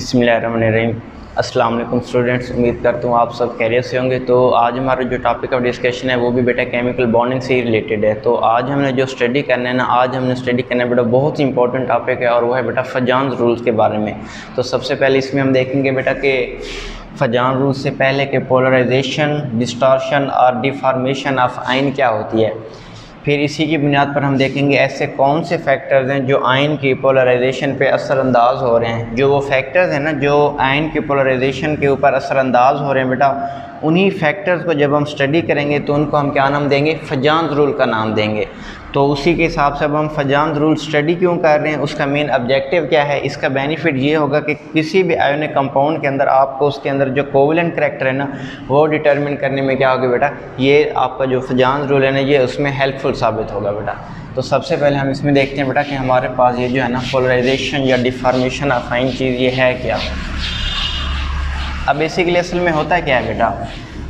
बिस्मिल्लाहिर्रहमानिर्रहीम। अस्सलाम वालेकुम स्टूडेंट्स, उम्मीद करता हूँ आप सब खैरियत से होंगे। तो आज हमारा जो टॉपिक ऑफ डिस्कशन है वो भी बेटा केमिकल बॉन्डिंग से ही रिलेटेड है। तो आज हमने जो स्टडी करना है ना, आज हमने स्टडी करना है बेटा बहुत ही इंपॉर्टेंट टॉपिक है और वो है बेटा फजान रूल्स के बारे में। तो सबसे पहले इसमें हम देखेंगे बेटा कि फजान रूल्स से पहले के पोलराइजेशन, डिस्टॉर्शन और डिफॉर्मेशन ऑफ आयन क्या होती है। फिर इसी की बुनियाद पर हम देखेंगे ऐसे कौन से फैक्टर्स हैं जो आयन की पोलराइजेशन पे असरअंदाज हो रहे हैं। जो वो फैक्टर्स हैं ना जो आयन की पोलराइजेशन के ऊपर असरअंदाज हो रहे हैं बेटा, उन्हीं फैक्टर्स को जब हम स्टडी करेंगे तो उनको हम क्या नाम देंगे, फजान रूल का नाम देंगे। तो उसी के हिसाब से अब हम फजान रूल स्टडी क्यों कर रहे हैं, उसका मेन ऑब्जेक्टिव क्या है। इसका बेनिफिट ये होगा कि किसी भी आयोनिक कंपाउंड के अंदर आपको उसके अंदर जो कोवलेंट करैक्टर है ना वो डिटरमिन करने में क्या होगा बेटा, ये आपका जो फजान रूल है ना ये उसमें हेल्पफुल साबित होगा बेटा। तो सबसे पहले हम इसमें देखते हैं बेटा कि हमारे पास ये जो है ना पोलराइजेशन या डिफॉर्मेशन ऑफ आयन चीज़ ये है क्या। अब बेसिकली असल में होता क्या है बेटा,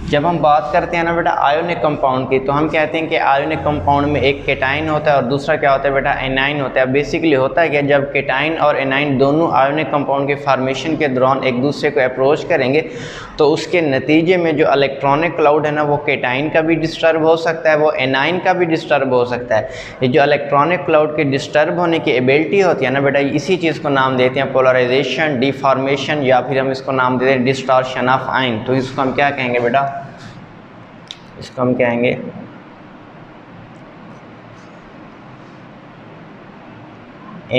जब हम बात करते हैं ना बेटा आयोनिक कंपाउंड की, तो हम कहते हैं कि आयोनिक कंपाउंड में एक केटाइन होता है और दूसरा क्या होता है बेटा, एनाइन होता है। बेसिकली होता है कि जब केटाइन और एनाइन दोनों आयोनिक कंपाउंड के फार्मेशन के दौरान एक दूसरे को अप्रोच करेंगे तो उसके नतीजे में जो इलेक्ट्रॉनिक क्लाउड है ना वो केटाइन का भी डिस्टर्ब हो सकता है, वो एनाइन का भी डिस्टर्ब हो सकता है। ये जो इलेक्ट्रॉनिक क्लाउड के डिस्टर्ब होने की एबिलिटी होती है ना बेटा, इसी चीज़ को नाम देते हैं पोलराइजेशन, डिफॉर्मेशन, या फिर हम इसको नाम देते हैं डिस्टॉर्शन ऑफ आयन। तो इसको हम क्या कहेंगे बेटा, इसको हम कहेंगे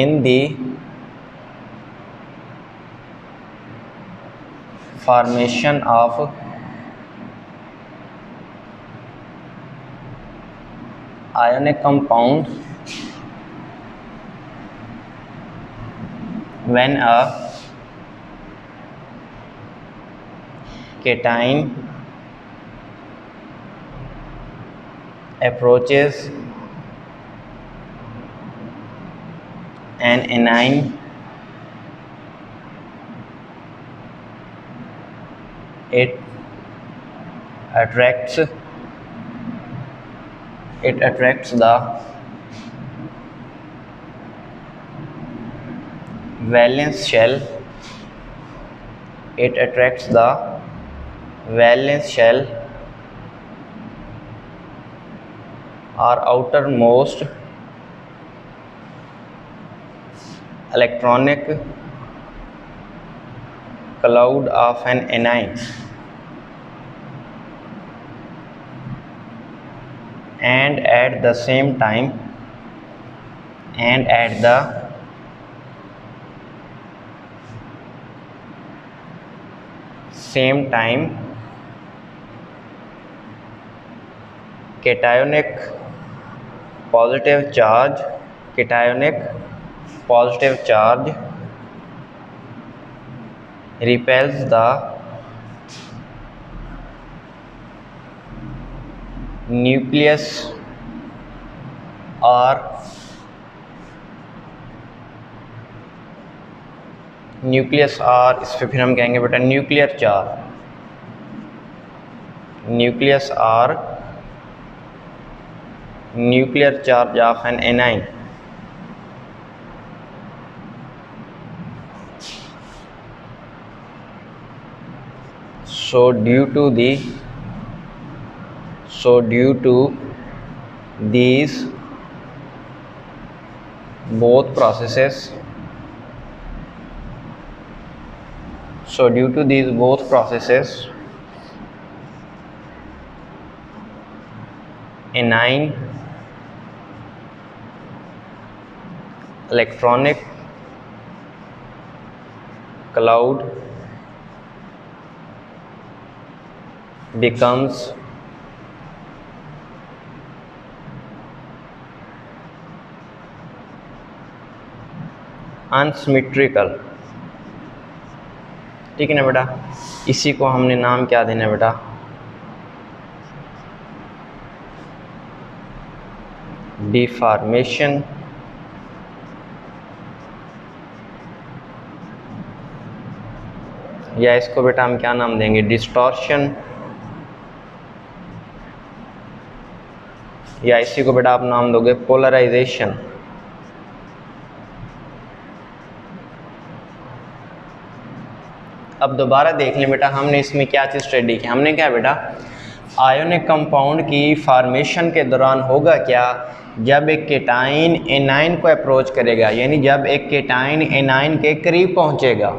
in the formation of ionic compound when a cation approaches an anion it attracts the valence shell, it attracts the valence shell or outermost electronic cloud of an anion and at the same time cationic positive charge repels the nucleus or इस पे फिर हम कहेंगे बेटा nuclear charge of an anion. So due to these both processes, anion electronic cloud becomes unsymmetrical। ठीक है ना बेटा, इसी को हमने नाम क्या देना है बेटा, डिफॉर्मेशन या इसको बेटा हम क्या नाम देंगे, डिस्टॉर्शन, या इसी को बेटा आप नाम दोगे पोलराइजेशन। अब दोबारा देख लें बेटा, हमने इसमें क्या चीज़ स्टडी की, हमने क्या बेटा, आयोनिक कंपाउंड की फार्मेशन के दौरान होगा क्या, जब एक केटाइन एनाइन को अप्रोच करेगा, यानी जब एक केटाइन एनाइन के करीब पहुंचेगा,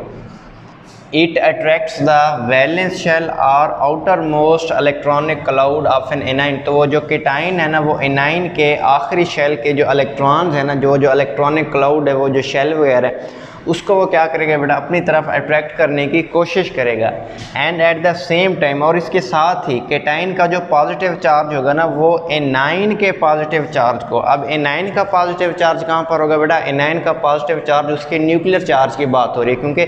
it attracts the valence shell और outermost electronic cloud of an anion. तो वो जो केटाइन है ना, वो एनाइन के आखिरी शेल के जो इलेक्ट्रॉन्स है ना, जो इलेक्ट्रॉनिक क्लाउड है, वो जो शेल वगैरह है, उसको वो क्या करेगा बेटा, अपनी तरफ अट्रैक्ट करने की कोशिश करेगा। And at the same time, और इसके साथ ही केटाइन का जो पॉजिटिव चार्ज होगा ना, वो एनाइन के पॉजिटिव चार्ज को, अब एनाइन का पॉजिटिव चार्ज कहाँ पर होगा बेटा, एनाइन का पॉजिटिव चार्ज उसके न्यूक्लियर चार्ज की बात हो रही है, क्योंकि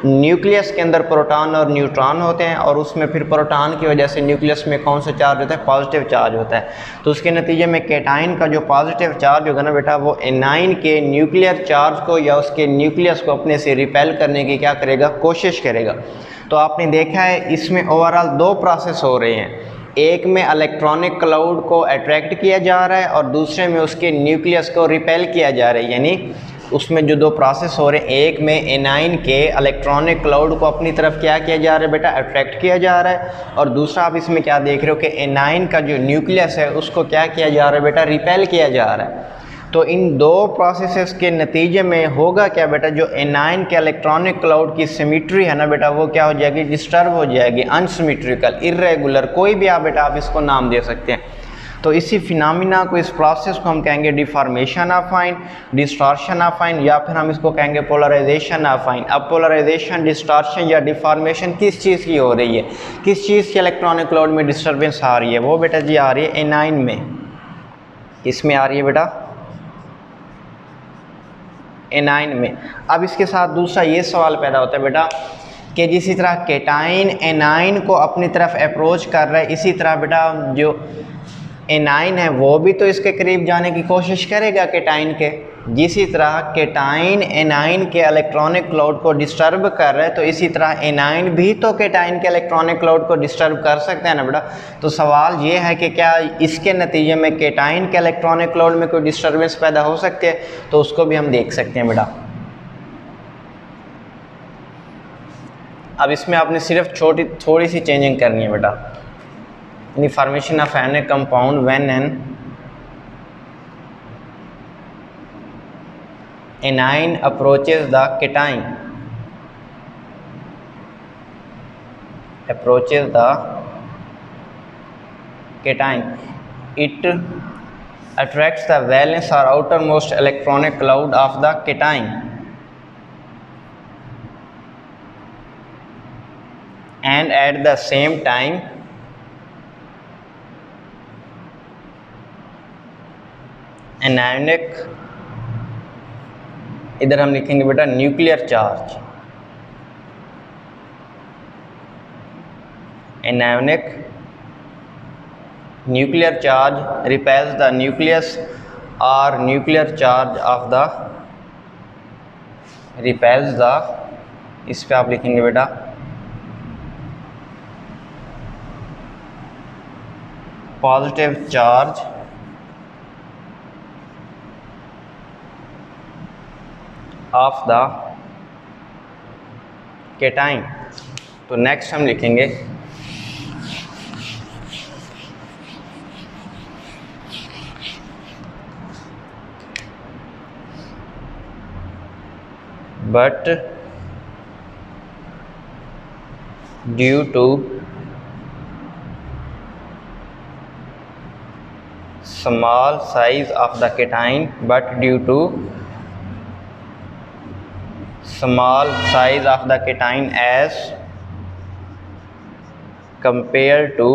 न्यूक्लियस के अंदर प्रोटॉन और न्यूट्रॉन होते हैं, और उसमें फिर प्रोटॉन की वजह से न्यूक्लियस में कौन सा चार्ज होता है, पॉजिटिव चार्ज होता है। तो उसके नतीजे में केटाइन का जो पॉजिटिव चार्ज होगा ना बेटा, वो एनाइन के न्यूक्लियर चार्ज को या उसके न्यूक्लियस को अपने से रिपेल करने की क्या करेगा, कोशिश करेगा। तो आपने देखा है इसमें ओवरऑल दो प्रोसेस हो रहे हैं, एक में इलेक्ट्रॉनिक क्लाउड को अट्रैक्ट किया जा रहा है और दूसरे में उसके न्यूक्लियस को रिपेल किया जा रहा है। यानी उसमें जो दो प्रोसेस हो रहे हैं, एक में एनाइन के इलेक्ट्रॉनिक क्लाउड को अपनी तरफ क्या किया जा रहा है बेटा, अट्रैक्ट किया जा रहा है, और दूसरा आप इसमें क्या देख रहे हो कि एनाइन का जो न्यूक्लियस है उसको क्या किया जा रहा है बेटा, रिपेल किया जा रहा है। तो इन दो प्रोसेसेस के नतीजे में होगा क्या बेटा, जो एनाइन के इलेक्ट्रॉनिक क्लाउड की सिमेट्री है ना बेटा, वो क्या हो जाएगी, डिस्टर्ब हो जाएगी, अनसिमेट्रिकल, इर्रेगुलर, कोई भी आप बेटा आप इसको नाम दे सकते हैं। तो इसी फिनोमिना को, इस प्रोसेस को हम कहेंगे deformation of ion, distortion of ion, या फिर हम इसको कहेंगे पोलराइजेशन ऑफ आयन। अब पोलराइजेशन, डिस्टॉर्शन या डिफॉर्मेशन किस चीज़ की हो रही है, किस चीज़ के इलेक्ट्रॉनिक क्लाउड में डिस्टर्बेंस आ रही है, वो बेटा जी आ रही है एनाइन में। किसमें आ रही है बेटा, एनाइन में। अब इसके साथ दूसरा ये सवाल पैदा होता है बेटा कि जिसी तरह केटाइन एनाइन को अपनी तरफ अप्रोच कर रहा है, इसी तरह बेटा जो एनाइन है वो भी तो इसके करीब जाने की कोशिश करेगा केटाइन के। जिसी तरह केटाइन एनाइन के इलेक्ट्रॉनिक क्लाउड को डिस्टर्ब कर रहा है, तो इसी तरह एनाइन भी तो केटाइन के इलेक्ट्रॉनिक क्लाउड को डिस्टर्ब कर सकते हैं ना बेटा। तो सवाल ये है कि क्या इसके नतीजे में केटाइन के इलेक्ट्रॉनिक क्लाउड में कोई डिस्टर्बेंस पैदा हो सकती है, तो उसको भी हम देख सकते हैं बेटा। अब इसमें आपने सिर्फ थोड़ी सी चेंजिंग करनी है बेटा। In formation of an compound when an anion approaches the cation, approaches the cation, it attracts the valence or outermost electronic cloud of the cation, and at the same time anionic, इधर हम लिखेंगे बेटा nuclear charge, anionic nuclear charge repels the nucleus or nuclear charge of the repels the, इस पे आप लिखेंगे बेटा positive charge of the cation. तो नेक्स्ट हम लिखेंगे but due to small size of the cation, but due to small size of the cation as compared to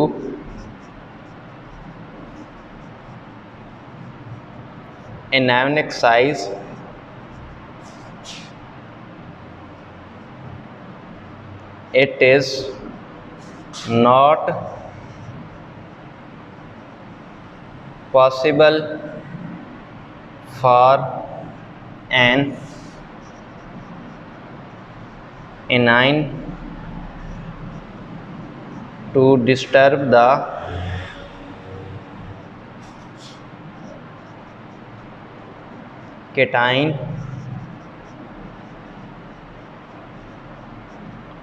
anionic size, it is not possible for an anion to disturb the cation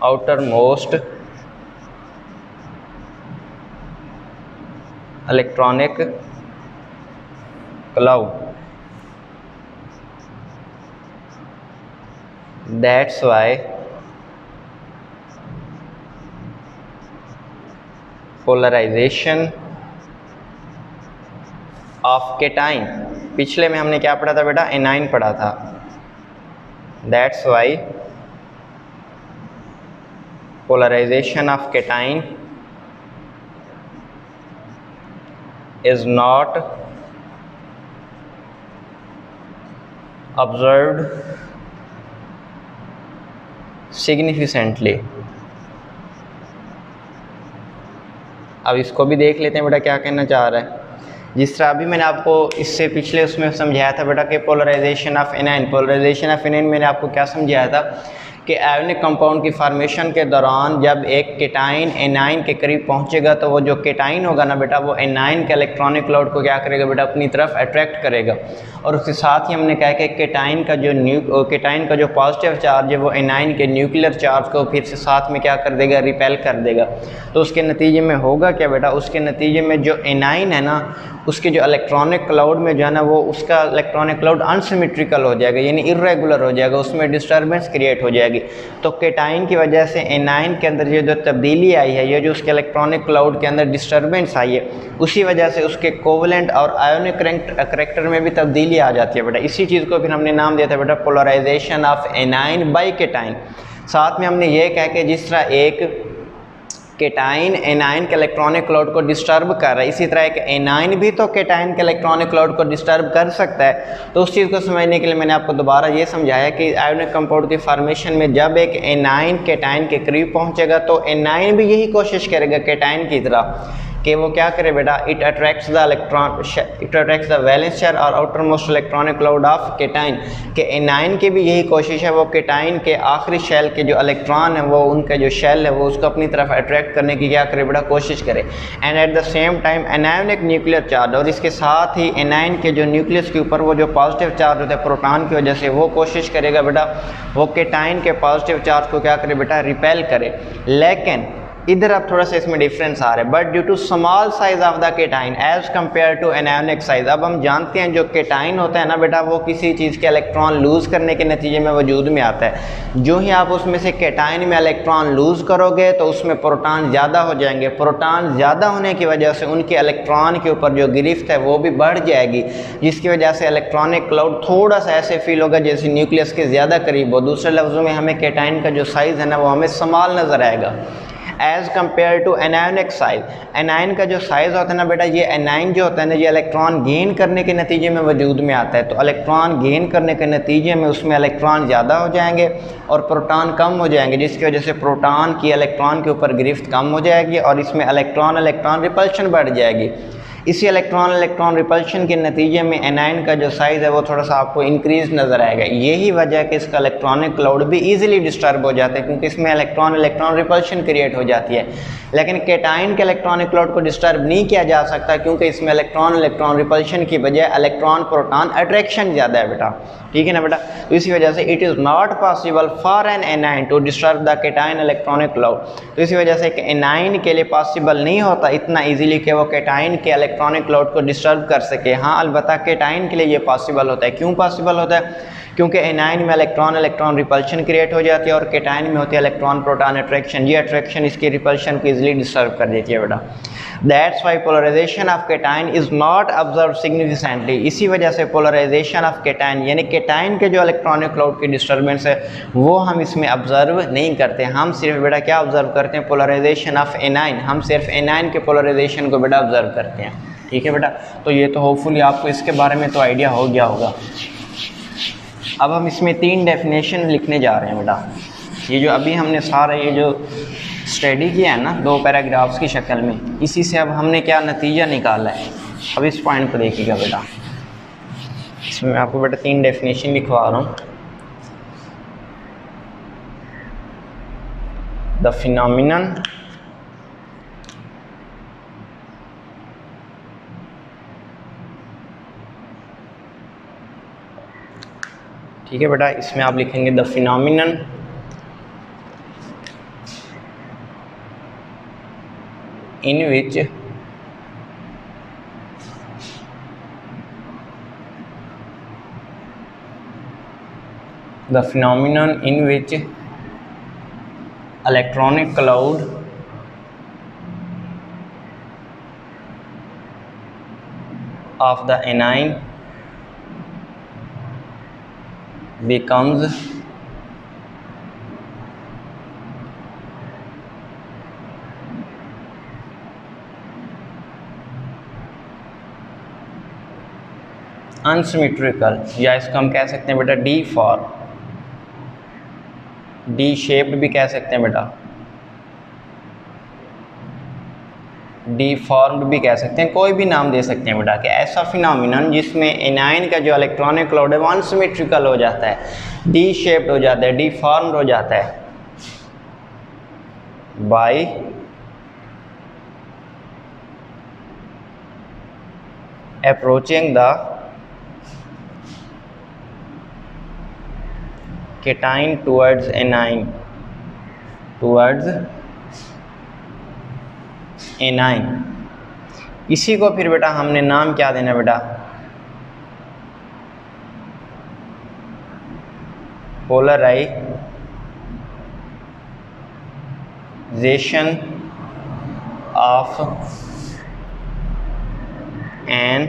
outermost electronic cloud. That's why polarization of cation, पिछले में हमने क्या पढ़ा था बेटा, A9 पढ़ा था. That's why polarization of cation is not observed significantly. अब इसको भी देख लेते हैं बेटा क्या कहना चाह रहा है. जिस तरह अभी मैंने आपको इससे पिछले उसमें समझाया था बेटा कि polarisation of anion, polarisation of anion मैंने आपको क्या समझाया था कि आयोनिक कंपाउंड की फार्मेशन के दौरान जब एक केटाइन एनाइन के करीब पहुंचेगा तो वो जो केटाइन होगा ना बेटा वो एनाइन के इलेक्ट्रॉनिक क्लाउड को क्या करेगा बेटा, अपनी तरफ अट्रैक्ट करेगा. और उसके साथ ही हमने कहा कि केटाइन का जो पॉजिटिव चार्ज है वो एनाइन के न्यूक्लियर चार्ज को फिर से साथ में क्या कर देगा, रिपेल कर देगा. तो उसके नतीजे में होगा क्या बेटा, उसके नतीजे में जो एनाइन है ना उसके जो इलेक्ट्रॉनिक क्लाउड में जो है ना वो उसका इलेक्ट्रॉनिक क्लाउड अनसिमेट्रिकल हो जाएगा, यानी इर्रेगुलर हो जाएगा, उसमें डिस्टर्बेंस क्रिएट हो जाएगी. तो केटाइन की वजह से एनाइन के अंदर ये जो तब्दीली आई है, ये जो उसके इलेक्ट्रॉनिक क्लाउड के अंदर डिस्टर्बेंस आई है, उसी वजह से उसके कोवलेंट और आयोनिक करैक्टर में भी तब्दीली आ जाती है बेटा. इसी चीज़ को फिर हमने नाम दिया था बेटा polarisation of anion by cation. साथ में हमने ये कहा कि जिस तरह एक केटाइन एनाइन के इलेक्ट्रॉनिक क्लाउड को डिस्टर्ब कर रहा है, इसी तरह एक एनाइन भी तो केटाइन के इलेक्ट्रॉनिक क्लाउड को डिस्टर्ब कर सकता है. तो उस चीज़ को समझने के लिए मैंने आपको दोबारा ये समझाया कि आयोनिक कंपाउंड की फार्मेशन में जब एक एनाइन केटाइन के करीब पहुंचेगा तो एनाइन भी यही कोशिश करेगा केटाइन की तरह कि वो क्या करे बेटा, it attracts the valence shell और outermost electronic cloud of cation. कि एनाइन की भी यही कोशिश है वो केटाइन के आखिरी शेल के जो इलेक्ट्रॉन है वो उनका जो शेल है वो उसको अपनी तरफ अट्रैक्ट करने की क्या करे बेटा, कोशिश करे. And at the same time anionic nuclear charge, और इसके साथ ही एनाइन के जो न्यूक्लियस के ऊपर वो जो पॉजिटिव चार्ज होता है प्रोटॉन की वजह से, वो कोशिश करेगा बेटा वो केटाइन के पॉजिटिव चार्ज को क्या करे बेटा, रिपेल करे. लेकिन इधर अब थोड़ा सा इसमें डिफरेंस आ रहा है. But due to small size of the cation as compare to anionic size. अब हम जानते हैं जो केटाइन होता है ना बेटा वो किसी चीज़ के इलेक्ट्रॉन लूज़ करने के नतीजे में वजूद में आता है. जो ही आप उसमें से केटाइन में इलेक्ट्रॉन लूज़ करोगे तो उसमें प्रोटॉन ज़्यादा हो जाएंगे. प्रोटॉन ज़्यादा होने की वजह से उनके इलेक्ट्रॉन के ऊपर जो गिरफ्त है वो भी बढ़ जाएगी, जिसकी वजह से इलेक्ट्रॉनिक क्लाउड थोड़ा सा ऐसे फील होगा जैसे न्यूक्लियस के ज़्यादा करीब हो. दूसरे लफ्ज़ों में हमें केटाइन का जो साइज़ है ना वो हमें स्मॉल नज़र आएगा as compare to anionic size. Anion का जो साइज़ होता है ना बेटा, ये एनाइन जो होता है ना ये इलेक्ट्रॉन गेन करने के नतीजे में वजूद में आता है. तो इलेक्ट्रॉन गेन करने के नतीजे में उसमें इलेक्ट्रॉन ज़्यादा हो जाएंगे और प्रोटॉन कम हो जाएंगे, जिसकी वजह से प्रोटॉन की इलेक्ट्रॉन के ऊपर गिरफ्त कम हो जाएगी और इसमें इलेक्ट्रॉन रिपल्शन बढ़ जाएगी. इसी इलेक्ट्रॉन रिपल्शन के नतीजे में एनाइन का जो साइज़ है वो थोड़ा सा आपको इंक्रीज नज़र आएगा. यही वजह है कि इसका इलेक्ट्रॉनिक क्लाउड भी इजीली डिस्टर्ब हो जाता है क्योंकि इसमें इलेक्ट्रॉन रिपल्शन क्रिएट हो जाती है. लेकिन केटाइन के इलेक्ट्रॉनिक क्लाउड को डिस्टर्ब नहीं किया जा सकता क्योंकि इसमें इलेक्ट्रॉन रिपल्शन की बजाय इलेक्ट्रॉन प्रोटॉन अट्रैक्शन ज़्यादा है बेटा. ठीक है ना बेटा. तो इसी वजह से it is not possible for an anion to disturb the cation electronic cloud. तो इसी वजह से एनाइन के लिए पॉसिबल नहीं होता इतना इजीली कि वो केटाइन के इलेक्ट्रॉनिक क्लाउड को डिस्टर्ब कर सके. हाँ अलबत्ता केटाइन के लिए ये पॉसिबल होता है. क्यों पॉसिबल होता है? क्योंकि एनाइन में इलेक्ट्रॉन रिपल्शन क्रिएट हो जाती है और केटाइन में होती है इलेक्ट्रॉन प्रोटॉन अट्रैक्शन. ये अट्रैक्शन इसकी रिपल्शन को इजीली डिस्टर्ब कर देती है बेटा. That's why polarisation of cation is not observe significantly. इसी वजह से पोलराइजेशन ऑफ केटाइन यानी केटाइन के जो इलेक्ट्रॉनिक क्लाउड की डिस्टर्बेंस है वो हम इसमें ऑब्जर्व नहीं करते. हम सिर्फ बेटा क्या ऑब्जर्व करते हैं? Polarisation of anion. हम सिर्फ एनाइन के पोलराइजेशन को बेटा ऑब्जर्व करते हैं. ठीक है बेटा. तो ये तो होपफुली आपको इसके बारे में तो आइडिया हो गया होगा. अब हम इसमें 3 डेफिनेशन लिखने जा रहे हैं बेटा. ये जो अभी हमने सारा ये जो स्टडी किया है ना 2 पैराग्राफ्स की शक्ल में, इसी से अब हमने क्या नतीजा निकाला है. अब इस पॉइंट को देखिएगा बेटा. इसमें मैं आपको बेटा 3 डेफिनेशन लिखवा रहा हूँ. द फिनोमिनन ठीक है बेटा. इसमें आप लिखेंगे the phenomenon in which the phenomenon in which electronic cloud of the anion becomes unsymmetrical, या इसको हम कह सकते हैं बेटा डी फॉर्म, डी शेप्ड भी कह सकते हैं बेटा, डी फॉर्म्ड भी कह सकते हैं, कोई भी नाम दे सकते हैं बेटा, कि ऐसा फिनोमिनन जिसमें एनायन का जो इलेक्ट्रॉनिक क्लाउड है वो अनसिमेट्रिकल हो जाता है, डी शेप्ड हो जाता है, डी फॉर्म्ड हो जाता है by approaching the cation towards anion, इसी को फिर बेटा हमने नाम क्या देना बेटा, polarisation of an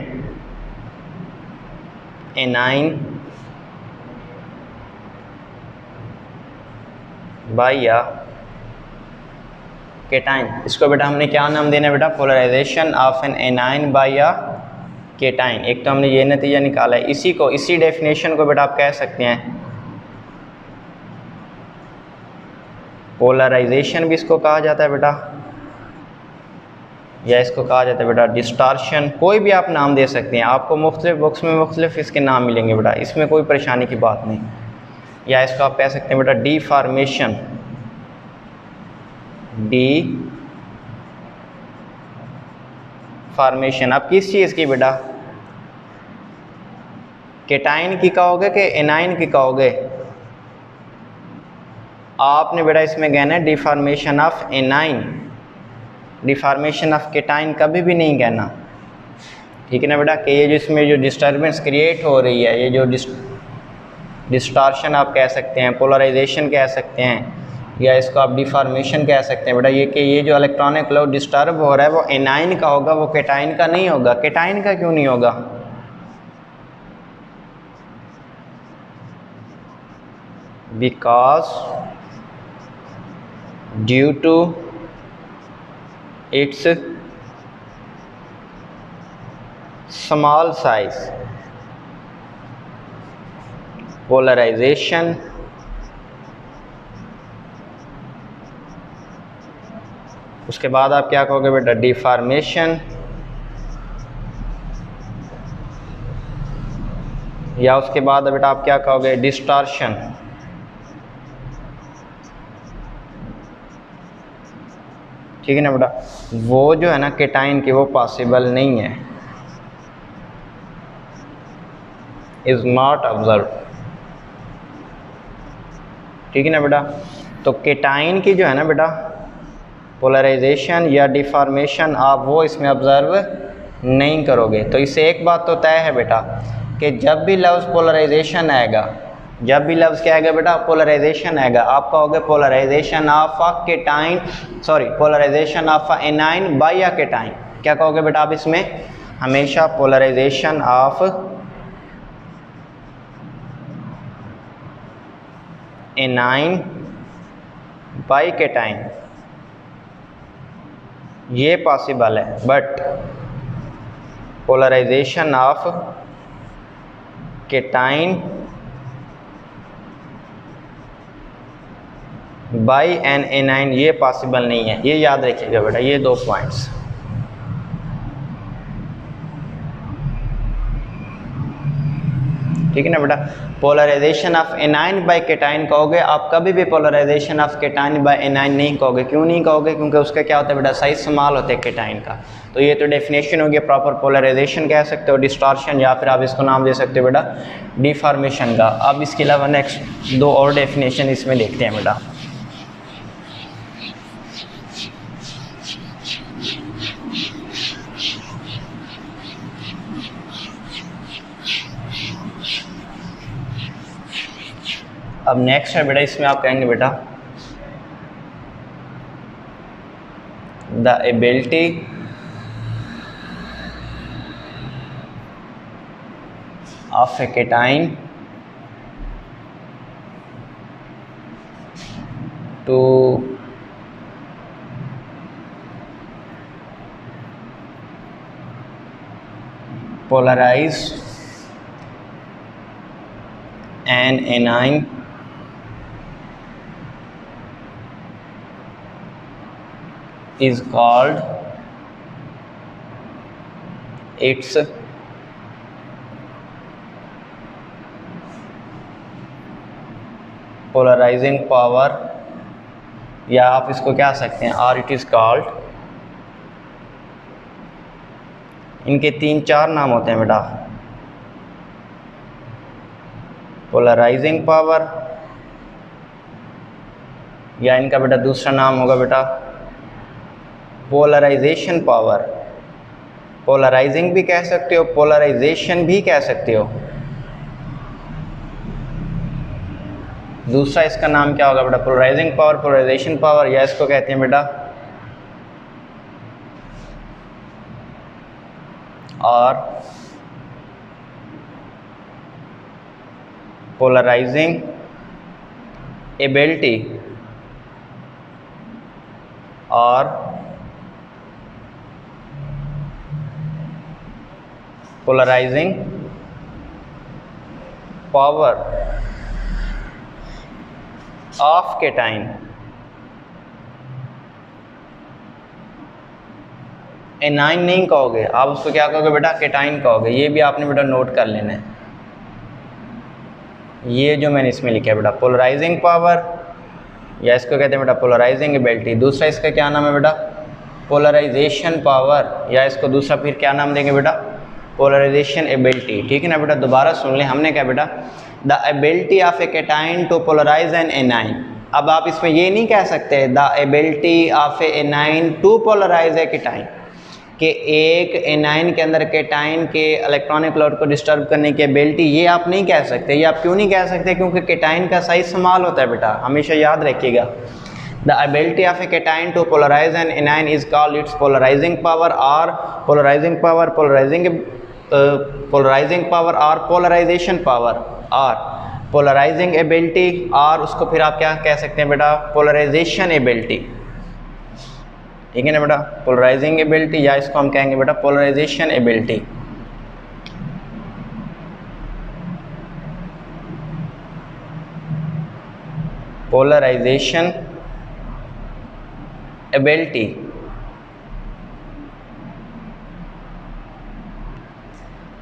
anion by या केटाइन। इसको बेटा हमने क्या नाम देना है बेटा, polarisation of an anion by या केटाइन। एक तो हमने ये नतीजा निकाला है, इसी को, इसी डेफिनेशन को बेटा आप कह सकते हैं पोलराइजेशन भी इसको कहा जाता है बेटा, या इसको कहा जाता है बेटा डिस्टॉर्शन, कोई भी आप नाम दे सकते हैं, आपको मुख्तलिफ बुक्स में मुख्तलिफ इसके नाम मिलेंगे बेटा, इसमें कोई परेशानी की बात नहीं। या इसको आप कह सकते हैं बेटा डीफॉर्मेशन, डीफॉर्मेशन। अब किस चीज़ की बेटा, केटाइन की कहोगे कि एनाइन की कहोगे, आपने बेटा इसमें कहना है deformation of anion, deformation of cation कभी भी नहीं कहना, ठीक है ना बेटा, कि ये जिसमें जो डिस्टर्बेंस क्रिएट हो रही है, ये जो डिस्टॉर्शन आप कह सकते हैं, पोलराइजेशन कह सकते हैं, या इसको आप डिफॉर्मेशन कह सकते हैं बेटा, ये कि ये जो इलेक्ट्रॉनिक क्लाउड डिस्टर्ब हो रहा है वो एनाइन का होगा, वो केटाइन का नहीं होगा। केटाइन का क्यों नहीं होगा, because due to its small size polarisation उसके बाद आप क्या कहोगे बेटा डिफॉर्मेशन, या उसके बाद बेटा आप क्या कहोगे डिस्टॉर्शन। ठीक है ना बेटा, वो जो है ना केटाइन की वो पॉसिबल नहीं है, इज नॉट ऑब्जर्व। ठीक है ना बेटा, तो केटाइन की जो है ना बेटा पोलराइजेशन या डिफॉर्मेशन आप वो इसमें ऑब्जर्व नहीं करोगे। तो इससे एक बात तो तय है बेटा कि जब भी लफ्ज़ पोलराइजेशन आएगा, जब भी लफ्ज़ क्या आएगा बेटा पोलराइजेशन आएगा, आप कहोगे polarisation of a cation, sorry polarisation of a anion by a cation. क्या कहोगे बेटा आप इसमें, हमेशा polarisation of anion by cation ये पॉसिबल है, but polarisation of cation by an anion ये पॉसिबल नहीं है। ये याद रखिएगा बेटा, ये दो पॉइंट्स। ठीक है ना बेटा, polarisation of anion by cation कहोगे आप, कभी भी polarisation of cation by anion नहीं कहोगे। क्यों नहीं कहोगे, क्योंकि उसका क्या होता है बेटा साइज स्मॉल होता है केटाइन का। तो ये तो डेफिनेशन हो गया, प्रॉपर पोलराइजेशन कह सकते हो, डिस्टॉर्शन, या फिर आप इसको नाम दे सकते हो बेटा डिफॉर्मेशन का। अब इसके अलावा नेक्स्ट दो और डेफिनेशन इसमें देखते हैं बेटा। अब नेक्स्ट है बेटा, इसमें आप कहेंगे बेटा the ability of a cation to polarize an anion is called its polarizing power, या आप इसको क्या सकते हैं, और इट इज़ कॉल्ड, इनके 3-4 नाम होते हैं बेटा, पोलराइजिंग पावर, या इनका बेटा दूसरा नाम होगा बेटा पोलराइजेशन पावर। पोलराइजिंग भी कह सकते हो, पोलराइजेशन भी कह सकते हो। दूसरा इसका नाम क्या होगा बेटा, पोलराइजिंग पावर, पोलराइजेशन पावर, या इसको कहते हैं बेटा और पोलराइजिंग एबिलिटी और polarising power of cation. Anion नहीं कहोगे आप, उसको क्या कहोगे बेटा, केटाइन कहोगे। ये भी आपने बेटा नोट कर लेना है, ये जो मैंने इसमें लिखा है बेटा, पोलराइजिंग पावर, या इसको कहते हैं बेटा पोलराइजिंग एबिलिटी। दूसरा इसका क्या नाम है बेटा, पोलराइजेशन पावर, या इसको दूसरा फिर क्या नाम देंगे बेटा, पोलराइजेशन एबिलिटी। ठीक है ना बेटा, दोबारा सुन लें, हमने क्या बेटा, the ability of a cation to polarise an anion. अब आप इसमें ये नहीं कह सकते the ability of a anion to polarise a cation, कि एक एनाइन के अंदर केटाइन के इलेक्ट्रॉनिक क्लाउड को डिस्टर्ब करने की एबिलिटी, ये आप नहीं कह सकते। ये आप क्यों नहीं कह सकते, क्योंकि केटाइन का साइज स्मॉल होता है बेटा, हमेशा याद रखिएगा। The ability of a cation to polarise an anion is called its polarising power, और पोलराइजिंग पावर, पोलराइजिंग पावर और पोलराइजेशन पावर, और पोलराइजिंग एबिलिटी, और उसको फिर आप क्या कह सकते हैं बेटा, पोलराइजेशन एबिलिटी। ठीक है ना बेटा, पोलराइजिंग एबिलिटी, या इसको हम कहेंगे बेटा polarisation ability. Polarisation ability.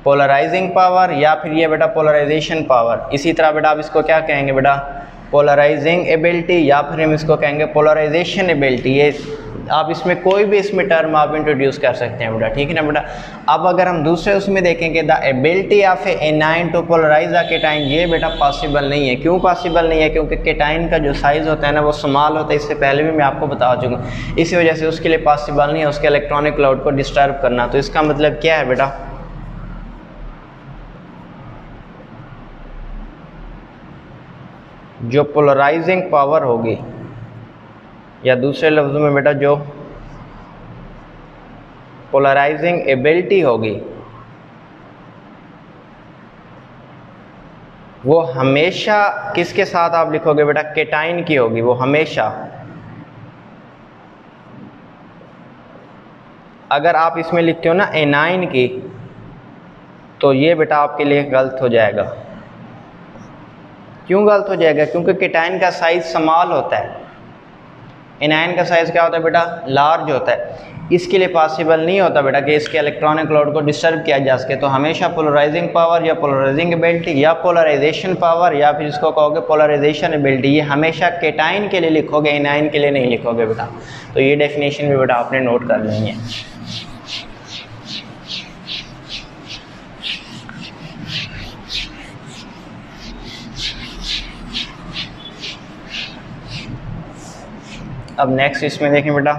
Polarising power, या फिर ये बेटा पोलराइजेशन पावर। इसी तरह बेटा आप इसको क्या कहेंगे बेटा, पोलराइजिंग एबिलिटी, या फिर हम इसको कहेंगे पोलराइजेशन एबिलिटी। ये आप इसमें कोई भी इसमें टर्म आप इंट्रोड्यूस कर सकते हैं बेटा। ठीक है ना बेटा। अब अगर हम दूसरे उसमें देखेंगे, the ability of a anion to polarise the cation, ये बेटा पॉसिबल नहीं है। क्यों पॉसिबल नहीं है, क्योंकि केटाइन का जो साइज़ होता है ना वो स्मॉल होता है, इससे पहले भी मैं आपको बता चुका हूँ। इसी वजह से उसके लिए पॉसिबल नहीं है उसके इलेक्ट्रॉनिक क्लाउड को डिस्टर्ब करना। तो इसका मतलब क्या है बेटा, जो पोलराइजिंग पावर होगी, या दूसरे लफ्ज़ों में बेटा जो पोलराइजिंग एबिलिटी होगी, वो हमेशा किसके साथ आप लिखोगे बेटा, केटाइन की होगी। वो हमेशा, अगर आप इसमें लिखते हो ना एनाइन की, तो ये बेटा आपके लिए गलत हो जाएगा। क्यों गलत हो जाएगा, क्योंकि केटाइन का साइज स्मॉल होता है, एनाइन का साइज़ क्या होता है बेटा, लार्ज होता है। इसके लिए पॉसिबल नहीं होता बेटा कि इसके इलेक्ट्रॉनिक क्लाउड को डिस्टर्ब किया जा सके। तो हमेशा पोलराइजिंग पावर या पोलराइजिंग एबिलिटी या पोलराइजेशन पावर, या फिर इसको कहोगे पोलराइजेशन एबिलिटी, ये हमेशा केटाइन के लिए लिखोगे, एनाइन के लिए नहीं लिखोगे बेटा। तो ये डेफिनेशन भी बेटा आपने नोट कर लेनी है। अब नेक्स्ट इसमें देखें बेटा,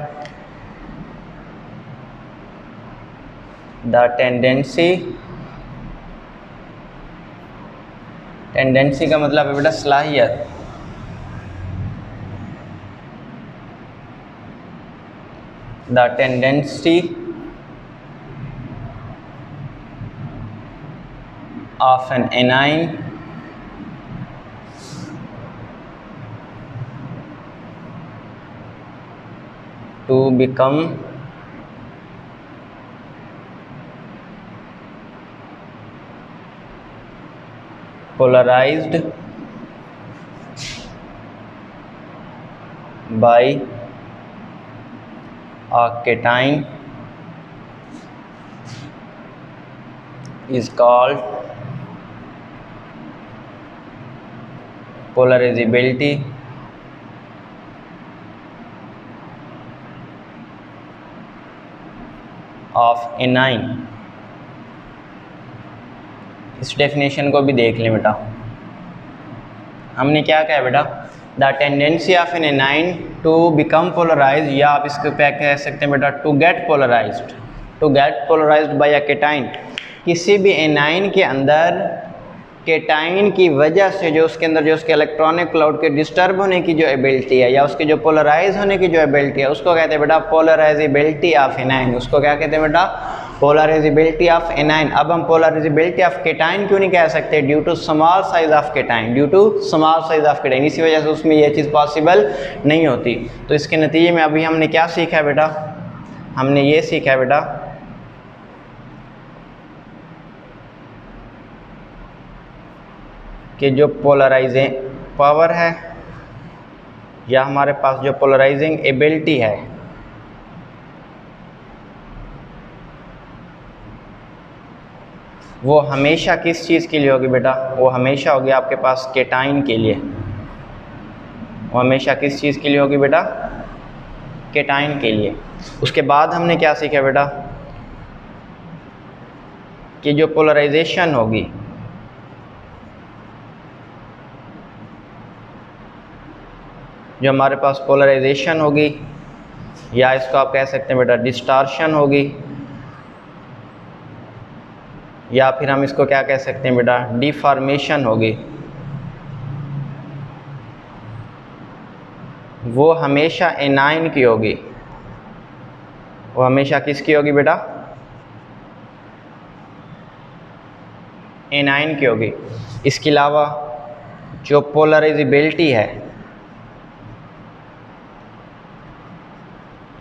द टेंडेंसी। टेंडेंसी का मतलब है बेटा सलाहियत। the tendency of an anion to become polarized by a cation is called polarizability of anion। इस डेफिनेशन को भी देख लें बेटा। हमने क्या कहा बेटा, the tendency of an anion to become polarise, या आप इसको क्या कह सकते हैं बेटा, to get polarised by a cation. किसी भी एनाइन के अंदर केटाइन की वजह से जो उसके अंदर जो उसके इलेक्ट्रॉनिक क्लाउड के डिस्टर्ब होने की जो एबिलिटी है, या उसके जो पोलराइज होने की जो एबिलिटी है, उसको कहते हैं बेटा पोलराइजेबिलिटी ऑफ एनाइन। उसको क्या कहते हैं बेटा, पोलराइजेबिलिटी ऑफ एनाइन। अब हम पोलराइजेबिलिटी ऑफ केटाइन क्यों नहीं कह सकते, due to small size of cation, इसी वजह से उसमें यह चीज़ पॉसिबल नहीं होती। तो इसके नतीजे में अभी हमने क्या सीखा है बेटा, हमने ये सीखा है बेटा कि जो पोलराइजिंग पावर है, या हमारे पास जो पोलराइजिंग एबिलिटी है, वो हमेशा किस चीज़ के लिए होगी बेटा, वो हमेशा होगी आपके पास केटाइन के लिए। वो हमेशा किस चीज़ के लिए होगी बेटा, केटाइन के लिए। उसके बाद हमने क्या सीखा बेटा, कि जो पोलराइजेशन होगी, जो हमारे पास पोलराइजेशन होगी, या इसको आप कह सकते हैं बेटा डिस्टॉर्शन होगी, या फिर हम इसको क्या कह सकते हैं बेटा, डिफॉर्मेशन होगी, वो हमेशा एनाइन की होगी। वो हमेशा किसकी होगी बेटा, एनाइन की होगी। इसके अलावा जो पोलराइजेबिलिटी है,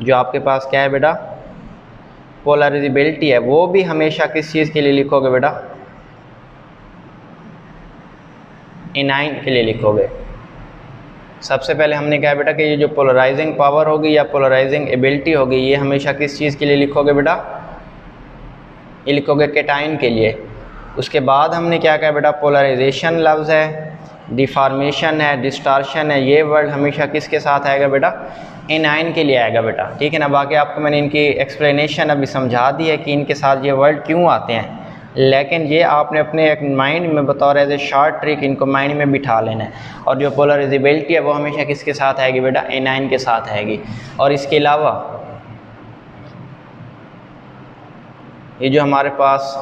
जो आपके पास क्या है बेटा, पोलराइजेबिलिटी है, वो भी हमेशा किस चीज़ के लिए लिखोगे बेटा, एनाइन के लिए लिखोगे। सबसे पहले हमने कहा बेटा कि ये जो पोलराइजिंग पावर होगी या पोलराइजिंग एबिलिटी होगी, ये हमेशा किस चीज़ के लिए लिखोगे बेटा, ये लिखोगे केटाइन के लिए। उसके बाद हमने क्या कहा बेटा, पोलराइजेशन लफ्ज़ है, डिफॉर्मेशन है, डिस्टॉर्शन है, ये वर्ड हमेशा किसके साथ आएगा बेटा, एनाइन के लिए आएगा बेटा। ठीक है ना। बाकी आपको मैंने इनकी एक्सप्लेनेशन अभी समझा दी है कि इनके साथ ये वर्ड क्यों आते हैं, लेकिन ये आपने अपने एक माइंड में बतौर एज ए शॉर्ट ट्रिक इनको माइंड में बिठा लेना है। और जो पोलराइजेबिलिटी है वो हमेशा किसके साथ आएगी बेटा, एनाइन के साथ आएगी। और इसके अलावा ये जो हमारे पास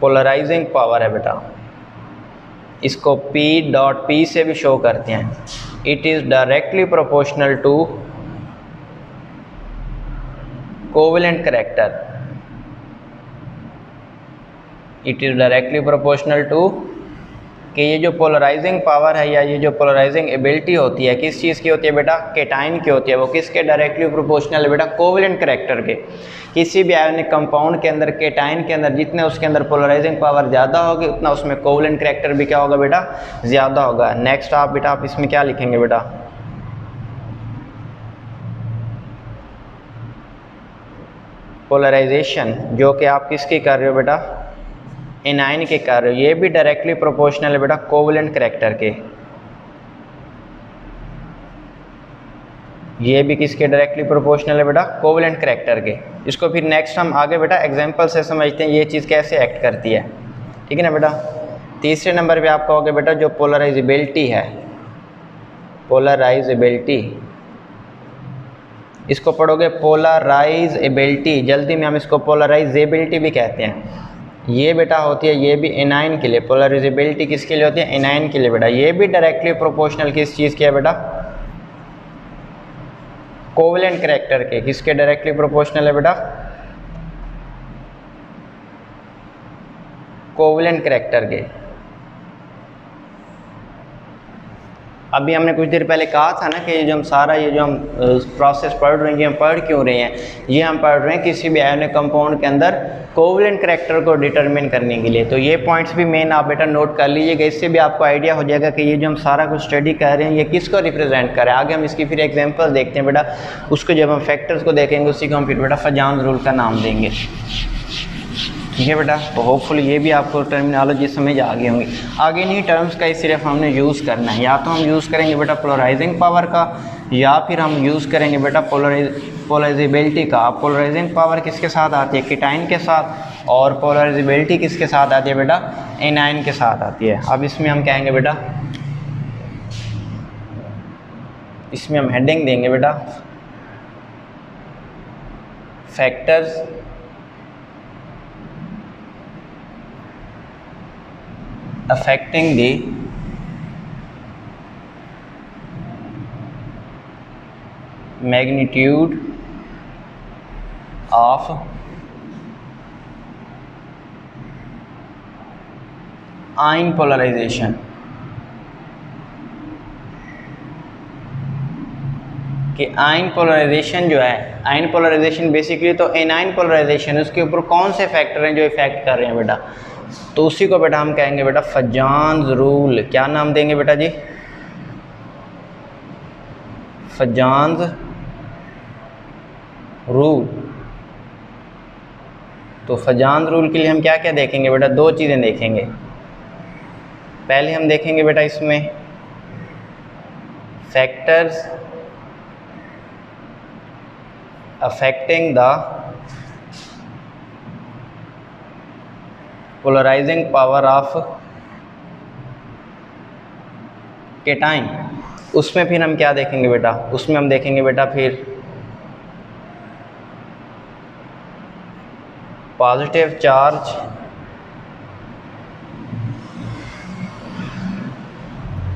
पोलराइजिंग पावर है बेटा, इसको P.P से भी शो करते हैं। It is directly proportional to covalent character. It is directly proportional to, कि ये जो पोलराइजिंग पावर है या ये जो पोलराइजिंग एबिलिटी होती है, किस चीज़ की होती है बेटा, केटाइन की होती है। वो किसके डायरेक्टली प्रोपोर्शनल है बेटा, कोवेलेंट करैक्टर के। किसी भी आयोनिक कंपाउंड के अंदर, केटाइन के अंदर, जितने उसके अंदर पोलराइजिंग पावर ज़्यादा होगी उतना उसमें कोवेलेंट करैक्टर भी क्या होगा बेटा, ज़्यादा होगा। नेक्स्ट आप बेटा आप इसमें क्या लिखेंगे बेटा, पोलराइजेशन, जो कि आप किसकी कर रहे हो बेटा, एनाइन के कर रहे हो। ये भी डायरेक्टली प्रोपोर्शनल है बेटा कोवेलेंट करैक्टर के। ये भी किसके डायरेक्टली प्रोपोर्शनल है बेटा, कोवेलेंट करैक्टर के। इसको फिर नेक्स्ट हम आगे बेटा एग्जांपल से समझते हैं ये चीज़ कैसे एक्ट करती है। ठीक है ना बेटा। तीसरे नंबर पे आप कहोगे बेटा जो पोलराइजेबिलिटी है, पोलराइजेबिलिटी, इसको पढ़ोगे पोलराइजेबिलिटी, जल्दी में हम इसको पोलराइजेबिलिटी भी कहते हैं। ये बेटा होती है, ये भी एनाइन के लिए, पोलराइजेबिलिटी किसके लिए होती है, एनाइन के लिए बेटा। ये भी डायरेक्टली प्रोपोर्शनल किस चीज़ के है बेटा, कोवेलेंट करैक्टर के। किसके डायरेक्टली प्रोपोर्शनल है बेटा, कोवेलेंट करैक्टर के। अभी हमने कुछ देर पहले कहा था ना कि ये जो हम सारा ये जो हम प्रोसेस पढ़ रहे हैं, ये हम पढ़ क्यों रहे हैं, ये हम पढ़ रहे हैं किसी भी आयोनिक कंपाउंड के अंदर कोवेलेंट करैक्टर को डिटरमिन करने के लिए। तो ये पॉइंट्स भी मेन आप बेटा नोट कर लीजिएगा, इससे भी आपको आइडिया हो जाएगा कि ये जो हम सारा कुछ स्टडी कर रहे हैं ये किसको रिप्रेजेंट कर रहे हैं। आगे हम इसकी फिर एग्जाम्पल देखते हैं बेटा, उसको जब हम फैक्टर्स को देखेंगे उसी को हम फिर बेटा फजान रूल का नाम देंगे। ठीक है बेटा, तो होपफुली ये भी आपको टर्मिनोलॉजी समझ आ गई होंगी। आगे नहीं टर्म्स का ही सिर्फ हमने यूज़ करना है, या तो हम यूज़ करेंगे बेटा पोलराइजिंग पावर का, या फिर हम यूज़ करेंगे बेटा पोलराइजेबिलिटी का। पोलराइजिंग पावर किसके साथ आती है, केटाइन के साथ, और पोलराइजेबिलिटी किसके साथ आती है बेटा, एनाइन के साथ आती है। अब इसमें हम कहेंगे बेटा, इसमें हम हेडिंग देंगे बेटा factors affecting the magnitude of ion polarization, कि आयन पोलराइजेशन जो है, आयन पोलराइजेशन बेसिकली तो एनाइन पोलराइजेशन, उसके ऊपर कौन से फैक्टर हैं जो इफेक्ट कर रहे हैं बेटा, तो उसी को बेटा हम कहेंगे बेटा फजान्स रूल। क्या नाम देंगे बेटा जी, फजान्स रूल। तो फजान्स रूल के लिए हम क्या क्या देखेंगे बेटा, दो चीज़ें देखेंगे। पहले हम देखेंगे बेटा इसमें factors affecting the polarising power of cation. उसमें फिर हम क्या देखेंगे बेटा, उसमें हम देखेंगे बेटा फिर positive charge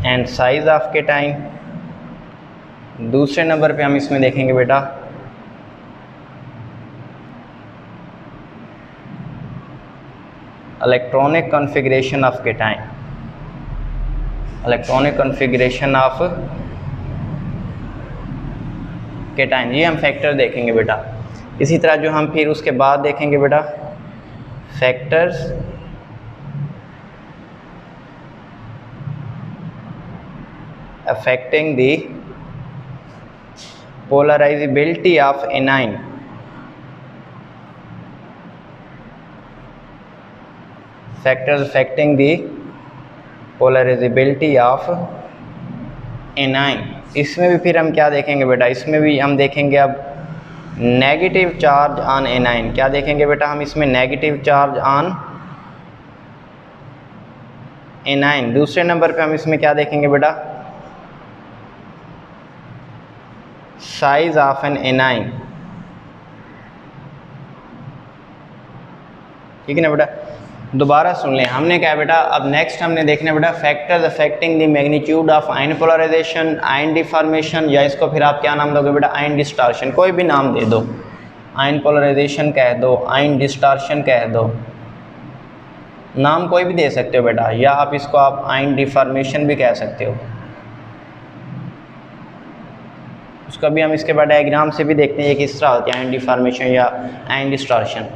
and size of cation. दूसरे नंबर पे हम इसमें देखेंगे बेटा electronic configuration of cation, electronic configuration of cation. ये हम फैक्टर देखेंगे बेटा। इसी तरह जो हम फिर उसके बाद देखेंगे बेटा factors affecting the polarisability of A9, factors affecting the polarisability of A9. इसमें भी फिर हम क्या देखेंगे बेटा, इसमें भी हम देखेंगे अब नेगेटिव चार्ज ऑन एनाइन। क्या देखेंगे बेटा हम इसमें, नेगेटिव चार्ज ऑन एनाइन। दूसरे नंबर पे हम इसमें क्या देखेंगे बेटा, साइज ऑफ एन एनाइन। ठीक है ना बेटा, दोबारा सुन लें। हमने क्या बेटा, अब नेक्स्ट हमने देखना बेटा factors affecting the magnitude of ion polarisation, ion deformation, या इसको फिर आप क्या नाम दोगे बेटा, आयन डिस्टॉर्शन। कोई भी नाम दे दो, आयन पोलराइजेशन कह दो, आयन डिस्टॉर्शन कह दो, नाम कोई भी दे सकते हो बेटा, या आप इसको आप आयन डिफॉर्मेशन भी कह सकते हो। उसका भी हम इसके बाद डायग्राम से भी देखते हैं ये किस तरह होती है आयन डिफॉर्मेशन या आयन डिस्टॉर्शन।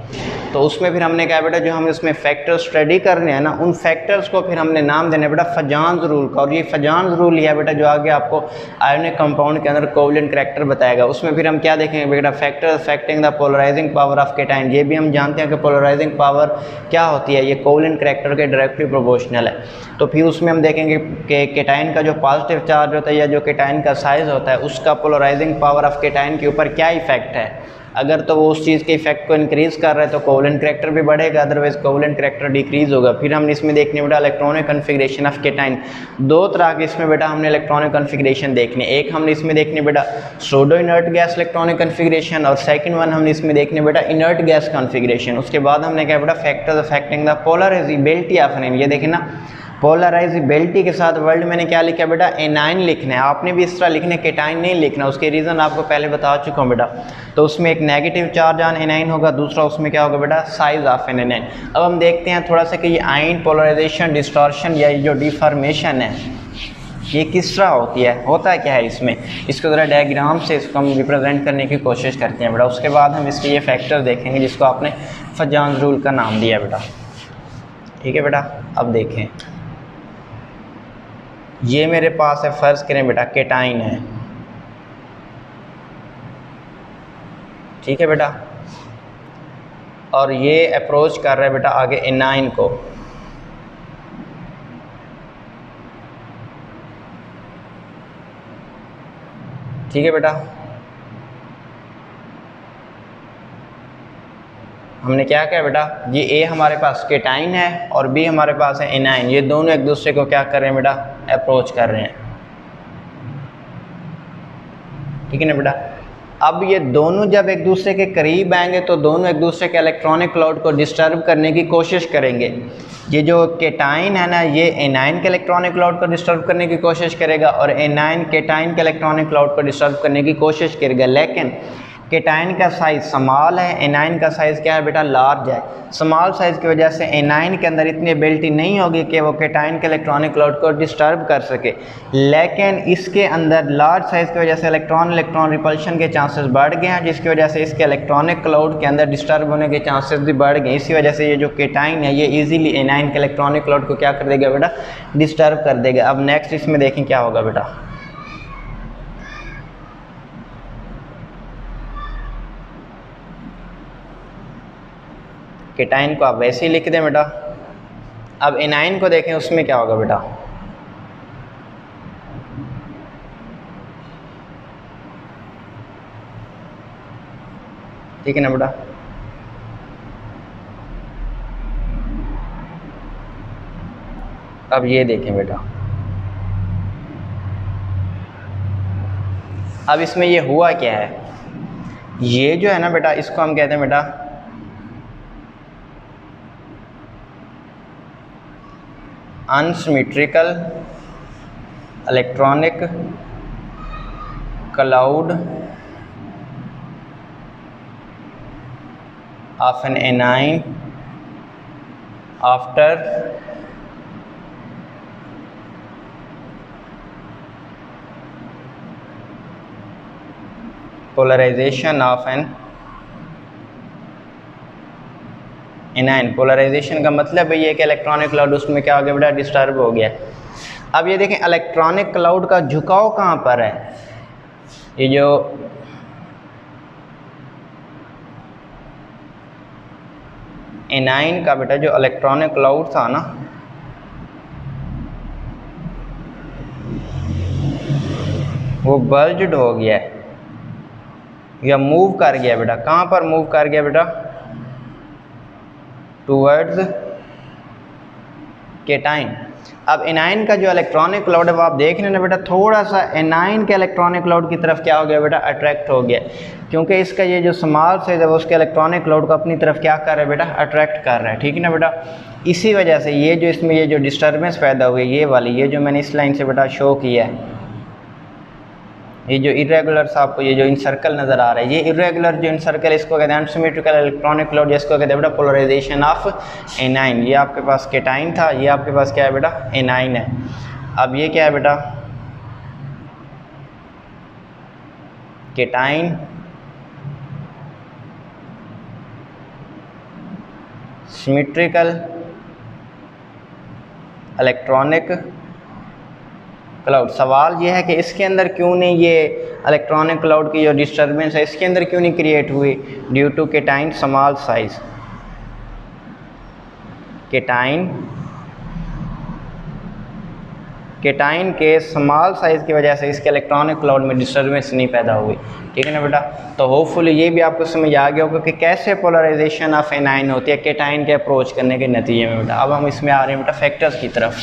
तो उसमें फिर हमने क्या बेटा, जो हम इसमें फैक्टर स्टडी करने हैं ना, उन फैक्टर्स को फिर हमने नाम देना बेटा फजान्स रूल का। और ये फजान्स रूल यह है बेटा जो आगे आपको आयोनिक कंपाउंड के अंदर कोवेलेंट करैक्टर बताएगा। उसमें फिर हम क्या देखेंगे बेटा, factor affecting the polarising power of cation. ये भी हम जानते हैं कि पोलराइजिंग पावर क्या होती है, ये कोवेलेंट करैक्टर के डायरेक्टली प्रोपोर्शनल है। तो फिर उसमें हम देखेंगे कि केटाइन का जो पॉजिटिव चार्ज होता है या जो केटाइन का साइज होता है उसका पोलराइजिंग पावर ऑफ केटाइन के ऊपर क्या इफेक्ट है। अगर तो वो उस चीज़ के इफेक्ट को इंक्रीज़ कर रहा है तो कोवलेंट करैक्टर भी बढ़ेगा, अदरवाइज कोवलेंट करैक्टर डिक्रीज़ होगा। फिर हमने इसमें देखने बेटा इलेक्ट्रॉनिक कन्फिग्रेशन ऑफ केटाइन। दो तरह के इसमें बेटा हमने इलेक्ट्रॉनिक कन्फिग्रेशन देखने, एक हमने इसमें देखने बेटा pseudo inert gas electronic configuration, और सेकंड वन हमने इसमें देखने बेटा इनर्ट गैस कन्फिग्रेशन। उसके बाद हमने क्या बेटा factors affecting the polarisability of an, ये देखें ना पोलराइजेबिलिटी के साथ वर्ड मैंने क्या लिखा बेटा एनाइन लिखना है, आपने भी इस तरह लिखने केटाइन नहीं लिखना, उसके रीज़न आपको पहले बता चुका हूँ बेटा। तो उसमें एक नेगेटिव चार्ज ऑन एनाइन होगा, दूसरा उसमें क्या होगा बेटा साइज ऑफ एन एनाइन। अब हम देखते हैं थोड़ा सा कि ये आयन पोलराइजेशन डिस्टॉर्शन या ये जो डिफॉर्मेशन है ये किस तरह होती है, होता है क्या है इसमें, इसको ज़रा डायग्राम से इसको हम रिप्रेजेंट करने की कोशिश करते हैं बेटा। उसके बाद हम इसके ये फैक्टर देखेंगे जिसको आपने फजान रूल का नाम दिया बेटा, ठीक है बेटा। अब देखें ये मेरे पास है, फ़र्ज़ करें बेटा केटाइन है, ठीक है बेटा, और ये अप्रोच कर रहा है बेटा आगे एनाइन को, ठीक है बेटा। हमने क्या किया बेटा, ये ए हमारे पास केटाइन है और बी हमारे पास है एनाइन, ये दोनों एक दूसरे को क्या कर रहे हैं बेटा अप्रोच कर रहे हैं, ठीक है ना बेटा। अब ये दोनों जब एक दूसरे के करीब आएंगे तो दोनों एक दूसरे के इलेक्ट्रॉनिक क्लाउड को डिस्टर्ब करने की कोशिश करेंगे। ये जो केटाइन है ना ये एनाइन के इलेक्ट्रॉनिक क्लाउड को डिस्टर्ब करने की कोशिश करेगा और एनाइन केटाइन के इलेक्ट्रॉनिक क्लाउड को डिस्टर्ब करने की कोशिश करेगा, लेकिन केटाइन का साइज़ स्मॉल है, एनाइन का साइज़ क्या है बेटा लार्ज है। स्मॉल साइज़ की वजह से एनाइन के अंदर इतनी एबिलिटी नहीं होगी कि वो केटाइन के इलेक्ट्रॉनिक क्लाउड को डिस्टर्ब कर सके, लेकिन इसके अंदर लार्ज साइज़ की वजह से इलेक्ट्रॉन रिपल्शन के चांसेस बढ़ गए हैं, जिसकी वजह से इसके इलेक्ट्रॉनिक क्लाउड के अंदर डिस्टर्ब होने के चांसेस भी बढ़ गए। इसी वजह से ये जो केटाइन है ये ईजिली एनाइन के इलेक्ट्रॉनिक क्लाउड को क्या कर देगा बेटा डिस्टर्ब कर देगा। अब नेक्स्ट इसमें देखें क्या होगा बेटा, केटाइन को आप वैसे ही लिख दें बेटा। अब एनाइन को देखें उसमें क्या होगा बेटा, ठीक है ना बेटा। अब ये देखें बेटा, अब इसमें ये हुआ क्या है, ये जो है ना बेटा इसको हम कहते हैं बेटा unsymmetrical electronic cloud of an anion after polarisation of an anion. Polarisation का मतलब है ये कि इलेक्ट्रॉनिक क्लाउड उसमें क्या हो गया बेटा डिस्टर्ब हो गया। अब ये देखें इलेक्ट्रॉनिक क्लाउड का झुकाव कहाँ पर है, ये जो एनाइन का बेटा जो इलेक्ट्रॉनिक क्लाउड था ना वो बल्ज्ड हो गया है या मूव कर गया बेटा, कहाँ पर मूव कर गया बेटा टूवर्ड्स केटाइन। अब एनाइन का जो इलेक्ट्रॉनिक क्लाउड है वो आप देख रहे हैं ना बेटा थोड़ा सा एनाइन के इलेक्ट्रॉनिक क्लाउड की तरफ क्या हो गया बेटा अट्रैक्ट हो गया, क्योंकि इसका ये जो स्मॉल साइज है वो उसके इलेक्ट्रॉनिक क्लाउड को अपनी तरफ क्या कर रहा है बेटा अट्रैक्ट कर रहा है, ठीक है ना बेटा। इसी वजह से ये जो इसमें ये जो डिस्टर्बेंस पैदा हुई ये वाली, ये जो मैंने इस लाइन से बेटा शो किया है, ये जो इरेगुलर आपको ये जो इन सर्कल नज़र आ रहा है, ये इरेगुलर जो इन सर्कल इसको कहते हैं अनसिमेट्रिकल इलेक्ट्रॉनिक क्लाउड, जिसको कहते हैं बेटा पोलराइजेशन ऑफ एनाइन। ये आपके पास केटाइन था, ये आपके पास क्या है बेटा एनाइन है। अब ये क्या है बेटा केटाइन सिमेट्रिकल इलेक्ट्रॉनिक क्लाउड। सवाल ये है कि इसके अंदर क्यों नहीं ये इलेक्ट्रॉनिक क्लाउड की जो डिस्टर्बेंस है इसके अंदर क्यों नहीं क्रिएट हुई, due to cation small size. Cation के स्मॉल साइज़ की वजह से इसके इलेक्ट्रॉनिक क्लाउड में डिस्टर्बेंस नहीं पैदा हुई। ठीक है ना बेटा। तो होपफुली ये भी आपको समझ आ गया होगा कि कैसे पोलराइजेशन ऑफ एनाइन होती है केटाइन के अप्रोच करने के नतीजे में बेटा। अब हम इसमें आ रहे हैं बेटा फैक्टर्स की तरफ।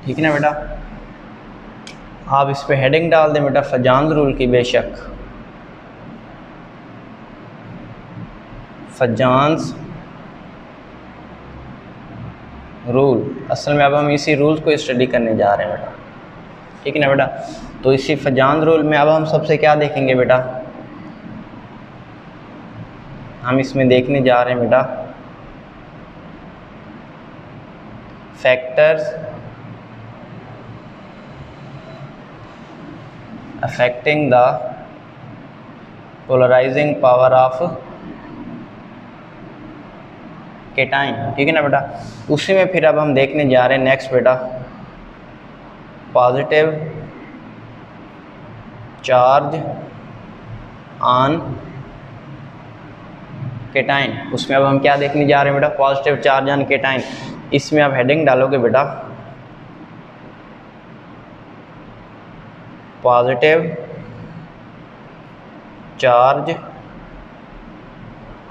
ठीक है ना बेटा। आप इस पे हेडिंग डाल दें बेटा फजान रूल की। बेशक फजान्स रूल, असल में अब हम इसी रूल को स्टडी करने जा रहे हैं बेटा। ठीक है ना बेटा। तो इसी फजान रूल में अब हम सबसे क्या देखेंगे बेटा, हम इसमें देखने जा रहे हैं बेटा factors affecting the polarizing power of cation. ठीक है ना बेटा। उसी में फिर अब हम देखने जा रहे हैं नेक्स्ट बेटा पॉजिटिव चार्ज ऑन केटाइन। उसमें अब हम क्या देखने जा रहे हैं बेटा, पॉजिटिव चार्ज ऑन केटाइन। इसमें आप हेडिंग डालोगे बेटा positive charge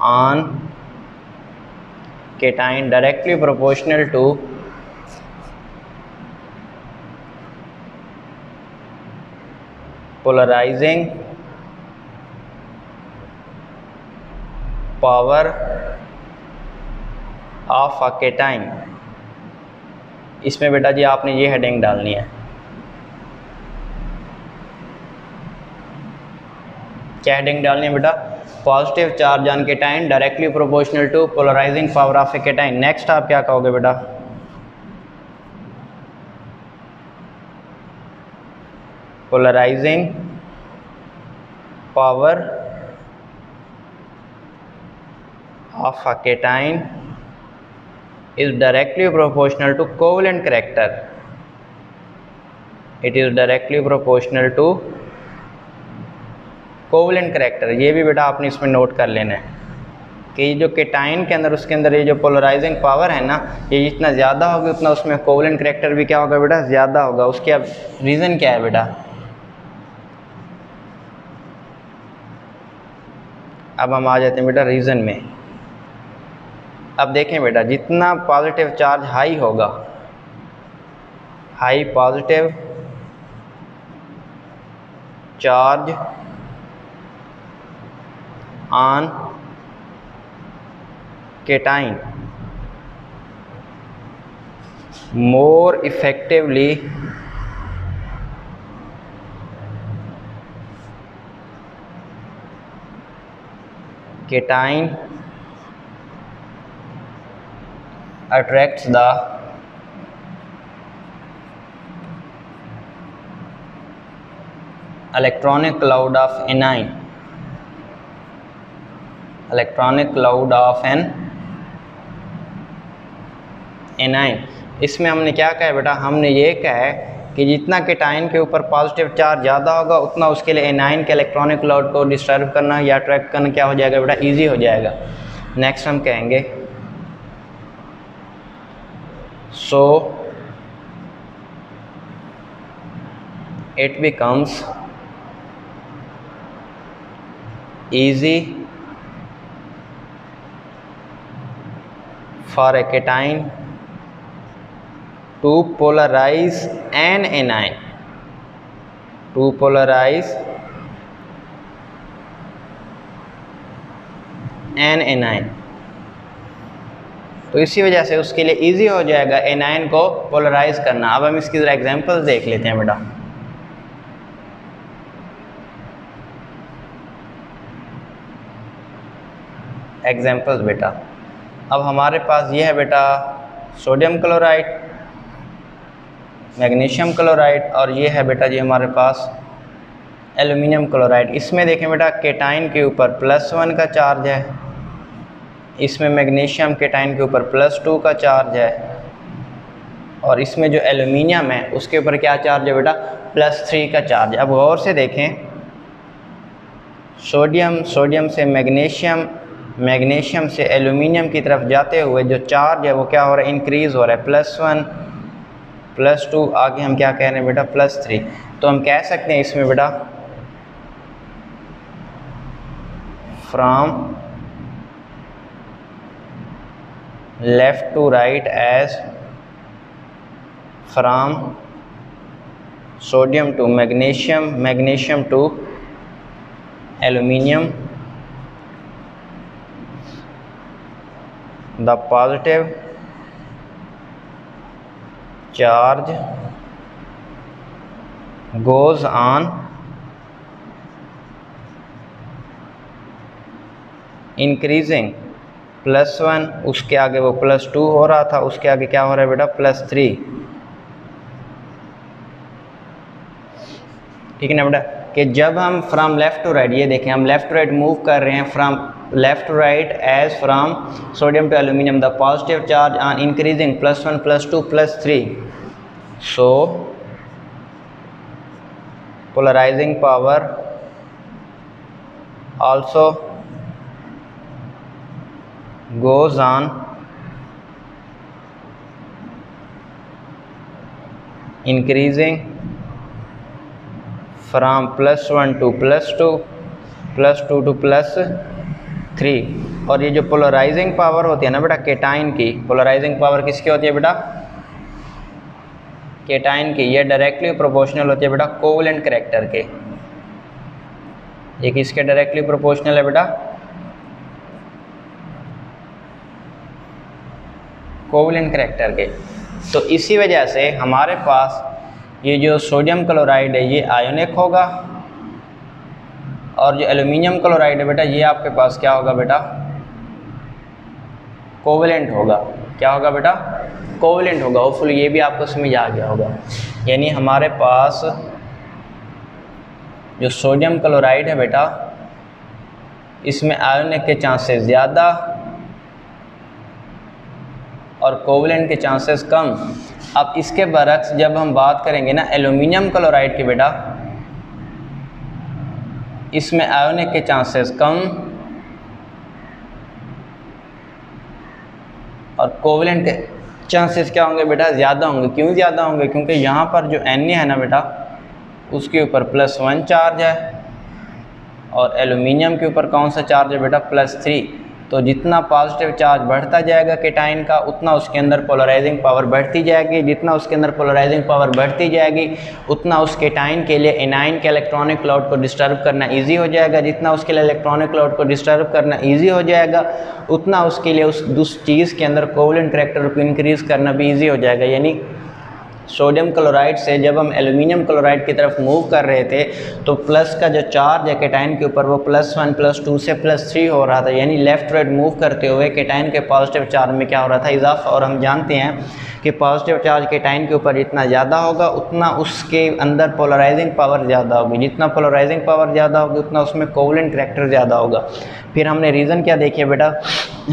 on cation directly proportional to polarising power of a cation. इसमें बेटा जी आपने ये हेडिंग डालनी है, क्या हेडिंग डालनी है बेटा, positive charge on cation directly proportional to polarising power of a cation. Next आप क्या कहोगे बेटा, polarising power of a cation is directly proportional to covalent character. It is directly proportional to covalent character. ये भी बेटा आपने इसमें note कर लेना है कि जो केटाइन के अंदर उसके अंदर ये जो पोलराइजिंग पावर है ना, ये जितना ज़्यादा होगी उतना उसमें कोवलेंट करेक्टर भी क्या होगा बेटा, ज़्यादा होगा। उसके अब रीज़न क्या है बेटा, अब हम आ जाते हैं बेटा रीज़न में। अब देखें बेटा जितना पॉजिटिव चार्ज हाई होगा, high positive charge on cation more effectively cation attracts the electronic cloud of anion, electronic cloud of an anion। इसमें हमने क्या कहा है बेटा, हमने ये कहा है कि जितना केटाइन के ऊपर पॉजिटिव चार्ज ज़्यादा होगा उतना उसके लिए एनाइन के इलेक्ट्रॉनिक क्लाउड को डिस्टर्ब करना या अट्रैक्ट करना क्या हो जाएगा बेटा, इजी हो जाएगा। नेक्स्ट हम कहेंगे सो it becomes easy for a cation to polarize an anion, to polarize an anion। तो इसी वजह से उसके लिए इजी हो जाएगा एनायन को पोलराइज करना। अब हम इसकी ज़रा एग्जांपल्स देख लेते हैं बेटा। एग्जांपल्स बेटा, अब हमारे पास ये है बेटा सोडियम क्लोराइड, मैग्नीशियम क्लोराइड और ये है बेटा जी हमारे पास एल्युमिनियम क्लोराइड। इसमें देखें बेटा केटाइन के ऊपर +1 का चार्ज है, इसमें मैग्नीशियम केटाइन के ऊपर +2 का चार्ज है और इसमें जो एल्युमिनियम है उसके ऊपर क्या चार्ज है बेटा, +3 का चार्ज है। अब गौर से देखें सोडियम से मैग्नीशियम, मैग्नीशियम से एल्यूमिनियम की तरफ जाते हुए जो चार्ज है वो क्या हो रहा है, इंक्रीज़ हो रहा है, +1 +2, आगे हम क्या कह रहे हैं बेटा, +3। तो हम कह सकते हैं इसमें बेटा from left to right as from sodium to magnesium, magnesium to aluminium, the positive charge goes on increasing, +1, उसके आगे वो +2 हो रहा था, उसके आगे क्या हो रहा है बेटा, +3। ठीक है ना बेटा, कि जब हम फ्रॉम लेफ़्ट टू राइट, ये देखें हम लेफ़्ट टू राइट मूव कर रहे हैं, from left to right as from sodium to aluminium, the positive charge on increasing +1 +2 +3, so polarising power also goes on increasing from +1 to +2 +2 to +3। और ये जो polarising power होती है ना बेटा केटाइन की, पोलराइजिंग पावर किसकी होती है बेटा, केटाइन की, ये डायरेक्टली प्रोपोर्शनल होती है बेटा कोवेलेंट करैक्टर के। ये किसके डायरेक्टली प्रोपोर्शनल है बेटा, कोवेलेंट करैक्टर के। तो इसी वजह से हमारे पास ये जो सोडियम क्लोराइड है ये आयोनिक होगा, और जो एल्यूमिनियम क्लोराइड है बेटा ये आपके पास क्या होगा बेटा, कोवेलेंट होगा। क्या होगा बेटा, कोवेलेंट होगा। होपफुली ये भी आपको समझ आ गया होगा। यानी हमारे पास जो सोडियम क्लोराइड है बेटा इसमें आयोनिक के चांसेस ज़्यादा और कोवेलेंट के चांसेस कम। अब इसके बरक्स जब हम बात करेंगे ना एल्यूमिनियम क्लोराइड की बेटा, इसमें आयोनिक के चांसेस कम और कोवेलेंट के चांसेस क्या होंगे बेटा, ज़्यादा होंगे। क्यों ज़्यादा होंगे, क्योंकि यहाँ पर जो Na है ना बेटा उसके ऊपर +1 चार्ज है और एल्यूमिनियम के ऊपर कौन सा चार्ज है बेटा, +3। तो जितना पॉजिटिव चार्ज बढ़ता जाएगा केटाइन का उतना उसके अंदर पोलराइजिंग पावर बढ़ती जाएगी, जितना उसके अंदर पोलराइजिंग पावर बढ़ती जाएगी उतना उस केटाइन के लिए एनाइन के इलेक्ट्रॉनिक क्लाउड को डिस्टर्ब करना इजी हो जाएगा, जितना उसके लिए इलेक्ट्रॉनिक क्लाउड को डिस्टर्ब करना इजी हो जाएगा उतना उसके लिए उस चीज़ के अंदर कोवेलेंट करैक्टर को इंक्रीज़ करना भी ईजी हो जाएगा। यानी सोडियम क्लोराइड से जब हम एल्यूमिनियम क्लोराइड की तरफ मूव कर रहे थे तो प्लस का जो चार्ज है केटाइन के ऊपर वो +1 +2 से +3 हो रहा था। यानी लेफ़्ट राइट मूव करते हुए केटाइन के पॉजिटिव चार्ज में क्या हो रहा था, इजाफा। और हम जानते हैं कि पॉजिटिव चार्ज केटाइन के ऊपर जितना ज़्यादा होगा उतना उसके अंदर पोलराइजिंग पावर ज़्यादा होगी, जितना पोलराइजिंग पावर ज़्यादा होगी उतना उसमें कोवेलेंट करैक्टर ज़्यादा होगा। फिर हमने रीज़न क्या देखे बेटा,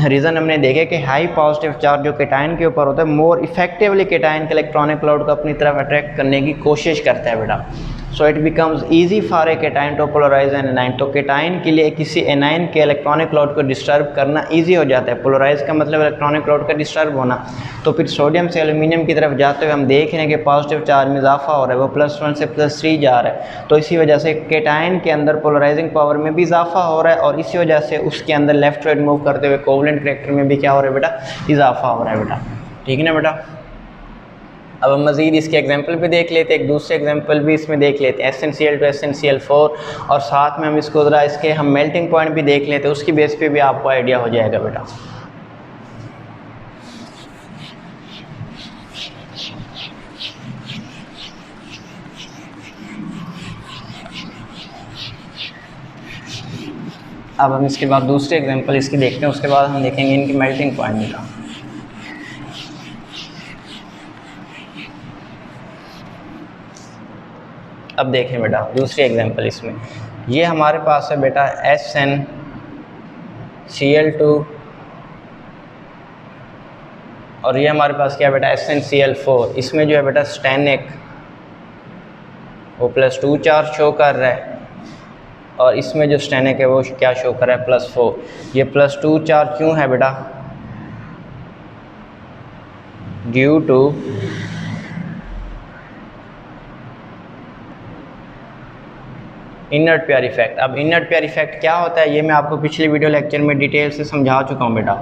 रीज़न हमने देखे कि हाई पॉजिटिव चार्ज जो केटाइन के ऊपर होता है मोर इफेक्टिवली केटाइन के इलेक्ट्रॉनिक क्लाउड को अपनी तरफ अट्रैक्ट करने की कोशिश करता है बेटा। So it becomes easy for a cation to polarise an anion. तो केटाइन के लिए किसी एनाइन के इलेक्ट्रॉनिक क्लाउड को डिस्टर्ब करना ईजी हो जाता है। पोलराइज का मतलब इलेक्ट्रॉनिक क्लाउड का डिस्टर्ब होना। तो फिर सोडियम से एल्यूमिनियम की तरफ जाते हुए हम देख रहे हैं कि पॉजिटिव चार्ज में इजाफा हो रहा है, वो +1 से +3 जा रहा है। तो इसी वजह से केटाइन के अंदर पोलराइजिंग पावर में भी इजाफा हो रहा है और इसी वजह से उसके अंदर लेफ्ट राइट मूव करते हुए कोवेलेंट करैक्टर में भी क्या हो रहा है बेटा, इजाफा हो रहा है बेटा। ठीक है ना बेटा। अब हम मज़ीद इसके एग्जांपल भी देख लेते हैं, एक दूसरे एग्जांपल भी इसमें देख लेते हैं, SnCl to SnCl4, और साथ में हम इसको ज़रा इसके हम मेल्टिंग पॉइंट भी देख लेते हैं, उसकी बेस पे भी आपको आइडिया हो जाएगा बेटा। अब हम इसके बाद दूसरे एग्जांपल इसकी देखते हैं, उसके बाद हम देखेंगे इनकी मेल्टिंग पॉइंट बेटा। अब देखें बेटा दूसरी एग्जांपल इसमें, ये हमारे पास है बेटा SnCl2 और ये हमारे पास क्या है बेटा SnCl4। इसमें जो है बेटा स्टेनिक वो +2 चार्ज शो कर रहा है और इसमें जो स्टेनिक है वो क्या शो कर रहा है, +4। ये +2 चार्ज क्यों है बेटा, due to inert pair effect. अब इनर्ट पेयर इफेक्ट क्या होता है ये मैं आपको पिछले वीडियो लेक्चर में डिटेल से समझा चुका हूँ बेटा,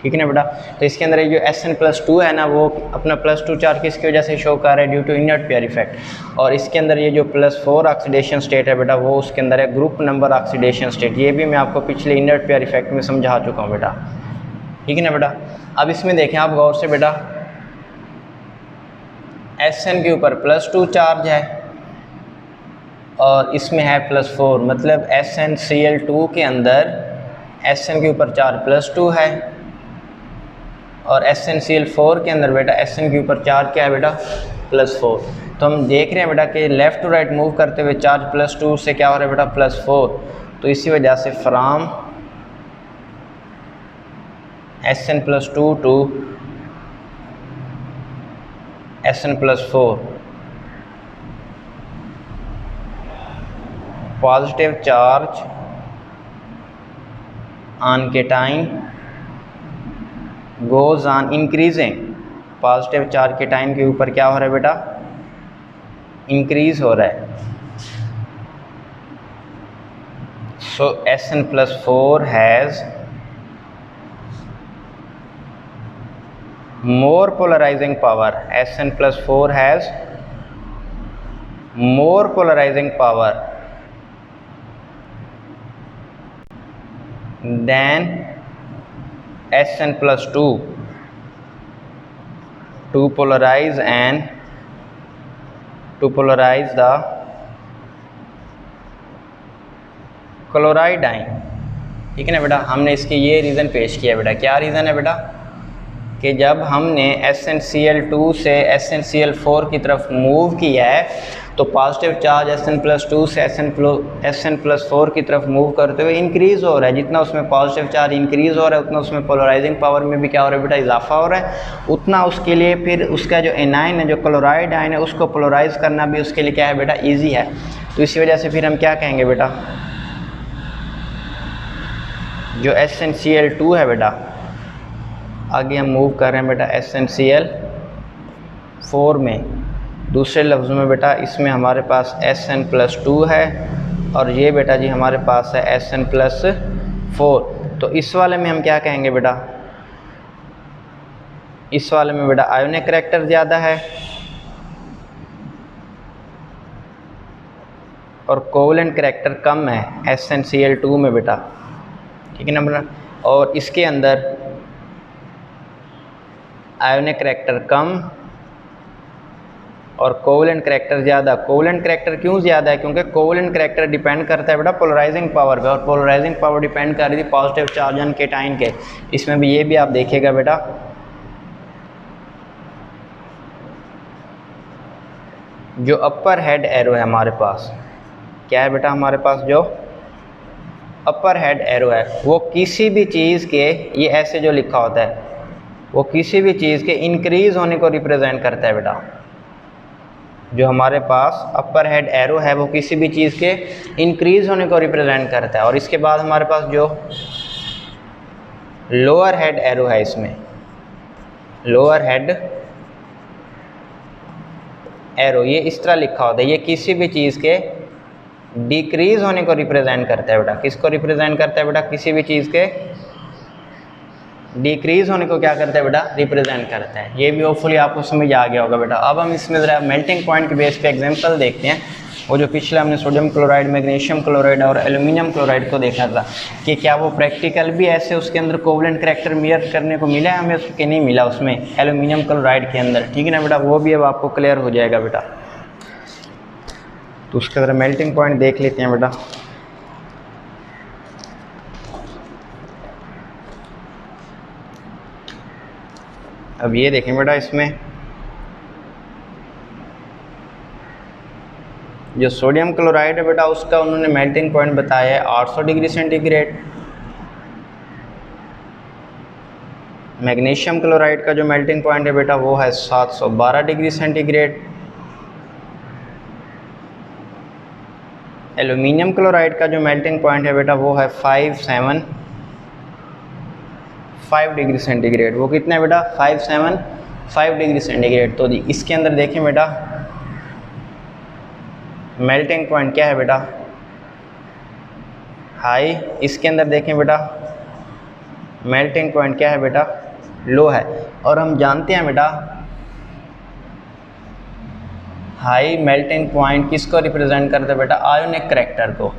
ठीक है ना बेटा। तो इसके अंदर ये जो Sn+2 है ना वो अपना +2 चार्ज किसकी वजह से शो कर रहा है, due to inert pair effect. और इसके अंदर ये जो +4 ऑक्सीडेशन स्टेट है बेटा वो उसके अंदर है ग्रुप नंबर ऑक्सीडेशन स्टेट। ये भी मैं आपको पिछले इनर्ट पेयर इफेक्ट में समझा चुका हूँ बेटा, ठीक है ना बेटा। अब इसमें देखें आप गौर से बेटा, Sn के ऊपर +2 चार्ज है और इसमें है +4, मतलब SnCl2 के अंदर Sn के ऊपर चार्ज +2 है और SnCl4 के अंदर बेटा Sn के ऊपर चार्ज क्या है बेटा, +4। तो हम देख रहे हैं बेटा कि लेफ़्ट टू राइट मूव करते हुए चार्ज +2 से क्या हो रहा है बेटा, +4। तो इसी वजह से from Sn+2 to Sn+4 positive charge on cation goes on increasing. Positive charge cation के ऊपर क्या हो रहा है बेटा, इंक्रीज हो रहा है। सो Sn+4 has more polarizing power। Sn+4 has more polarizing power than Sn+2 to polarize the chloride ion, ठीक है ना बेटा। हमने इसके ये रीज़न पेश किया बेटा, क्या रीज़न है बेटा कि जब हमने SnCl2 से SnCl4 की तरफ मूव किया है तो पॉजिटिव चार्ज Sn+2 से Sn+4 की तरफ मूव करते हुए इंक्रीज़ हो रहा है। जितना उसमें पॉजिटिव चार्ज इंक्रीज़ हो रहा है उतना उसमें पोलराइजिंग पावर में भी क्या हो रहा है बेटा, इजाफा हो रहा है। उतना उसके लिए फिर उसका जो एनाइन है, जो क्लोराइड आयन है, उसको पोलराइज करना भी उसके लिए क्या है बेटा, ईजी है। तो इसी वजह से फिर हम क्या कहेंगे बेटा, जो SnCl2 है बेटा, आगे हम मूव कर रहे हैं बेटा SnCl4 में। दूसरे लफ्ज़ों में बेटा इसमें हमारे पास Sn+2 है और ये बेटा जी हमारे पास है Sn+4। तो इस वाले में हम क्या कहेंगे बेटा, इस वाले में बेटा आयोनिक करैक्टर ज़्यादा है और कोवलेंट करैक्टर कम है SnCl2 में बेटा, ठीक है ना बेटा। और इसके अंदर आयोनिक करैक्टर कम और कोवलेंट करैक्टर ज़्यादा। कोवलेंट करैक्टर क्यों ज़्यादा है, क्योंकि कोवलेंट करैक्टर डिपेंड करता है बेटा पोलराइजिंग पावर पे, और पोलराइजिंग पावर डिपेंड कर रही थी पॉजिटिव चार्ज ऑन केटाइन के। इसमें भी ये भी आप देखिएगा बेटा, जो अपर हेड एरो है हमारे पास, क्या है बेटा हमारे पास जो अपर हेड एरो है वो किसी भी चीज़ के, ये ऐसे जो लिखा होता है वो किसी भी चीज़ के इंक्रीज़ होने को रिप्रेजेंट करता है बेटा। जो हमारे पास अपर हेड एरो है वो किसी भी चीज़ के इंक्रीज़ होने को रिप्रेजेंट करता है। और इसके बाद हमारे पास जो लोअर हेड एरो है, इसमें लोअर हेड एरो ये इस तरह लिखा होता है, ये किसी भी चीज़ के डिक्रीज़ होने को रिप्रेजेंट करता है बेटा। किसको रिप्रेजेंट करता है बेटा, किसी भी चीज़ के डिक्रीज़ होने को क्या करता है बेटा, रिप्रेजेंट करता है। ये भी होपफुली आपको समझ आ गया होगा बेटा। अब हम इसमें ज़रा मेल्टिंग पॉइंट के बेस पे एग्जांपल देखते हैं। वो जो पिछले हमने सोडियम क्लोराइड, मैग्नीशियम क्लोराइड और एल्यूमिनियम क्लोराइड को देखा था कि क्या वो प्रैक्टिकल भी ऐसे उसके अंदर कोवलेंट करैक्टर मिरर करने को मिला है हमें, उसके नहीं मिला उसमें एल्यूमिनियम क्लोराइड के अंदर, ठीक है ना बेटा। वो भी अब आपको क्लियर हो जाएगा बेटा। तो उसका ज़रा मेल्टिंग पॉइंट देख लेते हैं बेटा। अब ये देखें बेटा, इसमें जो सोडियम क्लोराइड है बेटा उसका उन्होंने मेल्टिंग पॉइंट बताया है 800 डिग्री सेंटीग्रेड। मैग्नीशियम क्लोराइड का जो मेल्टिंग पॉइंट है बेटा वो है 712 डिग्री सेंटीग्रेड। एल्यूमिनियम क्लोराइड का जो मेल्टिंग पॉइंट है बेटा वो है 575 डिग्री सेंटीग्रेड। वो कितना है बेटा? 575 डिग्री सेंटीग्रेड। तो इसके अंदर देखें बेटा मेल्टिंग पॉइंट क्या है बेटा? हाई। इसके अंदर देखें बेटा मेल्टिंग पॉइंट क्या है बेटा? लो है। और हम जानते हैं बेटा हाई मेल्टिंग पॉइंट किसको रिप्रेजेंट करता है बेटा? आयोनिक करैक्टर को।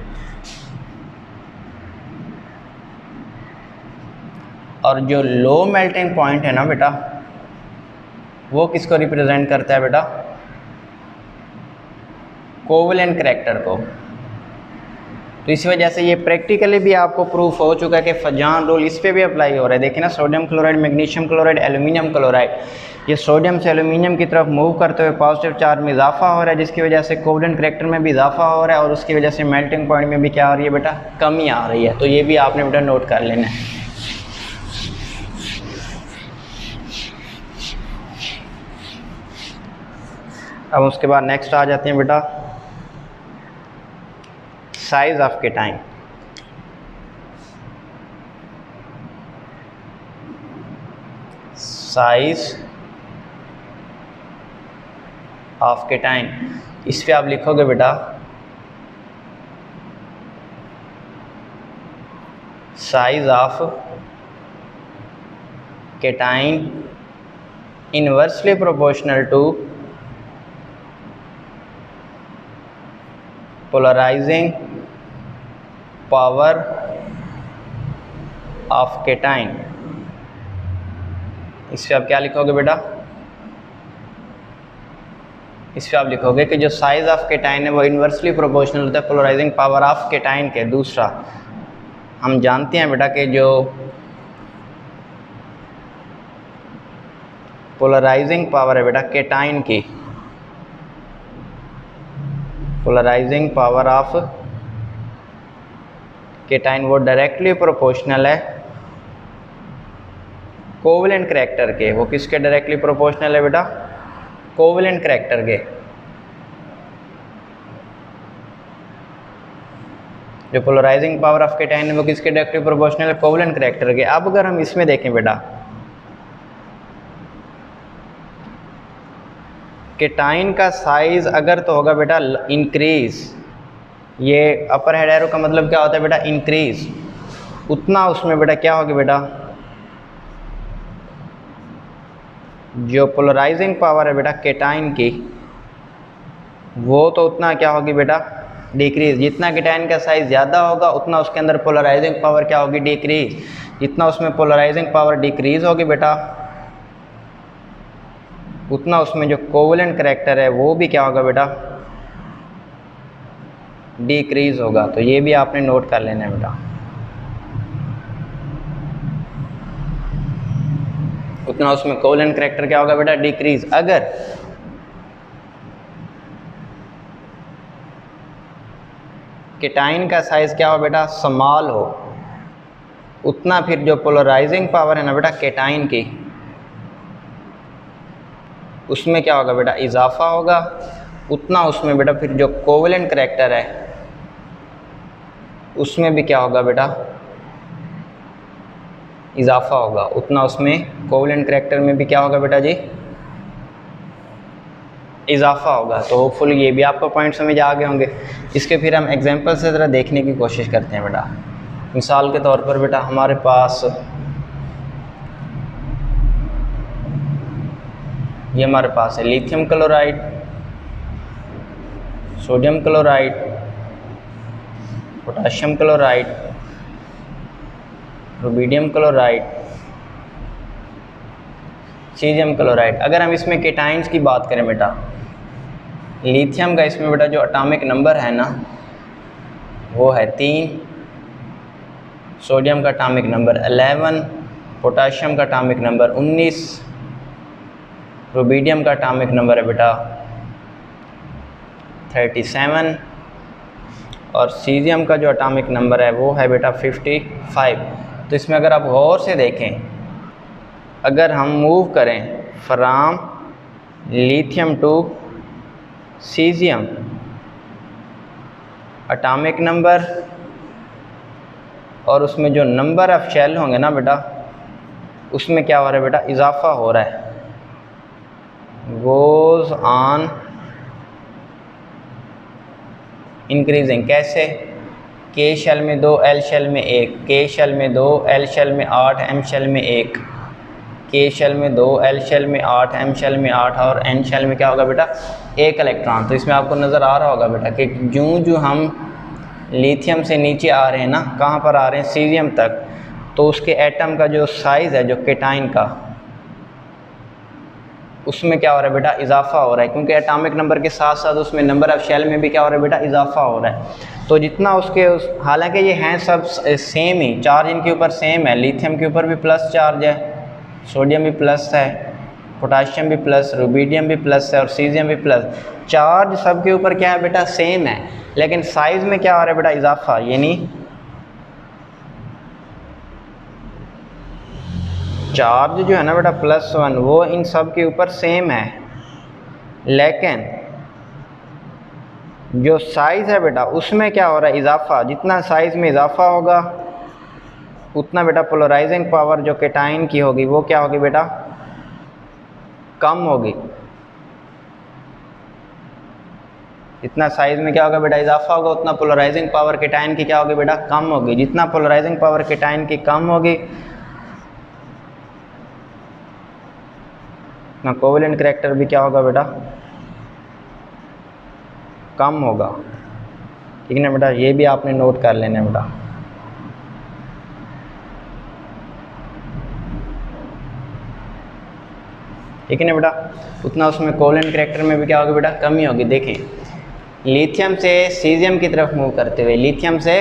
और जो लो मेल्टिंग पॉइंट है ना बेटा वो किसको रिप्रेजेंट करता है बेटा? कोवेलेंट करैक्टर को। तो इस वजह से ये प्रैक्टिकली भी आपको प्रूफ हो चुका है कि फजान रूल इस पे भी अप्लाई हो रहा है। देखिए ना, sodium chloride, magnesium chloride, aluminium chloride, ये सोडियम से एल्यूमिनियम की तरफ मूव करते हुए पॉजिटिव चार्ज में इजाफा हो रहा है, जिसकी वजह से कोवेलेंट करैक्टर में भी इजाफा हो रहा है और उसकी वजह से मेल्टिंग पॉइंट में भी क्या आ रही है बेटा? कमी आ रही है। तो ये भी आपने बेटा नोट कर लेना है। अब उसके बाद नेक्स्ट आ जाते हैं बेटा size of cation. Size of cation, इस पे आप लिखोगे बेटा size of cation inversely proportional to polarising power of cation. इस पे आप क्या लिखोगे बेटा? इस पे आप लिखोगे कि जो साइज ऑफ केटाइन है वो इन्वर्सली प्रोपोर्शनल होता है पोलराइजिंग पावर ऑफ केटाइन के। दूसरा हम जानते हैं बेटा कि जो पोलराइजिंग पावर है बेटा केटाइन की, पोलराइजिंग पावर ऑफ केटाइन वो डायरेक्टली प्रोपोर्शनल है कोवेलेंट करैक्टर के। वो किसके डायरेक्टली प्रोपोर्शनल है बेटा? कोवेलेंट करैक्टर के। जो पोलराइजिंग पावर ऑफ केटाइन है वो किसके डायरेक्टली प्रोपोर्शनल है? कोवेलेंट करैक्टर के। अब अगर हम इसमें देखें बेटा केटाइन का साइज अगर तो होगा बेटा इंक्रीज, ये अपर हेड एरो का मतलब क्या होता है बेटा? इंक्रीज। उतना उसमें बेटा क्या होगी बेटा? जो पोलराइजिंग पावर है बेटा केटाइन की वो तो उतना क्या होगी बेटा? डिक्रीज। जितना केटाइन का साइज ज़्यादा होगा उतना उसके अंदर पोलराइजिंग पावर क्या होगी? डिक्रीज। जितना उसमें पोलराइजिंग पावर डिक्रीज होगी बेटा उतना उसमें जो कोवेलेंट करैक्टर है वो भी क्या होगा बेटा? डिक्रीज होगा। तो ये भी आपने नोट कर लेना है बेटा। उतना उसमें कोवेलेंट करैक्टर क्या होगा बेटा? डिक्रीज। अगर केटाइन का साइज क्या हो बेटा? स्मॉल हो, उतना फिर जो पोलराइजिंग पावर है ना बेटा केटाइन की उसमें क्या होगा बेटा? इजाफा होगा। उतना उसमें बेटा फिर जो कोवेलेंट करैक्टर है उसमें भी क्या होगा बेटा? इजाफा होगा। उतना उसमें कोवेलेंट करैक्टर में भी क्या होगा बेटा जी? इजाफा होगा। तो होपफुली ये भी आपको पॉइंट समझ आ गए होंगे। इसके फिर हम एग्जांपल से ज़रा देखने की कोशिश करते हैं बेटा। मिसाल के तौर पर बेटा हमारे पास ये हमारे पास है lithium chloride, sodium chloride, potassium chloride, rubidium chloride, caesium chloride. अगर हम इसमें केटाइंस की बात करें बेटा, लिथियम का इसमें बेटा जो एटॉमिक नंबर है ना वो है 3, सोडियम का एटॉमिक नंबर 11, पोटाशियम का एटॉमिक नंबर 19, रुबिडियम का एटॉमिक नंबर है बेटा 37 और सीजियम का जो एटॉमिक नंबर है वो है बेटा 55। तो इसमें अगर आप गौर से देखें, अगर हम मूव करें from lithium to caesium, atomic number और उसमें जो नंबर ऑफ शेल होंगे ना बेटा, उसमें क्या हो रहा है बेटा, इजाफा हो रहा है। Goes on increasing. कैसे? के शेल में 2, एल शेल में 1, के शेल में 2, एल शेल में 8, एम शेल में 1, के शेल में 2, एल शेल में 8, एम शेल में 8 और एन शेल में क्या होगा बेटा, 1 इलेक्ट्रॉन। तो इसमें आपको नज़र आ रहा होगा बेटा कि जो हम लिथियम से नीचे आ रहे हैं ना, कहाँ पर आ रहे हैं, सीरियम तक, तो उसके एटम का जो साइज़ है, जो केटाइन का, उसमें क्या हो रहा है बेटा, इजाफा हो रहा है, क्योंकि एटॉमिक नंबर के साथ साथ उसमें नंबर ऑफ शेल में भी क्या हो रहा है बेटा, इजाफा हो रहा है। तो जितना उसके हालांकि ये हैं सब सेम ही, चार्ज इनके ऊपर सेम है, लिथियम के ऊपर भी प्लस चार्ज है, सोडियम भी प्लस है, पोटाशियम भी प्लस, रुबीडियम भी प्लस है और सीजियम भी प्लस। चार्ज सब के ऊपर क्या है बेटा, सेम है, लेकिन साइज़ में क्या हो रहा है बेटा, इजाफा। यानी चार्ज जो है ना बेटा +1, वो इन सब के ऊपर सेम है, लेकिन जो साइज़ है बेटा उसमें क्या हो रहा है, इजाफा। जितना साइज़ में इजाफा होगा उतना बेटा पोलराइजिंग पावर जो केटाइन की होगी वो क्या होगी बेटा, कम होगी। जितना साइज़ में क्या होगा बेटा, इजाफा होगा, उतना पोलराइजिंग पावर केटाइन की क्या होगी बेटा, कम होगी। जितना पोलराइजिंग पावर केटाइन की कम होगी ना, कोवेलेंट करैक्टर भी क्या होगा बेटा, कम होगा। ठीक है ना बेटा, ये भी आपने नोट कर लेना है बेटा। ठीक है ना बेटा, उतना उसमें कोवेलेंट करैक्टर में भी क्या होगा बेटा, कमी होगी। देखें, लिथियम से सीजियम की तरफ मूव करते हुए, लिथियम से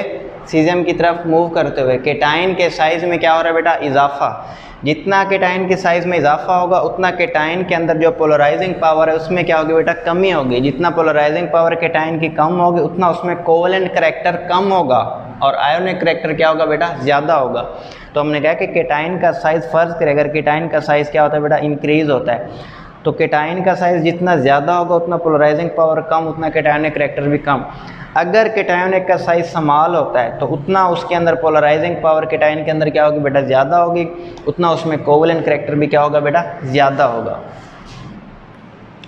सीजियम की तरफ मूव करते हुए केटाइन के साइज़ में क्या हो रहा है बेटा, इजाफा। जितना केटाइन के साइज़ में इजाफा होगा उतना केटाइन के अंदर जो पोलराइजिंग पावर है उसमें क्या होगी बेटा, कमी होगी। जितना पोलराइजिंग पावर केटाइन की कम होगी उतना उसमें कोवेलेंट करैक्टर कम होगा और आयोनिक करैक्टर क्या होगा बेटा, ज़्यादा होगा। तो हमने कहा कि केटाइन का साइज़, फ़र्ज़ करें अगर केटाइन का साइज़ क्या होता है बेटा, इंक्रीज़ होता है, तो केटाइन का साइज़ जितना ज़्यादा होगा उतना पोलराइजिंग पावर कम, उतना केटायनिक करैक्टर भी कम। अगर केटायनिक का साइज़ स्मॉल होता है तो उतना उसके अंदर पोलराइजिंग पावर केटाइन के अंदर क्या होगी बेटा, ज़्यादा होगी, उतना उसमें कोवेलेंट करैक्टर भी क्या होगा बेटा, ज़्यादा होगा।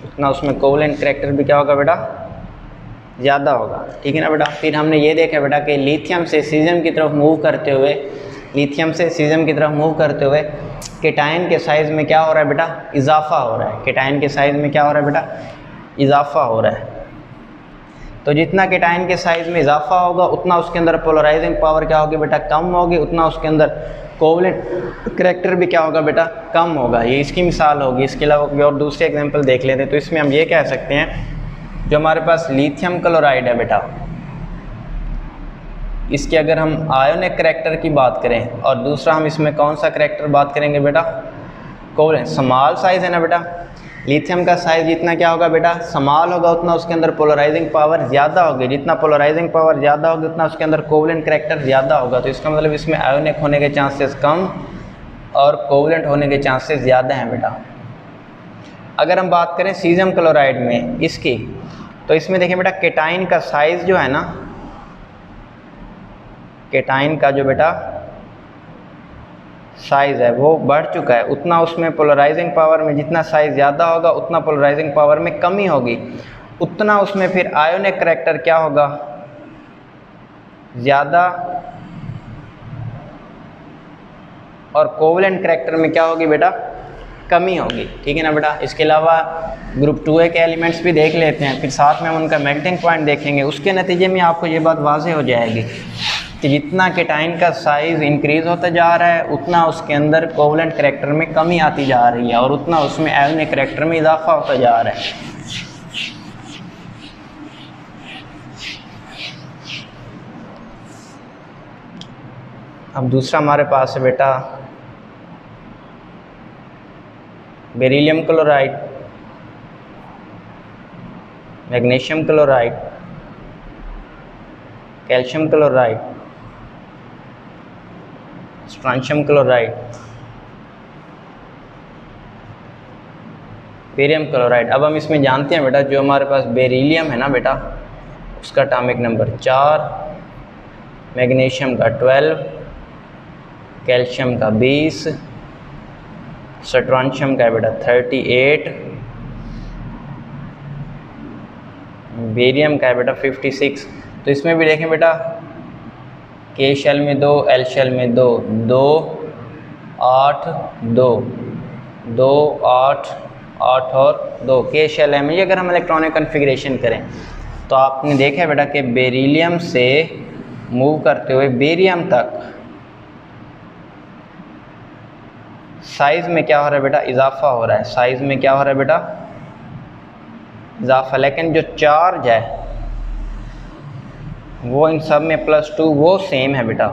उतना उसमें कोवेलेंट करैक्टर भी क्या होगा बेटा, ज़्यादा होगा। ठीक है ना बेटा। फिर हमने ये देखा बेटा कि लिथियम से सीजियम की तरफ मूव करते हुए, लिथियम से सीजियम की तरफ मूव करते हुए केटाइन के साइज़ में क्या हो रहा है बेटा, इजाफा हो रहा है। केटाइन के साइज़ में क्या हो रहा है बेटा, इजाफा हो रहा है। तो जितना केटाइन के साइज़ में इजाफा होगा उतना उसके अंदर पोलराइजिंग पावर क्या होगी बेटा, कम होगी, उतना उसके अंदर कोवेलेंट करैक्टर भी क्या होगा बेटा, कम होगा। ये इसकी मिसाल होगी। इसके अलावा कोई और दूसरी एग्जांपल देख लेते हैं। तो इसमें हम ये कह सकते हैं, जो हमारे पास लिथियम क्लोराइड है बेटा, इसके अगर हम आयोनिक करैक्टर की बात करें और दूसरा हम इसमें कौन सा करैक्टर बात करेंगे बेटा, कोवेलेंट। स्मॉल साइज़ है ना बेटा, लिथियम का साइज़ जितना क्या होगा बेटा, स्मॉल होगा, उतना उसके अंदर पोलराइजिंग पावर ज़्यादा होगी। जितना पोलराइजिंग पावर ज़्यादा होगी उतना उसके अंदर कोवेलेंट करैक्टर ज़्यादा होगा। तो इसका मतलब इसमें आयोनिक होने के चांसेस कम और कोवेलेंट होने के चांसेस ज़्यादा हैं बेटा। अगर हम बात करें सीजियम क्लोराइड में इसकी, तो इसमें देखिए बेटा केटाइन का साइज़ जो है ना, केटाइन का जो बेटा साइज़ है वो बढ़ चुका है, उतना उसमें पोलराइजिंग पावर में जितना साइज़ ज़्यादा होगा उतना पोलराइजिंग पावर में कमी होगी, उतना उसमें फिर आयोनिक करैक्टर क्या होगा, ज़्यादा, और कोवेलेंट करैक्टर में क्या होगी बेटा, कमी होगी। ठीक है ना बेटा। इसके अलावा ग्रुप 2A के एलिमेंट्स भी देख लेते हैं, फिर साथ में हम उनका मेल्टिंग पॉइंट देखेंगे। उसके नतीजे में आपको ये बात वाज़ेह हो जाएगी कि जितना केटाइन का साइज़ इंक्रीज़ होता जा रहा है उतना उसके अंदर कोवेलेंट करैक्टर में कमी आती जा रही है और उतना उसमें आयोनिक करैक्टर में इजाफा होता जा रहा है। अब दूसरा हमारे पास है बेटा beryllium chloride, magnesium chloride, calcium chloride, strontium chloride, barium chloride. अब हम इसमें जानते हैं बेटा जो हमारे पास बेरिलियम है ना बेटा, उसका एटॉमिक नंबर 4, मैग्नीशियम का 12, कैल्शियम का 20, स्ट्रोंशियम का बेटा 38, बेरियम का है बेटा 56। तो इसमें भी देखें बेटा के शेल में 2, एल शेल में 2, 2 8 2, 2 8 8 और 2 के शेल है में। अगर हम इलेक्ट्रॉनिक कन्फिग्रेशन करें तो आपने देखा बेटा कि बेरिलियम से मूव करते हुए बेरियम तक साइज़ में क्या हो रहा है बेटा, इजाफा हो रहा है। साइज़ में क्या हो रहा है बेटा, इजाफा। लेकिन जो चार्ज है वो इन सब में +2 वो सेम है बेटा।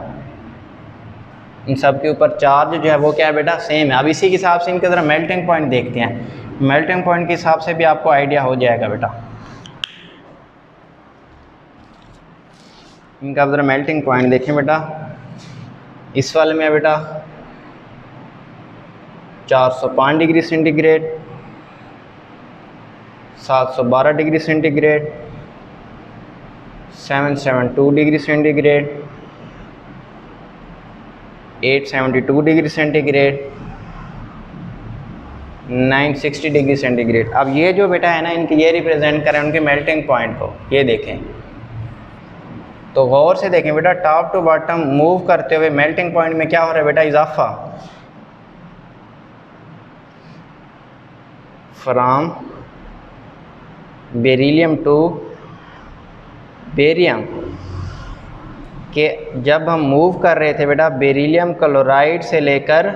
इन सब के ऊपर चार्ज जो है वो क्या है बेटा, सेम है। अब इसी के हिसाब से इनके ज़रा मेल्टिंग पॉइंट देखते हैं। मेल्टिंग पॉइंट के हिसाब से भी आपको आइडिया हो जाएगा बेटा। इनका ज़रा मेल्टिंग पॉइंट देखें बेटा। इस वाले में है बेटा 405 degree centigrade, 712 degree centigrade, 772 degree centigrade, 872 degree centigrade, 960 degree centigrade. अब ये जो बेटा है ना, इनके ये रिप्रेजेंट करें उनके मेल्टिंग पॉइंट को। ये देखें तो गौर से देखें बेटा, टॉप टू बॉटम मूव करते हुए मेल्टिंग पॉइंट में क्या हो रहा है बेटा, इजाफा। फ्रॉम बेरिलियम टू बेरियम के जब हम मूव कर रहे थे बेटा बेरिलियम क्लोराइड से लेकर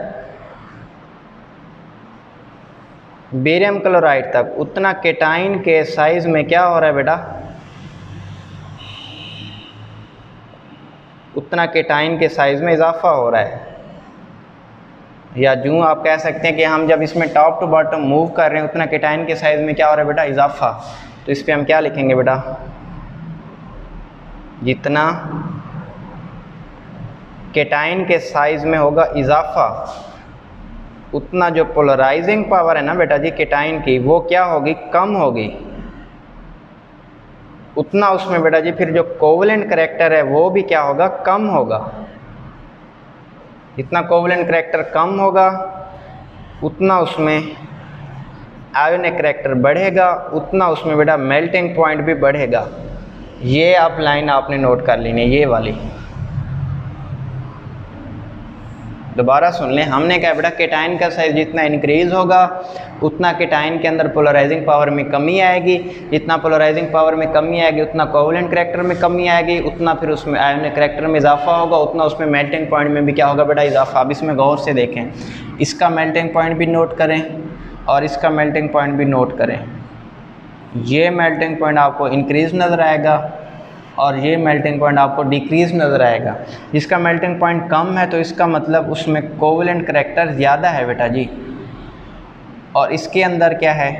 बेरियम क्लोराइड तक, उतना केटाइन के साइज में क्या हो रहा है बेटा, उतना केटाइन के साइज में इजाफा हो रहा है। या यूँ आप कह सकते हैं कि हम जब इसमें टॉप टू बॉटम मूव कर रहे हैं उतना केटाइन के साइज में क्या हो रहा है बेटा, इजाफा। तो इस पर हम क्या लिखेंगे बेटा, जितना केटाइन के साइज में होगा इजाफा उतना जो पोलराइजिंग पावर है ना बेटा जी केटाइन की, वो क्या होगी, कम होगी। उतना उसमें बेटा जी फिर जो कोवलेंट करैक्टर है वो भी क्या होगा, कम होगा। जितना कोवलेंट करैक्टर कम होगा उतना उसमें आयोनिक करैक्टर बढ़ेगा, उतना उसमें बेटा मेल्टिंग पॉइंट भी बढ़ेगा। ये आप लाइन आपने नोट कर लेनी है, ये वाली। दोबारा सुन लें, हमने कहा बेटा केटाइन का साइज जितना इंक्रीज होगा उतना केटाइन के अंदर पोलराइजिंग पावर में कमी आएगी। जितना पोलराइजिंग पावर में कमी आएगी उतना कोवलेंट करैक्टर में कमी आएगी, उतना फिर उसमें आयोनिक करैक्टर में इजाफा होगा, उतना उसमें मेल्टिंग पॉइंट में भी क्या होगा बेटा, इजाफा। अब इसमें गौर से देखें, इसका मेल्टिंग पॉइंट भी नोट करें और इसका मेल्टिंग पॉइंट भी नोट करें। ये मेल्टिंग पॉइंट आपको इंक्रीज नज़र आएगा और ये मेल्टिंग पॉइंट आपको डिक्रीज नज़र आएगा। जिसका मेल्टिंग पॉइंट कम है तो इसका मतलब उसमें कोवलेंट करैक्टर ज़्यादा है बेटा जी, और इसके अंदर क्या है,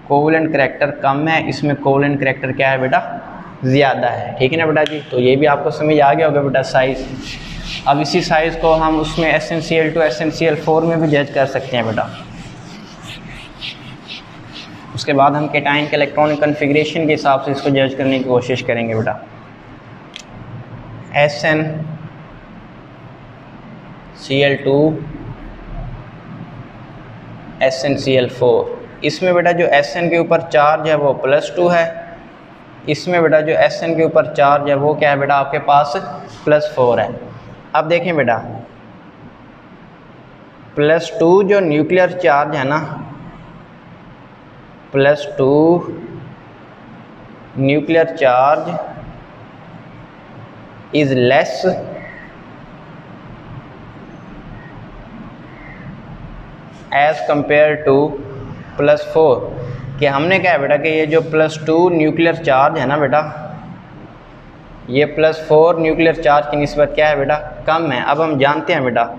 कोवलेंट करैक्टर कम है, इसमें कोवलेंट करैक्टर क्या है बेटा, ज़्यादा है। ठीक है ना बेटा जी। तो ये भी आपको समझ आ गया होगा बेटा साइज़। अब इसी साइज़ को हम उसमें SnCl2 SnCl4 में भी जज कर सकते हैं बेटा। उसके बाद हम केटाइन के इलेक्ट्रॉनिक कन्फिग्रेशन के हिसाब से इसको जज करने की कोशिश करेंगे बेटा। SnCl2 SnCl4, इसमें बेटा जो Sn के ऊपर चार्ज है वो +2 है, इसमें बेटा जो Sn के ऊपर चार्ज है वो क्या है बेटा, आपके पास +4 है। अब देखें बेटा, +2 जो न्यूक्लियर चार्ज है ना, +2 nuclear charge is less as compare to +4। कि हमने क्या है बेटा कि ये जो +2 न्यूक्लियर चार्ज है ना बेटा, ये +4 न्यूक्लियर चार्ज की निस्बत क्या है बेटा, कम है। अब हम जानते हैं बेटा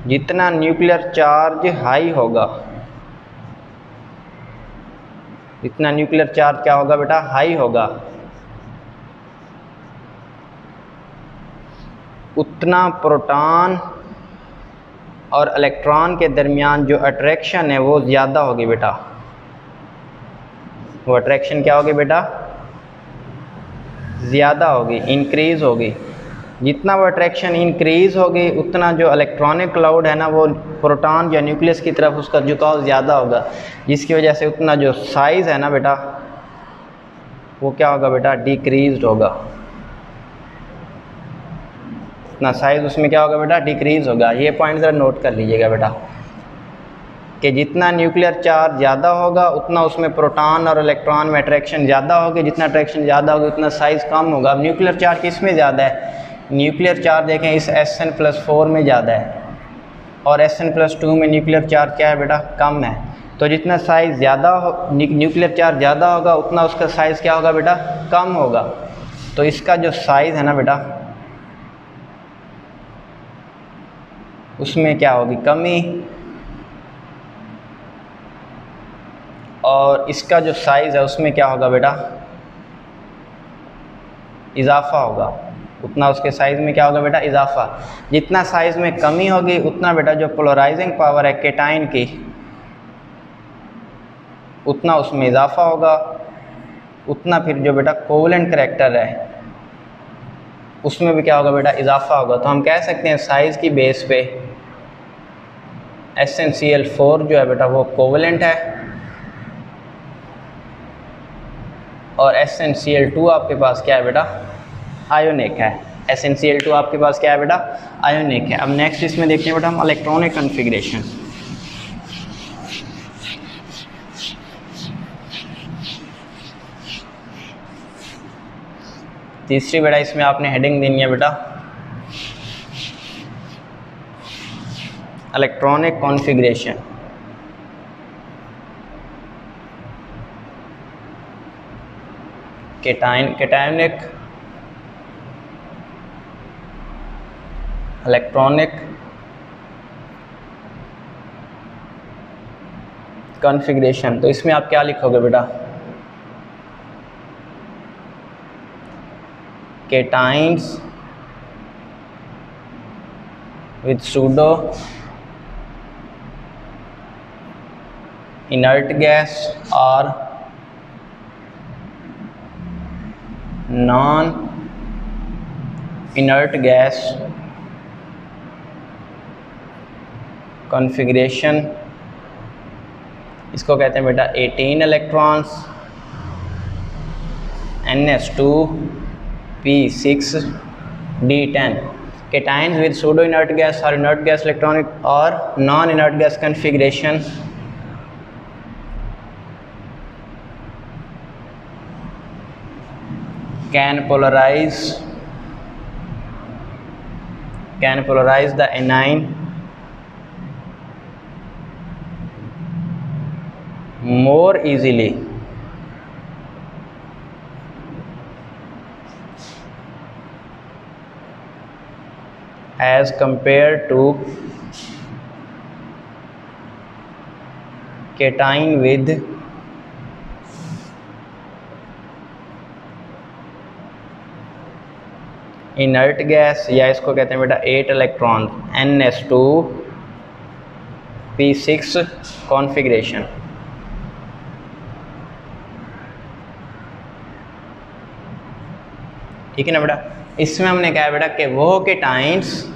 जितना न्यूक्लियर चार्ज हाई होगा, जितना न्यूक्लियर चार्ज क्या होगा बेटा, हाई होगा, उतना प्रोटॉन और इलेक्ट्रॉन के दरमियान जो अट्रैक्शन है वो ज़्यादा होगी बेटा। वो अट्रैक्शन क्या होगी बेटा? ज़्यादा होगी, इंक्रीज़ होगी। जितना वो अट्रैक्शन इंक्रीज़ होगी उतना जो इलेक्ट्रॉनिक क्लाउड है ना वो प्रोटॉन या न्यूक्लियस की तरफ उसका झुकाव ज़्यादा होगा, जिसकी वजह से उतना जो साइज़ है ना बेटा वो क्या होगा बेटा? डिक्रीज़ होगा। उतना साइज़ उसमें क्या होगा बेटा? डिक्रीज़ होगा। ये पॉइंट ज़रा नोट कर लीजिएगा बेटा कि जितना न्यूक्लियर चार्ज ज़्यादा होगा उतना उसमें प्रोटॉन और इलेक्ट्रॉन में अट्रैक्शन ज़्यादा होगी। जितना अट्रैक्शन ज़्यादा होगी उतना साइज़ कम होगा। अब न्यूक्लियर चार्ज किस में ज़्यादा है? न्यूक्लियर चार्ज देखें इस Sn+4 में ज़्यादा है और Sn+2 में न्यूक्लियर चार्ज क्या है बेटा? कम है। तो जितना साइज़ ज़्यादा हो, न्यूक्लियर चार्ज ज़्यादा होगा उतना उसका साइज़ क्या होगा बेटा? कम होगा। तो इसका जो साइज़ है ना बेटा उसमें क्या होगी? कमी। और इसका जो साइज़ है उसमें क्या होगा बेटा? इजाफ़ा होगा। उतना उसके साइज़ में क्या होगा बेटा? इजाफ़ा। जितना साइज़ में कमी होगी उतना बेटा जो पोलराइजिंग पावर है केटाइन की उतना उसमें इजाफ़ा होगा। उतना फिर जो बेटा कोवलेंट करैक्टर है उसमें भी क्या होगा बेटा? इजाफ़ा होगा। तो हम कह सकते हैं साइज़ की बेस पे SnCl4 जो है बेटा वो कोवलेंट है और SnCl2 आपके पास क्या है बेटा? आयोनिक है। SnCl2 आपके पास क्या है बेटा? आयोनिक है। अब नेक्स्ट इसमें देखते हैं बेटा हम इलेक्ट्रॉनिक कॉन्फ़िगरेशन। तीसरी बेटा इसमें आपने हेडिंग देनी है बेटा electronic configuration. Cationic electronic configuration. तो इसमें आप क्या लिखोगे बेटा? केटाइन्स with pseudo inert gas or non inert gas configuration। इसको कहते हैं बेटा 18 electrons NS2P6D10। Cations with pseudo inert gas or inert gas electronic or non inert gas configuration can polarize the anion more easily as compared to cation with inert gas, या इसको कहते हैं बेटा 8 electron NS2P6 configuration. ठीक है ना बेटा? इसमें हमने कहा है बेटा कि वो केटाइंस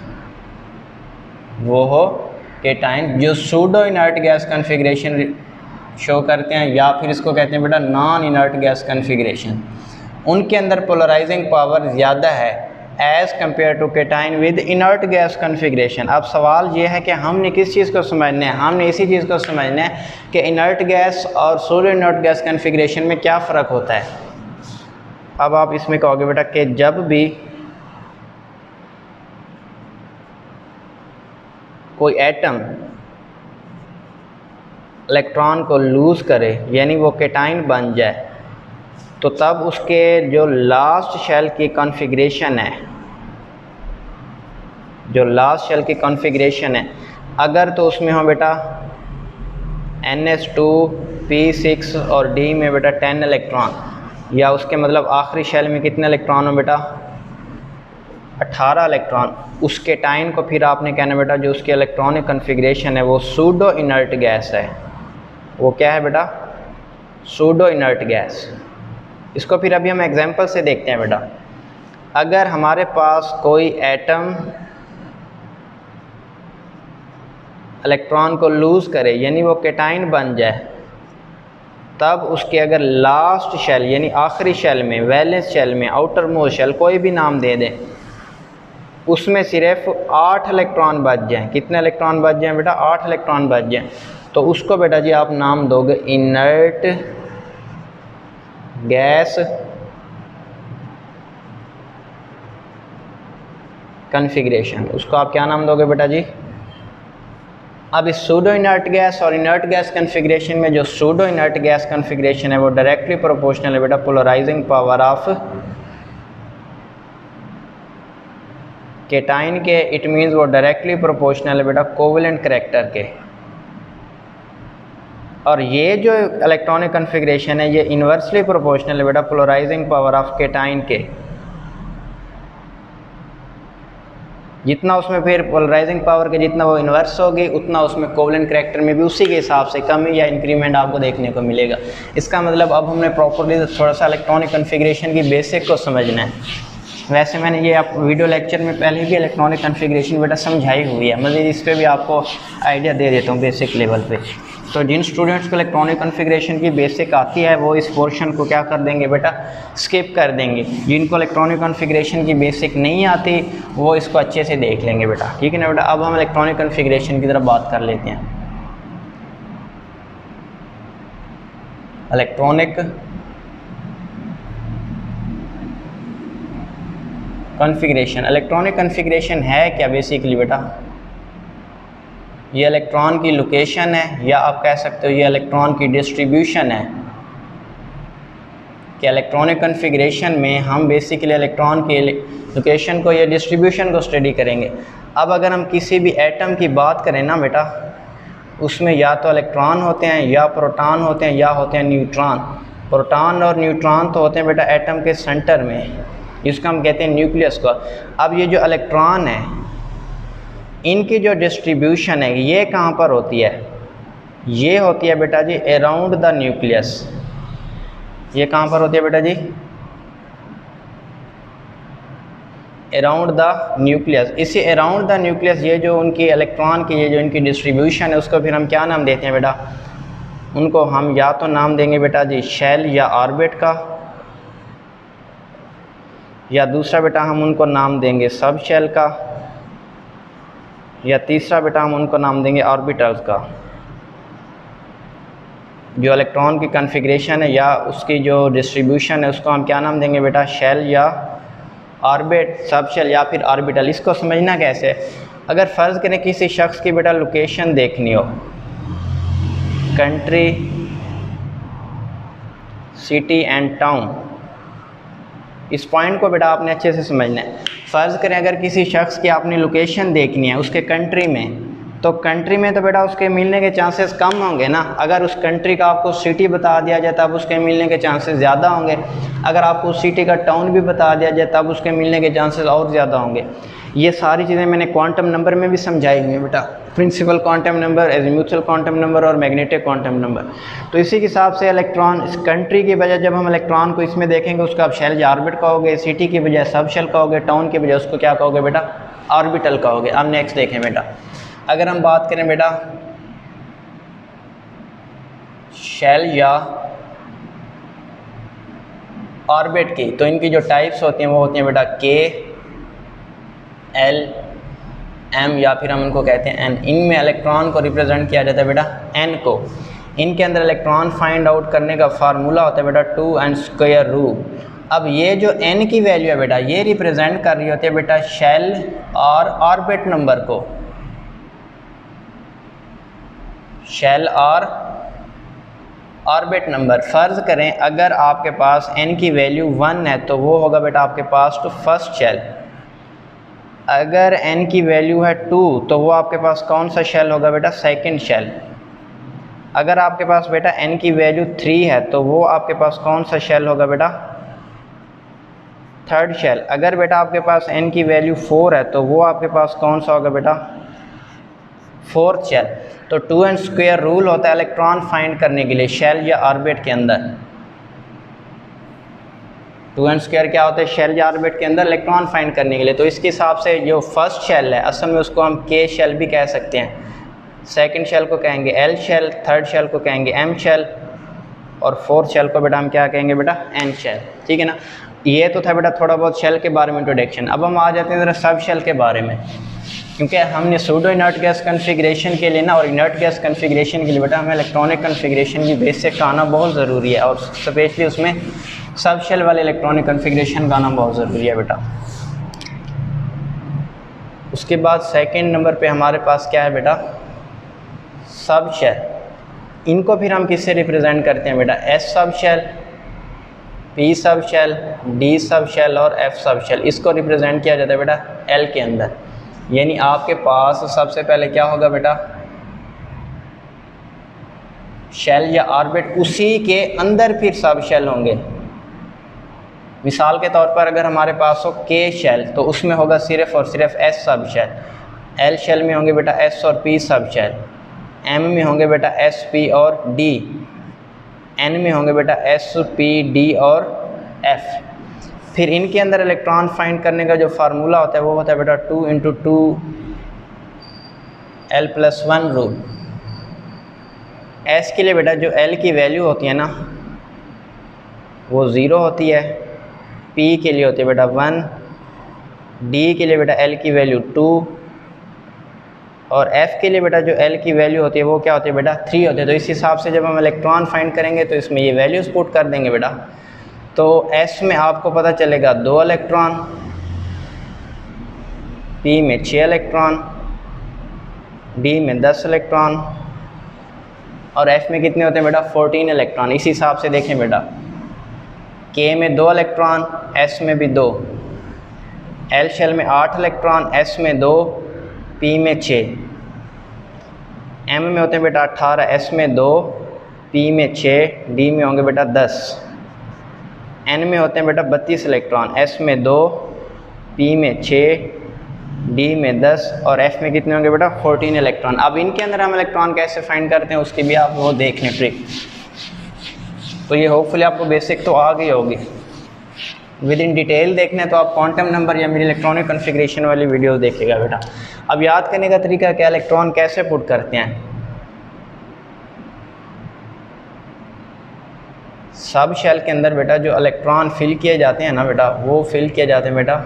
जो pseudo inert gas configuration show करते हैं या फिर इसको कहते हैं बेटा नॉन इनर्ट गैस कॉन्फ़िगरेशन, उनके अंदर पोलराइजिंग पावर ज़्यादा है as compare to cation with inert gas configuration. अब सवाल ये है कि हमने किस चीज़ को समझना है? हमने इसी चीज़ को समझना है कि इनर्ट गैस और सूडो इनर्ट गैस कॉन्फ़िगरेशन में क्या फ़र्क होता है। अब आप इसमें कहोगे बेटा कि जब भी कोई एटम इलेक्ट्रॉन को लूज़ करे यानी वो केटाइन बन जाए तो तब उसके जो लास्ट शेल की कॉन्फ़िगरेशन है, अगर तो उसमें हो बेटा NS2P6 और D में बेटा 10 इलेक्ट्रॉन, या उसके मतलब आखिरी शेल में कितने इलेक्ट्रॉन हो बेटा 18 इलेक्ट्रॉन, उस केटाइन को फिर आपने कहना बेटा जो उसकी इलेक्ट्रॉनिक कन्फिग्रेशन है वो सूडो इनर्ट गैस है। वो क्या है बेटा? Pseudo inert gas. इसको फिर अभी हम एग्जांपल से देखते हैं बेटा। अगर हमारे पास कोई एटम इलेक्ट्रॉन को लूज़ करे यानी वो केटाइन बन जाए, तब उसके अगर लास्ट शेल यानी आखिरी शेल में, वैलेंस शेल में, आउटर मोस्ट शेल, कोई भी नाम दे दें, उसमें सिर्फ 8 इलेक्ट्रॉन बच जाएं। कितने इलेक्ट्रॉन बच जाएं बेटा? 8 इलेक्ट्रॉन बच जाएं। तो उसको बेटा जी आप नाम दोगे इनर्ट गैस कॉन्फ़िगरेशन। उसको आप क्या नाम दोगे बेटा जी? अब इस सूडो इनर्ट गैस और इनर्ट गैस कॉन्फ़िगरेशन में जो सूडो इनर्ट गैस कॉन्फ़िगरेशन है वो डायरेक्टली प्रोपोर्शनल है बेटा पोलराइजिंग पावर ऑफ केटाइन के। इट मीन्स वो डायरेक्टली प्रोपोर्शनल है बेटा कोवेलेंट करैक्टर के। और ये जो इलेक्ट्रॉनिक कॉन्फ़िगरेशन है ये इन्वर्सली प्रोपोर्शनल है बेटा पोलराइजिंग पावर ऑफ केटाइन के। जितना उसमें फिर पोलराइजिंग पावर के जितना वो इन्वर्स होगी उतना उसमें कोवेलेंट करैक्टर में भी उसी के हिसाब से कमी या इंक्रीमेंट आपको देखने को मिलेगा। इसका मतलब अब हमने प्रॉपर्ली थोड़ा सा इलेक्ट्रॉनिक कॉन्फ़िगरेशन की बेसिक को समझना है। वैसे मैंने ये आप वीडियो लेक्चर में पहले भी इलेक्ट्रॉनिक कॉन्फ़िगरेशन बेटा समझाई हुई है, मज़ीद इस पर भी आपको आइडिया दे देता हूँ बेसिक लेवल पे। तो जिन स्टूडेंट्स को इलेक्ट्रॉनिक कॉन्फ़िगरेशन की बेसिक आती है वो इस पोर्शन को क्या कर देंगे बेटा? स्किप कर देंगे। जिनको इलेक्ट्रॉनिक कॉन्फ़िगरेशन की बेसिक नहीं आती वो इसको अच्छे से देख लेंगे बेटा, ठीक है ना बेटा। अब हम इलेक्ट्रॉनिक कॉन्फ़िगरेशन की तरफ बात कर लेते हैं। इलेक्ट्रॉनिक कॉन्फ़िगरेशन, इलेक्ट्रॉनिक कॉन्फ़िगरेशन है क्या बेसिकली बेटा? ये इलेक्ट्रॉन की लोकेशन है या आप कह सकते हो ये इलेक्ट्रॉन की डिस्ट्रीब्यूशन है। कि इलेक्ट्रॉनिक कॉन्फ़िगरेशन में हम बेसिकली इलेक्ट्रॉन के लोकेशन को या डिस्ट्रीब्यूशन को स्टडी करेंगे। अब अगर हम किसी भी एटम की बात करें ना बेटा, उसमें या तो इलेक्ट्रॉन होते हैं या प्रोटॉन होते हैं या होते हैं न्यूट्रॉन। प्रोटॉन और न्यूट्रॉन तो होते हैं बेटा एटम के सेंटर में, जिसको हम कहते हैं न्यूक्लियस को। अब ये जो इलेक्ट्रॉन है इनकी जो डिस्ट्रीब्यूशन है ये कहाँ पर होती है? ये होती है बेटा जी अराउंड द न्यूक्लियस। ये कहाँ पर होती है बेटा जी? Around the nucleus. इसी अराउंड द न्यूक्लियस ये जो उनकी इलेक्ट्रॉन की ये जो इनकी डिस्ट्रीब्यूशन है उसको फिर हम क्या नाम देते हैं बेटा? उनको हम या तो नाम देंगे बेटा जी शेल या ऑर्बिट का, या दूसरा बेटा हम उनको नाम देंगे सब शेल का, या तीसरा बेटा हम उनको नाम देंगे ऑर्बिटल्स का। जो इलेक्ट्रॉन की कॉन्फ़िगरेशन है या उसकी जो डिस्ट्रीब्यूशन है उसको हम क्या नाम देंगे बेटा? शेल या ऑर्बिट, सब शेल या फिर ऑर्बिटल। इसको समझना कैसे? अगर फ़र्ज़ करें किसी शख्स की बेटा लोकेशन देखनी हो, कंट्री, सिटी एंड टाउन, इस पॉइंट को बेटा आपने अच्छे से समझना है। फ़र्ज़ करें अगर किसी शख्स की आपने लोकेशन देखनी है उसके कंट्री में, तो कंट्री में तो बेटा उसके मिलने के चांसेस कम होंगे ना। अगर उस कंट्री का आपको सिटी बता दिया जाए तब उसके मिलने के चांसेस ज़्यादा होंगे। अगर आपको उस सिटी का टाउन भी बता दिया जाए तब उसके मिलने के चांसेस और ज़्यादा होंगे। ये सारी चीज़ें मैंने क्वांटम नंबर में भी समझाई हुई हैं बेटा, principal quantum number, azimuthal quantum number और मैग्नेटिक क्वांटम नंबर। तो इसी के हिसाब से इलेक्ट्रॉन इस कंट्री की बजाय जब हम इलेक्ट्रॉन को इसमें देखेंगे उसका आप शेल या ऑर्बिट कहोगे, सिटी की बजाय सब शेल कहोगे, टाउन की बजाय उसको क्या कहोगे बेटा? ऑर्बिटल कहोगे। अब नेक्स्ट देखें बेटा, अगर हम बात करें बेटा शेल या ऑर्बिट की, तो इनकी जो टाइप्स होती हैं वो होती हैं बेटा के, एल, एम या फिर हम इनको कहते हैं एन। इनमें इलेक्ट्रॉन को रिप्रेजेंट किया जाता है बेटा एन को। इनके अंदर इलेक्ट्रॉन फाइंड आउट करने का फार्मूला होता है बेटा 2n स्क्वायर रूट। अब ये जो n की वैल्यू है बेटा ये रिप्रेजेंट कर रही होती है बेटा शेल और ऑर्बिट नंबर को, शेल और ऑर्बिट नंबर। फ़र्ज़ करें अगर आपके पास n की वैल्यू 1 है तो वो होगा बेटा आपके पास तो फर्स्ट शेल। अगर n की वैल्यू है 2 तो वो आपके पास कौन सा शेल होगा बेटा? Second shell. अगर आपके पास बेटा n की वैल्यू 3 है तो वो आपके पास कौन सा शेल होगा बेटा? थर्ड शेल, अगर बेटा आपके पास n की वैल्यू 4 है तो वो आपके पास कौन सा होगा बेटा, फोर्थ शेल। तो 2n स्क्वायर रूल होता है इलेक्ट्रॉन फाइंड करने के लिए शेल या ऑर्बिट के अंदर। 2n स्क्वायर क्या होता है, शेल या ऑर्बिट के अंदर इलेक्ट्रॉन फाइंड करने के लिए। तो इसके हिसाब से जो फर्स्ट शेल है असल में उसको हम k शेल भी कह सकते हैं, सेकंड शेल को कहेंगे l शेल, थर्ड शेल को कहेंगे m शेल, और फोर्थ शेल को बेटा हम क्या कहेंगे बेटा, n शेल। ठीक है ना। ये तो था बेटा थोड़ा बहुत शेल के बारे में इंट्रोडक्शन। अब हम आ जाते हैं ज़रा सब शेल के बारे में, क्योंकि हमने सूडो इनर्ट गैस कन्फिग्रेशन के लिए ना और इनर्ट गैस कन्फिग्रेशन के लिए बेटा हमें इलेक्ट्रॉनिक कन्फिग्रेशन की बेसिक का आना बहुत ज़रूरी है, और स्पेशली उसमें सब शेल वाले इलेक्ट्रॉनिक कन्फिग्रेशन का आना बहुत ज़रूरी है बेटा। उसके बाद सेकंड नंबर पे हमारे पास क्या है बेटा, सब शेल। इनको फिर हम किससे रिप्रेजेंट करते हैं बेटा, S subshell, P subshell, D subshell और एफ सब शेल। इसको रिप्रेजेंट किया जाता है बेटा एल के अंदर। यानी आपके पास सबसे पहले क्या होगा बेटा, शेल या ऑर्बिट, उसी के अंदर फिर सब शेल होंगे। मिसाल के तौर पर अगर हमारे पास हो के शेल तो उसमें होगा सिर्फ और सिर्फ एस सब शेल, एल शेल में होंगे बेटा एस और पी सब शेल, एम में होंगे बेटा एस पी और डी, एन में होंगे बेटा एस पी डी और एफ। फिर इनके अंदर इलेक्ट्रॉन फाइंड करने का जो फार्मूला होता है वो होता है बेटा 2 × 2 L+1 रूल। एस के लिए बेटा जो एल की वैल्यू होती है ना वो 0 होती है, पी के लिए होती है बेटा 1, डी के लिए बेटा एल की वैल्यू 2, और एफ़ के लिए बेटा जो एल की वैल्यू होती है वो क्या होती है बेटा 3 होती है। तो इस हिसाब से जब हम इलेक्ट्रॉन फाइंड करेंगे तो इसमें ये वैल्यूज़ पुट कर देंगे बेटा। तो एस में आपको पता चलेगा 2 इलेक्ट्रॉन, पी में 6 इलेक्ट्रॉन, डी में 10 इलेक्ट्रॉन, और एफ में कितने होते हैं बेटा 14 इलेक्ट्रॉन। इस हिसाब से देखें बेटा, के में 2 इलेक्ट्रॉन, एस में भी 2, एल शेल में 8 इलेक्ट्रॉन, एस में 2, पी में 6, एम में होते हैं बेटा 18, एस में 2, पी में 6, डी में होंगे बेटा 10, एन में होते हैं बेटा 32 इलेक्ट्रॉन, एस में 2, पी में 6, डी में 10, और एफ में कितने होंगे बेटा 14 इलेक्ट्रॉन। अब इनके अंदर हम इलेक्ट्रॉन कैसे फाइंड करते हैं उसकी भी आप वो देख लें ट्रिक। तो ये होपफुली आपको बेसिक तो आ गई होगी। विद इन डिटेल देखना है तो आप क्वांटम नंबर या मेरी इलेक्ट्रॉनिक कॉन्फ़िगरेशन वाली वीडियोस देखिएगा बेटा। अब याद करने का तरीका क्या, इलेक्ट्रॉन कैसे पुट करते हैं। सब शेल के अंदर बेटा जो इलेक्ट्रॉन फिल किए जाते हैं ना बेटा, वो फिल किए जाते हैं बेटा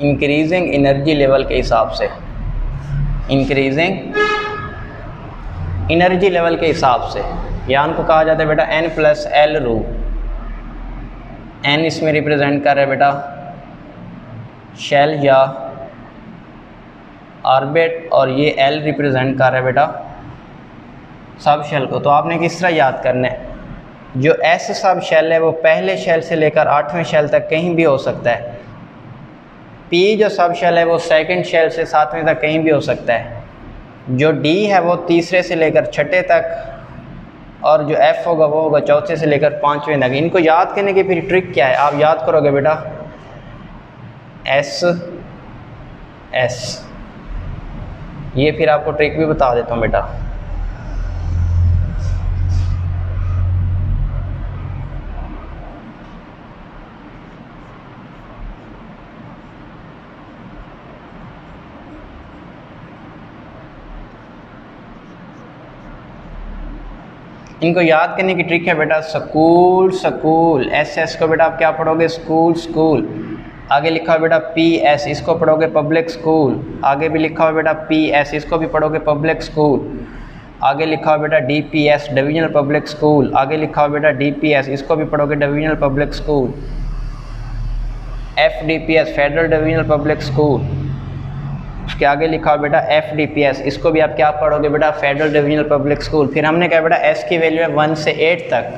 इंक्रीजिंग एनर्जी लेवल के हिसाब से, इंक्रीजिंग एनर्जी लेवल के हिसाब से, या उनको कहा जाता है बेटा n+L रूल। n इसमें रिप्रेजेंट कर रहा है बेटा शेल या ऑर्बिट, और ये L रिप्रेजेंट कर रहा है बेटा सब शेल को। तो आपने किस तरह याद करना है, जो S सब शेल है वो पहले शेल से लेकर 8वें शेल तक कहीं भी हो सकता है, P जो सब शेल है वो सेकंड शेल से 7वें तक कहीं भी हो सकता है, जो D है वो तीसरे से लेकर 6ठे तक, और जो F होगा वो होगा 4थे से लेकर 5वें तक। इनको याद करने की फिर ट्रिक क्या है, आप याद करोगे बेटा S S, ये फिर आपको ट्रिक भी बता देता हूँ बेटा। इनको याद करने की ट्रिक है बेटा स्कूल स्कूल, एस एस को बेटा आप क्या पढ़ोगे स्कूल स्कूल, आगे लिखा हुआ बेटा पी एस, इसको पढ़ोगे पब्लिक स्कूल, आगे भी लिखा हुआ बेटा पी एस, इसको भी पढ़ोगे पब्लिक स्कूल, आगे लिखा हुआ बेटा D P S divisional public school, आगे लिखा हुआ बेटा डी पी एस, इसको भी पढ़ोगे divisional public school, F D P S federal divisional public school, उसके आगे लिखा हुआ बेटा एफ डी पी एस, इसको भी आप क्या पढ़ोगे बेटा फेडरल डिविजनल पब्लिक स्कूल। फिर हमने कहा बेटा एस की वैल्यू है 1 से 8 तक,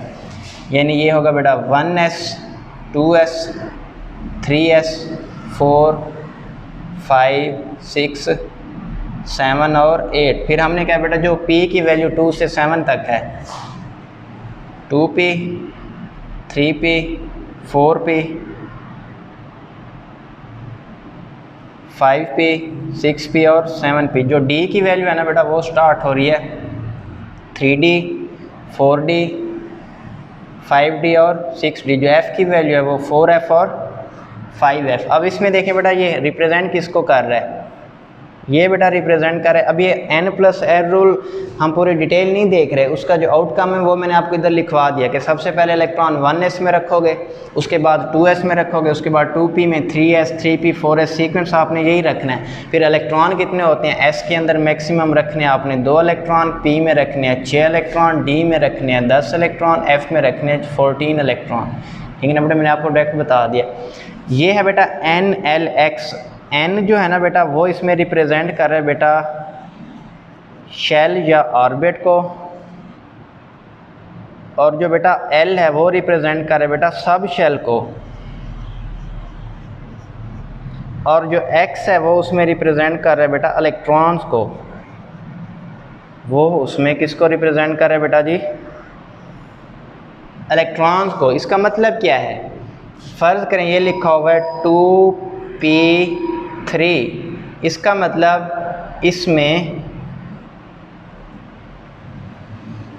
यानी ये होगा बेटा 1S 2S 3S 4 5 6 7 और 8। फिर हमने कहा बेटा जो P की वैल्यू 2 से 7 तक है 2p, 3p, 4p, 5p, 6p और 7p। जो d की वैल्यू है ना बेटा वो स्टार्ट हो रही है 3d, 4d, 5d और 6d। जो f की वैल्यू है वो 4f और 5f। अब इसमें देखें बेटा ये रिप्रेजेंट किसको कर रहा है, ये बेटा रिप्रेजेंट कर रहा है। अब ये n+r रूल हम पूरी डिटेल नहीं देख रहे, उसका जो आउटकम है वो मैंने आपको इधर लिखवा दिया कि सबसे पहले इलेक्ट्रॉन 1s में रखोगे, उसके बाद 2s में रखोगे, उसके बाद 2p में, 3s, 3p, 4s, सीक्वेंस आपने यही रखना है। फिर इलेक्ट्रॉन कितने होते हैं, s के अंदर मैक्सिमम रखने हैं आपने 2 इलेक्ट्रॉन, p में रखने हैं 6 इलेक्ट्रॉन, d में रखने हैं 10 इलेक्ट्रॉन, f में रखने हैं 14 इलेक्ट्रॉन। ठीक है ना बेटा, मैंने आपको डायरेक्ट बता दिया। ये है बेटा NLX। n जो है ना बेटा वो इसमें रिप्रेजेंट कर रहा है बेटा शेल या ऑर्बिट को, और जो बेटा L है वो रिप्रेजेंट कर रहा है बेटा सब शेल को, और जो X है वो उसमें रिप्रेजेंट कर रहा है बेटा इलेक्ट्रॉन्स को। वो उसमें किसको रिप्रेजेंट कर रहा है बेटा जी, इलेक्ट्रॉन्स को। इसका मतलब क्या है, फ़र्ज़ करें ये लिखा हुआ है 2p3, इसका मतलब इसमें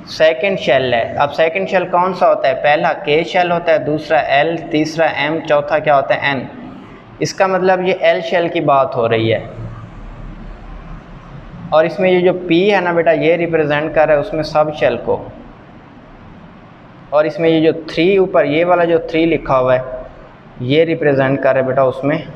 सेकंड शेल है। अब सेकंड शेल कौन सा होता है, पहला K शेल होता है, दूसरा L, तीसरा M, चौथा क्या होता है N। इसका मतलब ये L शेल की बात हो रही है। और इसमें ये जो P है ना बेटा ये रिप्रेजेंट कर रहा है उसमें सब शेल को, और इसमें ये जो 3 ऊपर ये वाला जो 3 लिखा हुआ है ये रिप्रेजेंट कर रहा है बेटा उसमें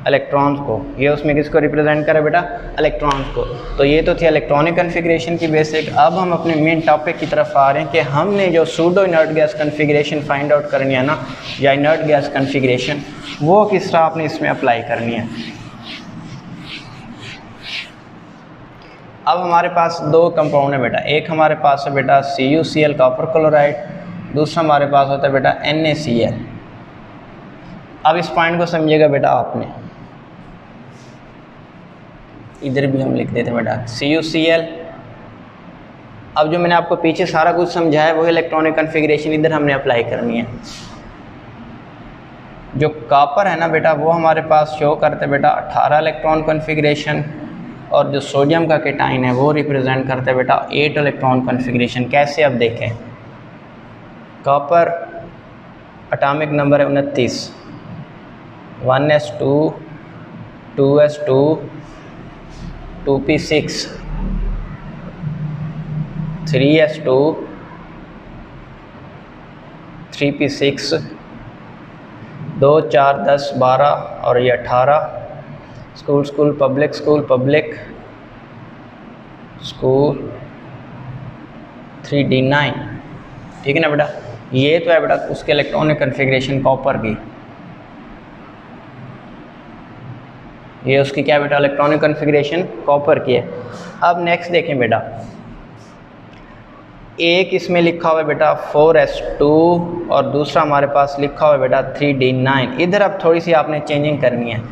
इलेक्ट्रॉन्स को। ये उसमें किसको रिप्रेजेंट करे बेटा, इलेक्ट्रॉन्स को। तो ये तो थी इलेक्ट्रॉनिक कन्फिग्रेशन की बेसिक। अब हम अपने मेन टॉपिक की तरफ आ रहे हैं कि हमने जो pseudo inert gas configuration find out करनी है ना, या इनर्ट गैस कन्फिग्रेशन, वो किस तरह आपने इसमें अप्लाई करनी है। अब हमारे पास 2 कंपाउंड है बेटा, एक हमारे पास है बेटा CuCl कॉपर क्लोराइड, दूसरा हमारे पास होता है बेटा NaCl। अब इस पॉइंट को समझिएगा बेटा, आपने इधर भी हम लिख देते हैं बेटा CuCl। अब जो मैंने आपको पीछे सारा कुछ समझाया वही इलेक्ट्रॉनिक कन्फिग्रेशन इधर हमने अप्लाई करनी है। जो कॉपर है ना बेटा वो हमारे पास शो करता है बेटा 18 इलेक्ट्रॉन कन्फिग्रेशन, और जो सोडियम का केटाइन है वो रिप्रेजेंट करता है बेटा 8 इलेक्ट्रॉन कन्फिग्रेशन। कैसे, अब देखें, कॉपर एटॉमिक नंबर है 29, 1s2, 2s2, 2p6, 3s2, 3p6, 2, 4, 10, 12 और ये 18। School school public school public school 3d9। ठीक है ना बेटा, ये तो है बेटा उसके इलेक्ट्रॉनिक कन्फिग्रेशन कॉपर की। ये उसकी क्या बेटा इलेक्ट्रॉनिक कन्फिग्रेशन कॉपर की है। अब नेक्स्ट देखें बेटा, एक इसमें लिखा हुआ है बेटा 4s2 और दूसरा हमारे पास लिखा हुआ है बेटा 3d9। इधर अब थोड़ी सी आपने चेंजिंग करनी है।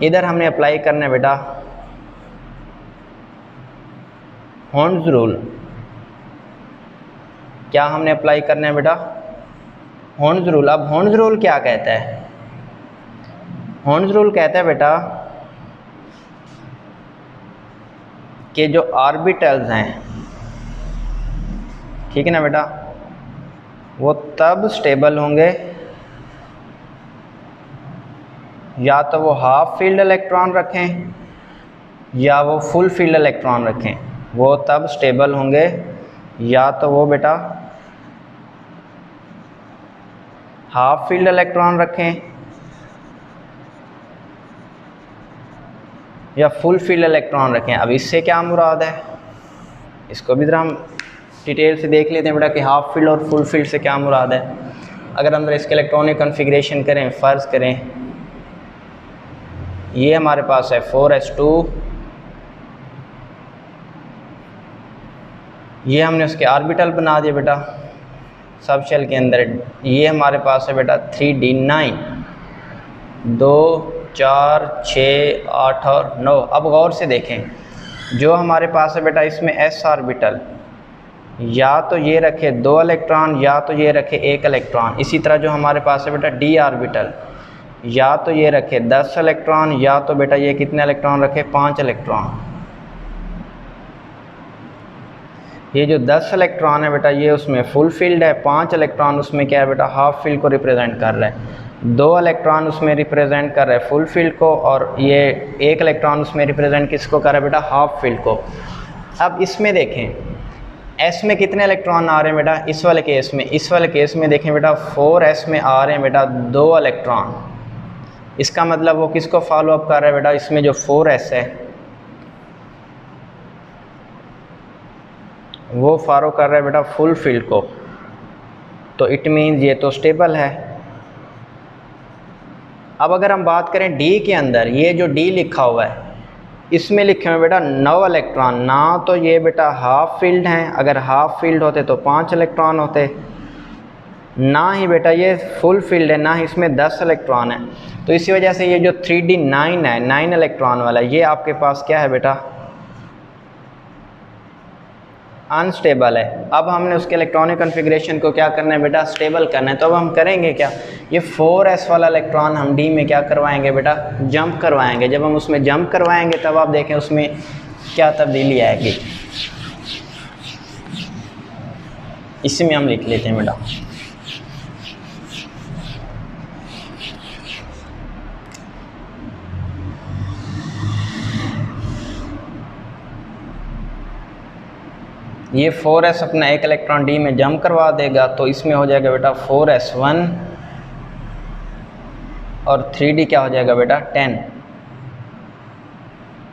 इधर हमने अप्लाई करना है बेटा हॉर्न्स रूल। क्या हमने अप्लाई करना है बेटा, हॉर्न्स रूल। अब हॉर्न्स रूल क्या कहता है, हॉर्न्स रूल कहता है बेटा कि जो ऑर्बिटल्स हैं, ठीक है ना बेटा, वो तब स्टेबल होंगे या तो वो हाफ फील्ड इलेक्ट्रॉन रखें या वो फुल फील्ड इलेक्ट्रॉन रखें। वो तब स्टेबल होंगे या तो वो बेटा हाफ फील्ड इलेक्ट्रॉन रखें या फुल फील्ड इलेक्ट्रॉन रखें। अब इससे क्या मुराद है, इसको भी ज़रा हम डिटेल से देख लेते हैं बेटा कि हाफ फील्ड और फुल फील्ड से क्या मुराद है। अगर हम इसके इलेक्ट्रॉनिक कन्फिग्रेशन करें, फ़र्ज़ करें ये हमारे पास है 4s2, ये हमने उसके ऑर्बिटल बना दिए बेटा सब शेल के अंदर। ये हमारे पास है बेटा 3d9, 2, 4, 6, 8 और 9। अब गौर से देखें, जो हमारे पास है बेटा इसमें s ऑर्बिटल, या तो ये रखे 2 इलेक्ट्रॉन या तो ये रखे 1 इलेक्ट्रॉन। इसी तरह जो हमारे पास है बेटा डी ऑर्बिटल, या तो ये रखे 10 इलेक्ट्रॉन या तो बेटा ये कितने इलेक्ट्रॉन रखे 5 इलेक्ट्रॉन। ये जो 10 इलेक्ट्रॉन है बेटा ये उसमें फुल फील्ड है, 5 इलेक्ट्रॉन उसमें क्या है बेटा हाफ फील्ड को रिप्रेजेंट कर रहा है, 2 इलेक्ट्रॉन उसमें रिप्रेजेंट कर रहा है फुल फील्ड को, और ये 1 इलेक्ट्रॉन उसमें रिप्रेजेंट किसको कर रहा है बेटा हाफ फील्ड को। अब इसमें देखें एस में कितने इलेक्ट्रॉन आ रहे हैं बेटा, इस वाले केस में देखें बेटा 4s में आ रहे हैं बेटा 2 इलेक्ट्रॉन। इसका मतलब वो किसको फॉलो अप कर रहा है बेटा, इसमें जो 4s है वो फॉलो कर रहा है बेटा फुल फील्ड को, तो इट मीन्स ये तो स्टेबल है। अब अगर हम बात करें डी के अंदर, ये जो डी लिखा हुआ है इसमें लिखे हुए बेटा 9 इलेक्ट्रॉन, ना तो ये बेटा हाफ फील्ड हैं, अगर हाफ फील्ड होते तो 5 इलेक्ट्रॉन होते, ना ही बेटा ये फुल फील्ड है, ना ही इसमें 10 इलेक्ट्रॉन है। तो इसी वजह से ये जो 3D9 है 9 इलेक्ट्रॉन वाला, ये आपके पास क्या है बेटा अनस्टेबल है। अब हमने उसके इलेक्ट्रॉनिक कॉन्फ़िगरेशन को क्या करना है बेटा स्टेबल करना है। तो अब हम करेंगे क्या, ये 4s वाला इलेक्ट्रॉन हम डी में क्या करवाएंगे बेटा जंप करवाएंगे। जब हम उसमें जंप करवाएंगे तब आप देखें उसमें क्या तब्दीली आएगी, इसमें हम लिख लेते हैं बेटा ये 4s अपना 1 इलेक्ट्रॉन डी में जंप करवा देगा, तो इसमें हो जाएगा बेटा 4s1 और 3d क्या हो जाएगा बेटा 10।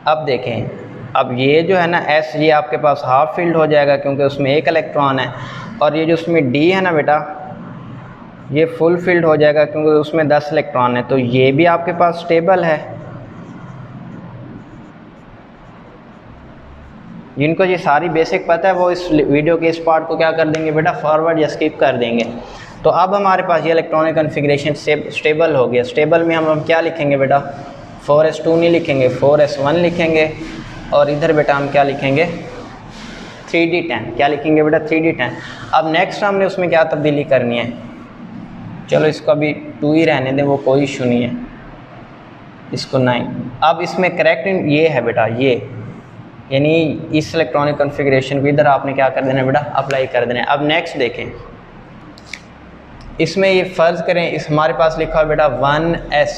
अब देखें, अब ये जो है ना s, ये आपके पास हाफ फील्ड हो जाएगा क्योंकि उसमें 1 इलेक्ट्रॉन है, और ये जो उसमें d है ना बेटा ये फुल फील्ड हो जाएगा क्योंकि उसमें 10 इलेक्ट्रॉन है, तो ये भी आपके पास स्टेबल है। जिनको ये सारी बेसिक पता है वो इस वीडियो के इस पार्ट को क्या कर देंगे बेटा फॉरवर्ड या स्किप कर देंगे। तो अब हमारे पास ये इलेक्ट्रॉनिक कॉन्फ़िगरेशन स्टेबल हो गया। स्टेबल में हम क्या लिखेंगे बेटा 4s2 नहीं लिखेंगे, 4s1 लिखेंगे, और इधर बेटा हम क्या लिखेंगे 3d10, क्या लिखेंगे बेटा 3d10। अब नेक्स्ट हमने उसमें क्या तब्दीली करनी है, चलो इसको अभी 2 ही रहने दें, वो कोई इशू नहीं है, इसको 9। अब इसमें करेक्ट ये है बेटा, ये यानी इस इलेक्ट्रॉनिक कॉन्फ़िगरेशन को इधर आपने क्या कर देना है बेटा अप्लाई कर देना है। अब नेक्स्ट देखें, इसमें ये फ़र्ज़ करें इस हमारे पास लिखा है बेटा 1s,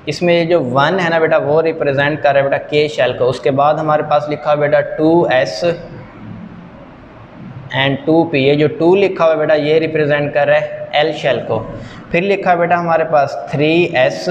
इसमें ये जो 1 है ना बेटा वो रिप्रेजेंट कर रहा है बेटा k शेल को। उसके बाद हमारे पास लिखा है बेटा 2s एंड 2p, ये जो 2 लिखा हुआ है बेटा ये रिप्रेजेंट कर रहा है l शेल को। फिर लिखा है बेटा हमारे पास 3s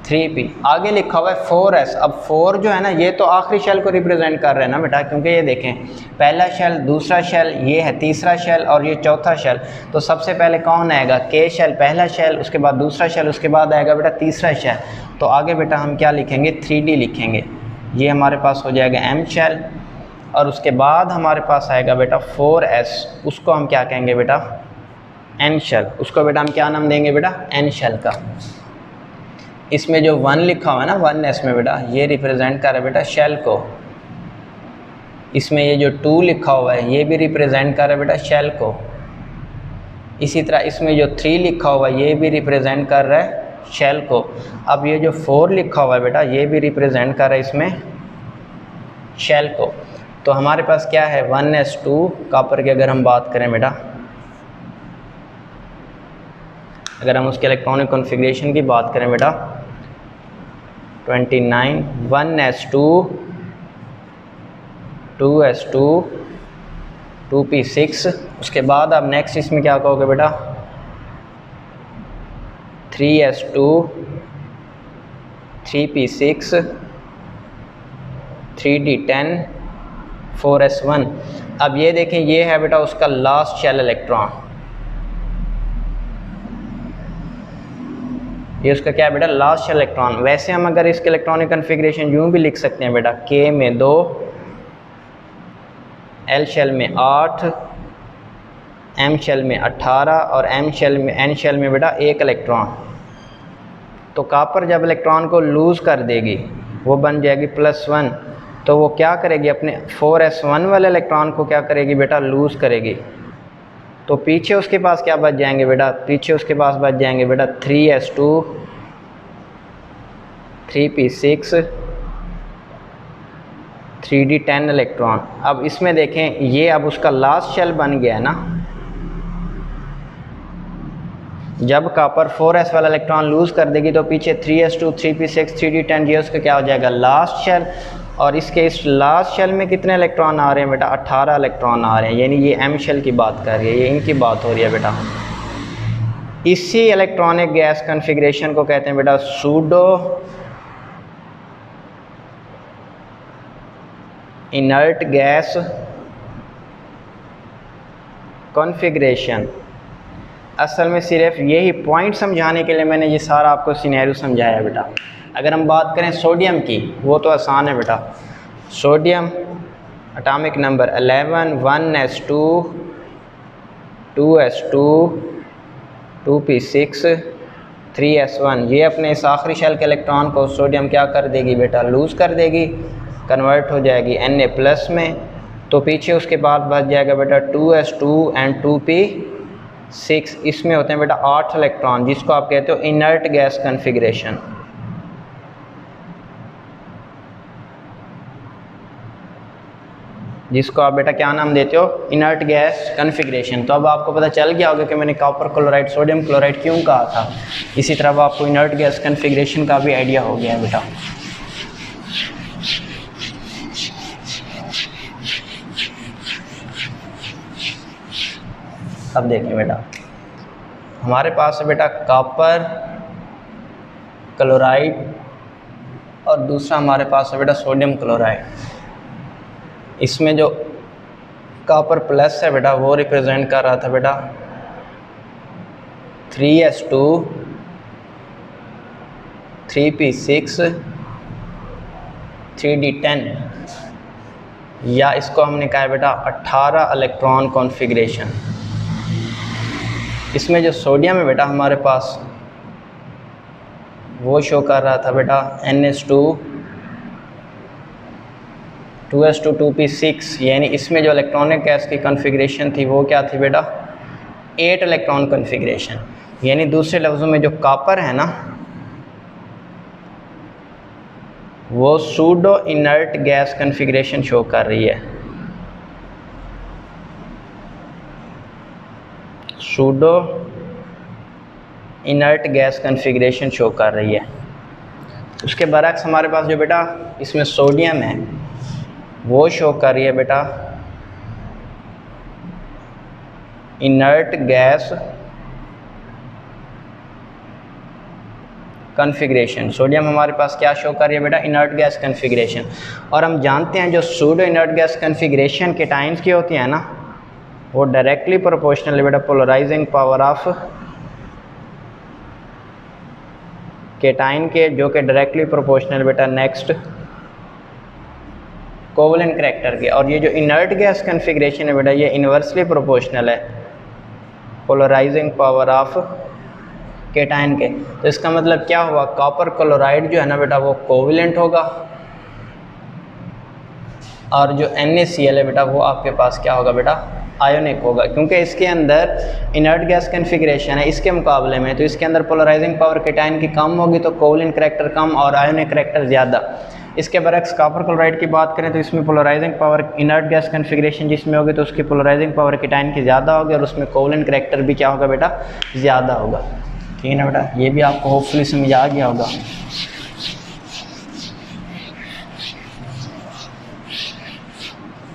3p, आगे लिखा हुआ है 4s। अब 4 जो है ना ये तो आखिरी शेल को रिप्रेजेंट कर रहे हैं ना बेटा, क्योंकि ये देखें पहला शेल, दूसरा शेल, ये है तीसरा शेल और ये चौथा शेल। तो सबसे पहले कौन आएगा k शेल, पहला शेल, उसके बाद दूसरा शेल, उसके बाद आएगा बेटा तीसरा शेल। तो आगे बेटा हम क्या लिखेंगे 3d लिखेंगे, ये हमारे पास हो जाएगा m शेल, और उसके बाद हमारे पास आएगा बेटा 4s, उसको हम क्या कहेंगे बेटा n शेल, उसको बेटा हम क्या नाम देंगे बेटा n शेल का। इसमें जो 1 लिखा हुआ है ना 1s में बेटा ये रिप्रेजेंट कर रहा है बेटा शेल को। इसमें ये जो 2 लिखा हुआ है ये भी रिप्रेजेंट कर रहा है बेटा शेल को। इसी तरह इसमें जो 3 लिखा हुआ है ये भी रिप्रेजेंट कर रहा है शेल को। अब ये जो 4 लिखा हुआ है बेटा ये भी रिप्रेजेंट कर रहा है इसमें शेल को। तो हमारे पास क्या है 1s2 कॉपर की अगर हम बात करें बेटा, अगर हम उसके इलेक्ट्रॉनिक कॉन्फ़िगरेशन की बात करें बेटा 29 1s2 2s2 2p6, उसके बाद आप नेक्स्ट इसमें क्या कहोगे बेटा 3s2 3p6 3d10 4s1। अब ये देखें ये है बेटा उसका लास्ट शेल इलेक्ट्रॉन, ये उसका क्या है बेटा लास्ट शेल इलेक्ट्रॉन। वैसे हम अगर इसके इलेक्ट्रॉनिक कॉन्फ़िगरेशन यूँ भी लिख सकते हैं बेटा k में 2, l शेल में 8, m शेल में 18 और n शेल में बेटा 1 इलेक्ट्रॉन। तो कॉपर जब इलेक्ट्रॉन को लूज़ कर देगी वो बन जाएगी +1, तो वो क्या करेगी, अपने 4s1 वाले इलेक्ट्रॉन को क्या करेगी बेटा, लूज़ करेगी। तो पीछे उसके पास क्या बच जाएंगे बेटा, पीछे उसके पास बच जाएंगे बेटा 3s2 3p6 3d10 इलेक्ट्रॉन। अब इसमें देखें, ये अब उसका लास्ट शेल बन गया है ना। जब कॉपर 4s वाला इलेक्ट्रॉन लूज़ कर देगी तो पीछे 3s2 3p6 3d10 ये उसका क्या हो जाएगा, लास्ट शेल। और इसके इस लास्ट शेल में कितने इलेक्ट्रॉन आ रहे हैं बेटा, 18 इलेक्ट्रॉन आ रहे हैं, यानी ये m शेल की बात कर रही है, ये इनकी बात हो रही है बेटा। इसी इलेक्ट्रॉनिक गैस कॉन्फ़िगरेशन को कहते हैं बेटा सूडो इनर्ट गैस कॉन्फ़िगरेशन। असल में सिर्फ यही पॉइंट समझाने के लिए मैंने ये सारा आपको सिनेरियो समझाया है बेटा। अगर हम बात करें सोडियम की, वो तो आसान है बेटा। Sodium atomic number 11 1s2 2s2 2p6 3s1। ये अपने इस आखिरी शेल के इलेक्ट्रॉन को सोडियम क्या कर देगी बेटा, लूज़ कर देगी, कन्वर्ट हो जाएगी Na+ में। तो पीछे उसके बाद बच जाएगा बेटा 2s2 एंड 2p6। इसमें होते हैं बेटा 8 इलेक्ट्रॉन, जिसको आप कहते हो इनर्ट गैस कॉन्फ़िगरेशन। जिसको आप बेटा क्या नाम देते हो, इनर्ट गैस कॉन्फ़िगरेशन। तो अब आपको पता चल गया होगा कि मैंने कॉपर क्लोराइड सोडियम क्लोराइड क्यों कहा था। इसी तरह अब आपको इनर्ट गैस कॉन्फ़िगरेशन का भी आइडिया हो गया है बेटा। अब देखिए बेटा, हमारे पास है बेटा कॉपर क्लोराइड और दूसरा हमारे पास है बेटा सोडियम क्लोराइड। इसमें जो कॉपर प्लस है बेटा वो रिप्रेजेंट कर रहा था बेटा 3s2 3p6 3d10, या इसको हमने कहा है बेटा 18 इलेक्ट्रॉन कॉन्फ़िगरेशन। इसमें जो सोडियम है बेटा हमारे पास वो शो कर रहा था बेटा ns2 2s2 2p6, यानी इसमें जो इलेक्ट्रॉनिक गैस की कॉन्फ़िगरेशन थी वो क्या थी बेटा, 8 इलेक्ट्रॉन कॉन्फ़िगरेशन। यानी दूसरे लफ्ज़ों में जो कॉपर है ना वो pseudo inert gas configuration show कर रही है। Pseudo inert gas configuration show कर रही है। उसके बरक्स हमारे पास जो बेटा इसमें सोडियम है वो शो कर रही है बेटा इनर्ट गैस कॉन्फ़िगरेशन। सोडियम हमारे पास क्या शो कर रही है बेटा, इनर्ट गैस कॉन्फ़िगरेशन। और हम जानते हैं जो pseudo inert gas configuration cations की होती है ना वो डायरेक्टली प्रोपोर्शनल है बेटा पोलराइजिंग पावर ऑफ केटाइन के, जो कि डायरेक्टली प्रोपोर्शनल बेटा नेक्स्ट कोवलेंट करैक्टर के। और ये जो इनर्ट गैस कॉन्फ़िगरेशन है बेटा ये इन्वर्सली प्रोपोर्शनल है पोलराइजिंग पावर ऑफ केटाइन के। तो इसका मतलब क्या हुआ, कॉपर क्लोराइड जो है ना बेटा वो कोवलेंट होगा और जो NaCl है बेटा वो आपके पास क्या होगा बेटा, आयोनिक होगा, क्योंकि इसके अंदर इनर्ट गैस कॉन्फ़िगरेशन है इसके मुकाबले में। तो इसके अंदर पोलराइजिंग पावर केटाइन की कम होगी तो कोवलेंट करैक्टर कम और आयोनिक करैक्टर ज़्यादा। इसके बरक्स कॉपर क्लोराइड की बात करें तो इसमें polarising power inert gas configuration जिसमें होगी तो उसकी पोलराइजिंग पावर केटाइन की ज़्यादा होगी और उसमें कोवलेंट करैक्टर भी क्या होगा बेटा, ज़्यादा होगा। ठीक है ना बेटा, ये भी आपको होपफुली समझ आ गया होगा।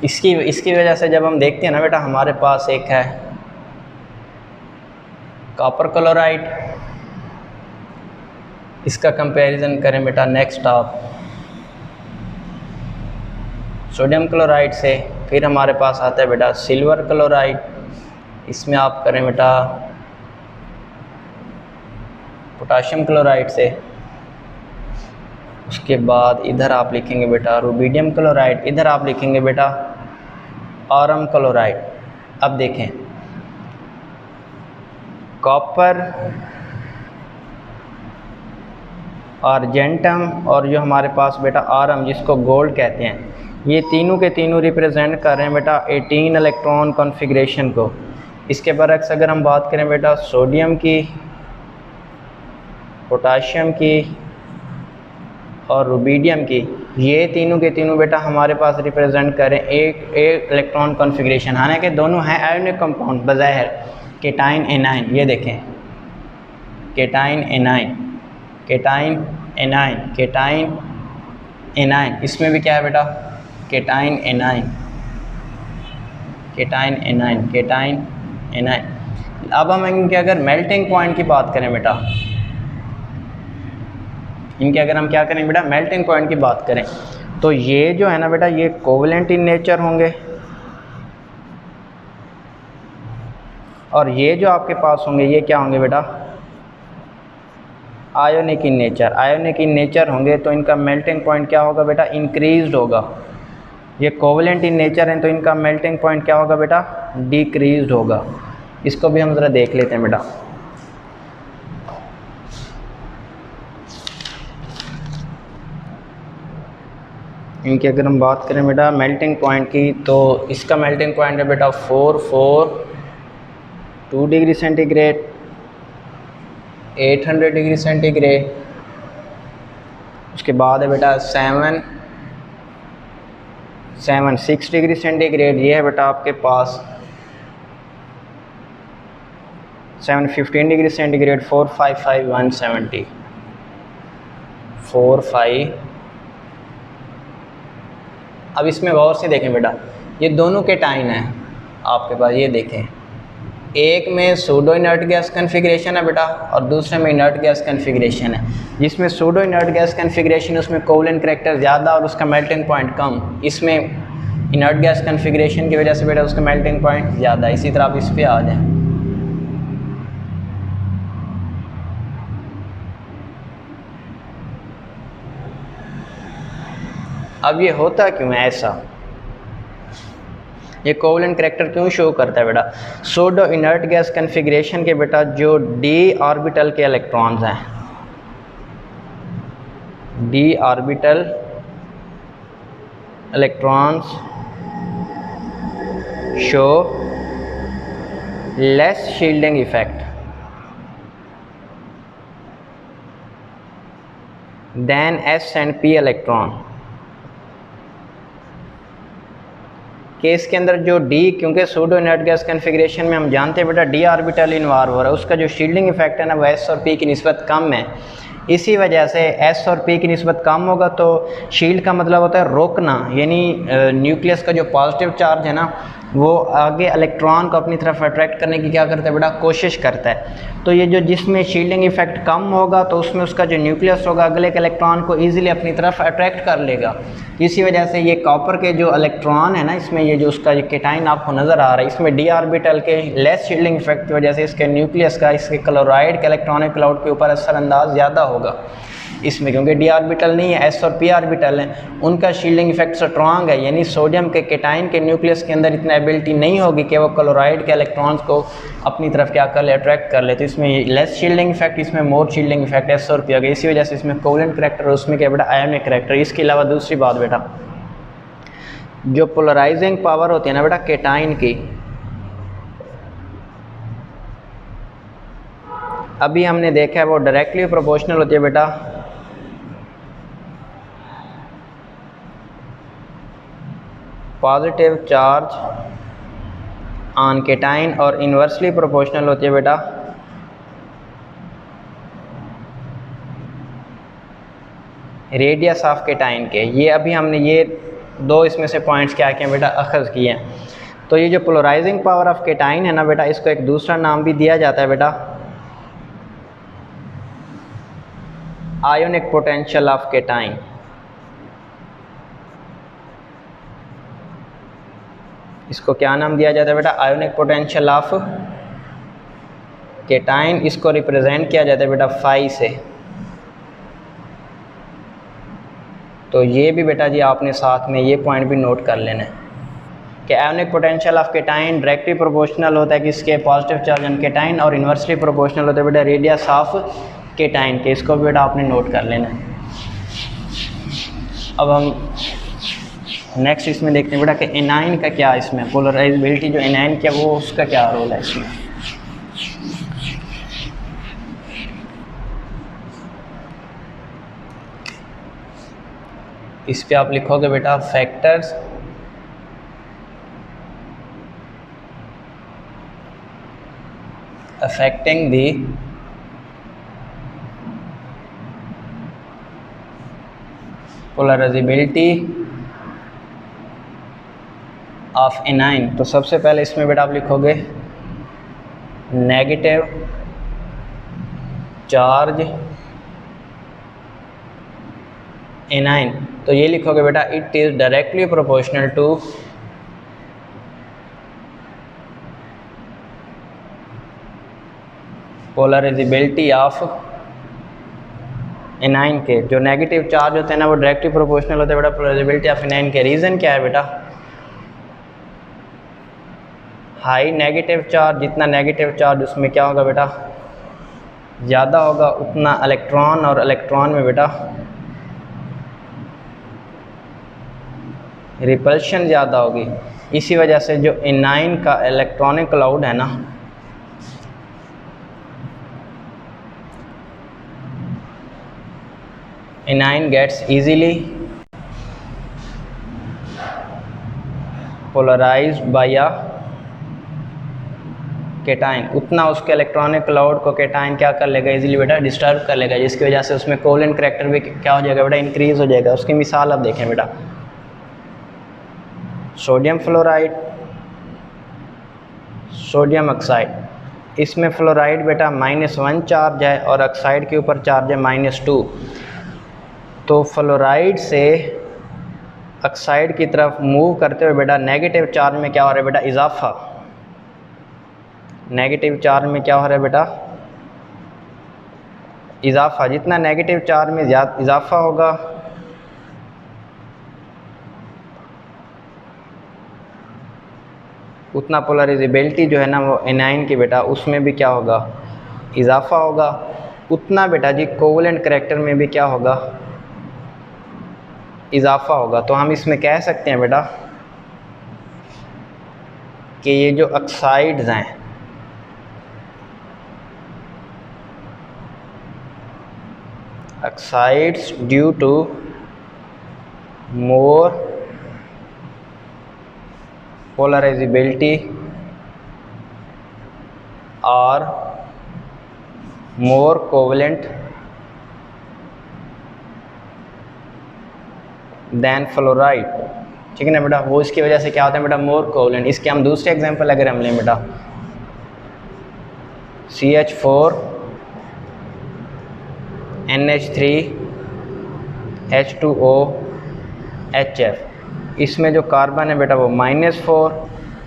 इसकी वजह से जब हम देखते हैं ना बेटा हमारे पास एक है कॉपर क्लोराइड, इसका कंपैरिजन करें बेटा नेक्स्ट आप सोडियम क्लोराइड से। फिर हमारे पास आता है बेटा सिल्वर क्लोराइड, इसमें आप करें बेटा पोटाशियम क्लोराइड से। उसके बाद इधर आप लिखेंगे बेटा रुबिडियम क्लोराइड, इधर आप लिखेंगे बेटा ऑरम क्लोराइड। अब देखें कॉपर आर्जेंटम और जो हमारे पास बेटा आरम जिसको गोल्ड कहते हैं, ये तीनों के तीनों रिप्रेजेंट कर रहे हैं बेटा 18 इलेक्ट्रॉन कॉन्फ़िगरेशन को। इसके बरक्स अगर हम बात करें बेटा सोडियम की, पोटाशियम की और रुबीडियम की, ये तीनों के तीनों बेटा हमारे पास रिप्रेजेंट करें एक इलेक्ट्रॉन कॉन्फ़िगरेशन। हालांकि दोनों हैं आयोनिक कंपाउंड बज़ाहिर, केटाइन एनाइन, ये देखें cation A9, cation A9, cation A9, इसमें भी क्या है बेटा cation A9, cation A9, cation A9. अब हम इनके अगर मेल्टिंग पॉइंट की बात करें बेटा, इनके अगर हम क्या करें बेटा मेल्टिंग पॉइंट की बात करें, तो ये जो है ना बेटा ये कोवलेंट इन नेचर होंगे, और ये जो आपके पास होंगे ये क्या होंगे बेटा ionic in nature, ionic in nature होंगे। तो इनका मेल्टिंग पॉइंट क्या होगा बेटा इंक्रीज्ड होगा। ये कोवलेंट इन नेचर हैं तो इनका मेल्टिंग पॉइंट क्या होगा बेटा डिक्रीज्ड होगा। इसको भी हम ज़रा देख लेते हैं बेटा। इनकी अगर हम बात करें बेटा मेल्टिंग पॉइंट की, तो इसका मेल्टिंग पॉइंट है बेटा 442 डिग्री सेंटीग्रेड, 800 डिग्री सेंटीग्रेड। उसके बाद है बेटा 776 डिग्री सेंटीग्रेड। ये है बेटा आपके पास 715 डिग्री सेंटीग्रेड, 455 170 45। अब इसमें गौर से देखें बेटा, ये दोनों के टाइन हैं आपके पास, ये देखें एक में सूडो इनर्ट गैस कन्फिग्रेशन है बेटा और दूसरे में इनर्ट गैस कन्फिग्रेशन है। जिसमें सूडो इनर्ट गैस कन्फिग्रेशन उसमें कोवलेंट करैक्टर ज़्यादा और उसका मेल्टिंग पॉइंट कम, इसमें इनर्ट गैस कन्फिग्रेशन की वजह से बेटा उसका मेल्टिंग पॉइंट ज़्यादा। इसी तरह आप इस पर आ जाएँ। अब ये होता क्यों है ऐसा, ये कोवलेंट करैक्टर क्यों शो करता है बेटा? सूडो इनर्ट गैस कन्फिग्रेशन के बेटा जो डी ऑर्बिटल के इलेक्ट्रॉन्स हैं, D orbital electrons show less shielding effect than S and P electron. Case के अंदर जो डी, क्योंकि सूडो इनर्ट गैस कन्फिग्रेशन में हम जानते हैं बेटा डी ऑर्बिटल इन्वॉल्व हो रहा है, उसका जो शील्डिंग इफेक्ट है ना वो एस और पी की निस्बत कम है। इसी वजह से एस और पी की निस्बत कम होगा तो शील्ड का मतलब होता है रोकना, यानी न्यूक्लियस का जो पॉजिटिव चार्ज है ना वो आगे इलेक्ट्रॉन को अपनी तरफ अट्रैक्ट करने की क्या करता है बेटा कोशिश करता है। तो ये जो जिसमें शील्डिंग इफेक्ट कम होगा तो उसमें उसका जो न्यूक्लियस होगा अगले के इलेक्ट्रॉन को ईजिली अपनी तरफ अट्रैक्ट कर लेगा। इसी वजह से ये कॉपर के जो इलेक्ट्रॉन है ना इसमें ये जो उसका केटाइन आपको नज़र आ रहा है इसमें डी ऑर्बिटल के लेस शील्डिंग इफेक्ट की वजह से इसके न्यूक्लियस का इसके क्लोराइड के इलेक्ट्रॉनिक क्लाउड के ऊपर असरअंदाज ज़्यादा होगा इसमें, क्योंकि डी ऑर्बिटल नहीं है एस और पी ऑर्बिटल हैं, उनका शील्डिंग इफेक्ट स्ट्रॉन्ग है। यानी सोडियम के केटाइन के न्यूक्लियस के अंदर इतना एबिलिटी नहीं होगी कि वो क्लोराइड के इलेक्ट्रॉन्स को अपनी तरफ क्या कर ले अट्रैक्ट कर ले। तो इसमें लेस शील्डिंग इफेक्ट, इसमें मोर शील्डिंग इफेक्ट एस और पी आ गया। इसी वजह से इसमें कोवलेंट करैक्टर और उसमें क्या बेटा आयोनिक करैक्टर। इसके अलावा दूसरी बात बेटा जो पोलराइजिंग पावर होती है ना बेटा केटाइन की, अभी हमने देखा है वो डायरेक्टली प्रोपोर्शनल होती है बेटा पॉजिटिव चार्ज ऑन केटाइन और इन्वर्सली प्रोपोर्शनल होती है बेटा रेडियस ऑफ केटाइन के। ये अभी हमने ये दो इसमें से पॉइंट्स क्या किए बेटा अखज़ किए हैं। तो ये जो पोलराइजिंग पावर ऑफ केटाइन है ना बेटा इसको एक दूसरा नाम भी दिया जाता है बेटा आयोनिक पोटेंशियल ऑफ केटाइन। इसको क्या नाम दिया जाता है बेटा आयोनिक पोटेंशियल ऑफ केटाइन। इसको रिप्रेजेंट किया जाता है बेटा फाई से। तो ये भी बेटा जी आपने साथ में ये पॉइंट भी नोट कर लेना है कि ionic potential of cation directly proportional होता है कि इसके पॉजिटिव चार्ज ऑन केटाइन और इन्वर्सली प्रोपोर्शनल होता है बेटा रेडियस ऑफ केटाइन के, इसको बेटा आपने नोट कर लेना है। अब हम नेक्स्ट इसमें देखते हैं बेटा कि एनाइन का क्या इसमें पोलराइजेबिलिटी जो एनाइन क्या वो उसका क्या रोल है इसमें। इस पे आप लिखोगे बेटा factors affecting the polarisability of A9. तो सबसे पहले इसमें बेटा आप लिखोगे नेगेटिव चार्ज एनाइन। तो ये लिखोगे बेटा it is directly proportional to polarisability of anion के। जो नेगेटिव चार्ज होते हैं ना वो डायरेक्टली प्रोपोर्शनल होते हैं बेटा पोलराइजेबिलिटी ऑफ एनाइन के। रीज़न क्या है बेटा, हाई नेगेटिव चार्ज, जितना नेगेटिव चार्ज उसमें क्या होगा बेटा ज़्यादा होगा, उतना इलेक्ट्रॉन और इलेक्ट्रॉन में बेटा रिपल्शन ज़्यादा होगी। इसी वजह से जो एनाइन का इलेक्ट्रॉनिक क्लाउड है ना anion gets easily polarised by a cation, उतना उसके इलेक्ट्रॉनिक क्लाउड को केटाइन क्या कर लेगा इजीली बेटा डिस्टर्ब कर लेगा, जिसकी वजह से उसमें कोवेलेंट करैक्टर भी क्या हो जाएगा बेटा इंक्रीज हो जाएगा। उसकी मिसाल आप देखें बेटा सोडियम फ्लोराइड, सोडियम ऑक्साइड, इसमें फ्लोराइड बेटा -1 चार्ज है और ऑक्साइड के ऊपर चार्ज है -2। तो फ्लोराइड से ऑक्साइड की तरफ मूव करते हुए बेटा नेगेटिव चार्ज में क्या हो रहा है बेटा इजाफा, नेगेटिव चार्ज में क्या हो रहा है बेटा इजाफा। जितना नेगेटिव चार्ज में इजाफा होगा उतना पोलराइजेबिलिटी जो है ना वो एनाइन की बेटा उसमें भी क्या होगा इजाफा होगा, उतना बेटा जी कोवेलेंट करैक्टर में भी क्या होगा इजाफा होगा। तो हम इसमें कह सकते हैं बेटा कि ये जो ऑक्साइड्स हैं oxides due to more polarisability और मोर कोवेलेंट देन फ्लोराइड, ठीक है ना बेटा, वो इसकी वजह से क्या होता है बेटा मोर कोवेलेंट। इसके हम दूसरे एग्जांपल अगर हम लें बेटा CH4 NH3 H2O HF, इसमें जो कार्बन है बेटा वो -4,